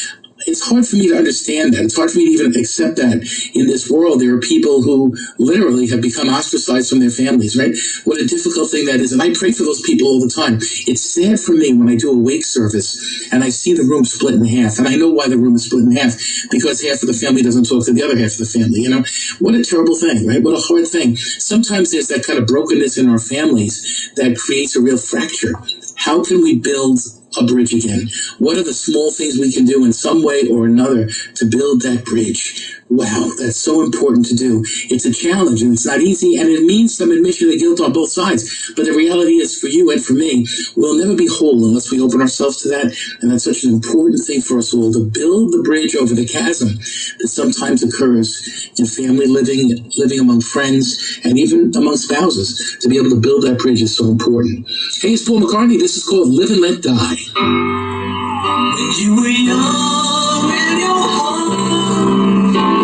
It's hard for me to understand that. It's hard for me to even accept that in this world there are people who literally have become ostracized from their families, right? What a difficult thing that is. And I pray for those people all the time. It's sad for me when I do a wake service and I see the room split in half. And I know why the room is split in half, because half of the family doesn't talk to the other half of the family, you know? What a terrible thing, right? What a hard thing. Sometimes there's that kind of brokenness in our families that creates a real fracture. How can we build a bridge again? What are the small things we can do in some way or another to build that bridge? Wow, that's so important to do. It's a challenge and it's not easy, and it means some admission of guilt on both sides. But the reality is, for you and for me, we'll never be whole unless we open ourselves to that. And that's such an important thing for us all, to build the bridge over the chasm that sometimes occurs in family living among friends, and even among spouses. To be able to build that bridge is so important. Hey, it's Paul McCartney. This is called Live and Let Die. When you were young and your heart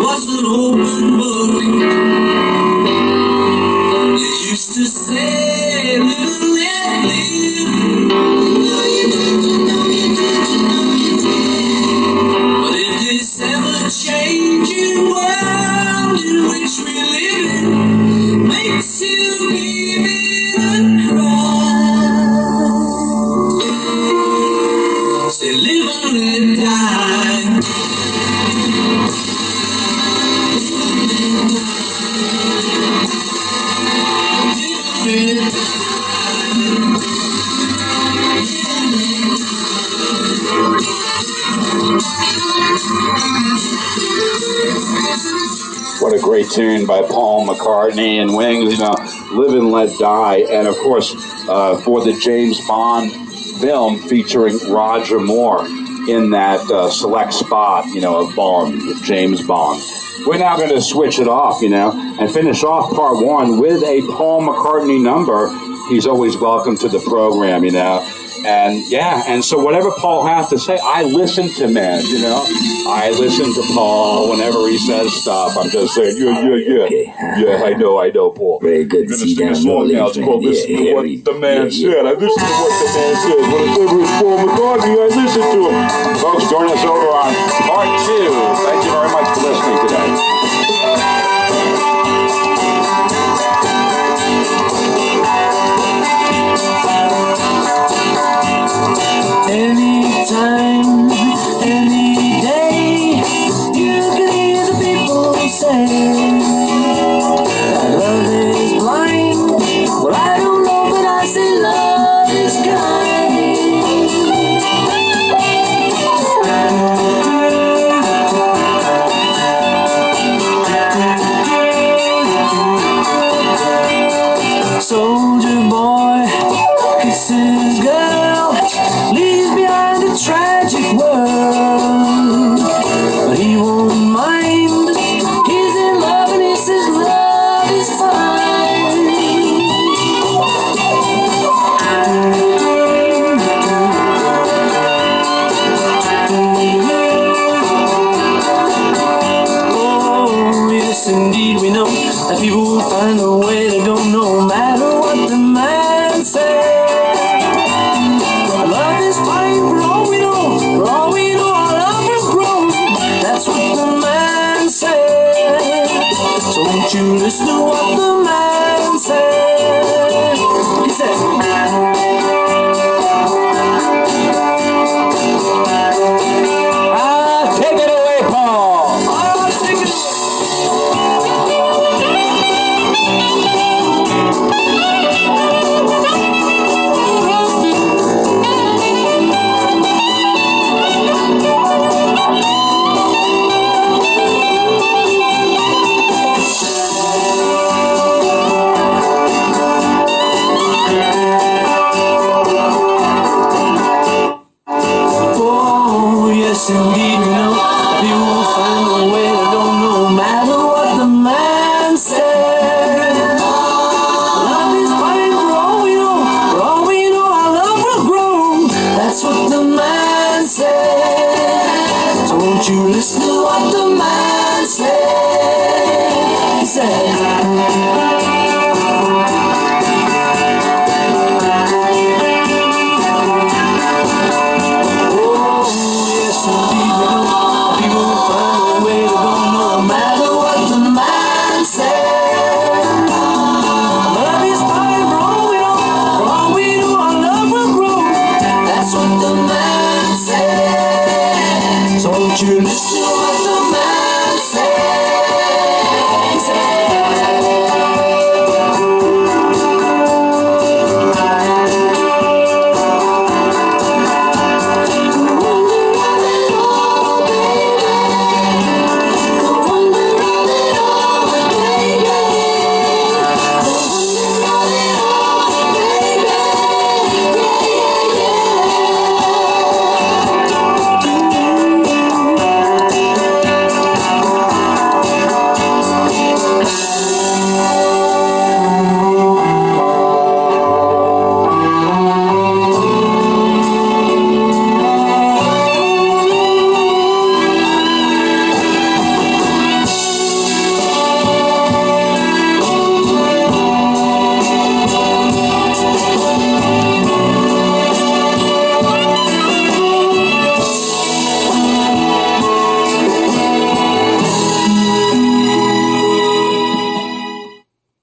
was an open book, you used to say, live and let live. But in this ever-changing world in which we live in, makes you give it a cry. Say, live and let die. What a great tune by Paul McCartney and Wings, you know, Live and Let Die. And of course, for the James Bond film featuring Roger Moore in that select spot, you know, of Bond, James Bond. We're now going to switch it off, you know, and finish off part one with a Paul McCartney number. He's always welcome to the program, you know. And yeah, and so whatever Paul has to say, I listen to, man, you know. I listen to Paul whenever he says stuff. I'm just saying, yeah. Okay. Yeah, I know, Paul. Very good to see you down now. It's called Listen to What the Man Said. I listen to what the man said. When it's over with Paul McCartney, I listen to him. Folks, join us over on part two. Thank you very much for listening today. Anytime, any day, you can hear the people say, love is blind. Well, I don't know, but I say love is kind. Soldier boy kisses girl, leaves behind a tragic world, but he won't mind. He's yes, indeed, we know that people will find a way to go no matter what the man says. Our love is fine for all we know, for all we know, our love has grown. That's what the man says. So won't you listen to what the man says? He said, Take it away, Paul. take it Oh, yes, indeed, we know that people will find a way to go no matter what the man says. Love is fine for all we know, for all we know, our love will grow. That's what the man says. So won't you listen to what the man says? He said, people will find a way to go no matter what the man says.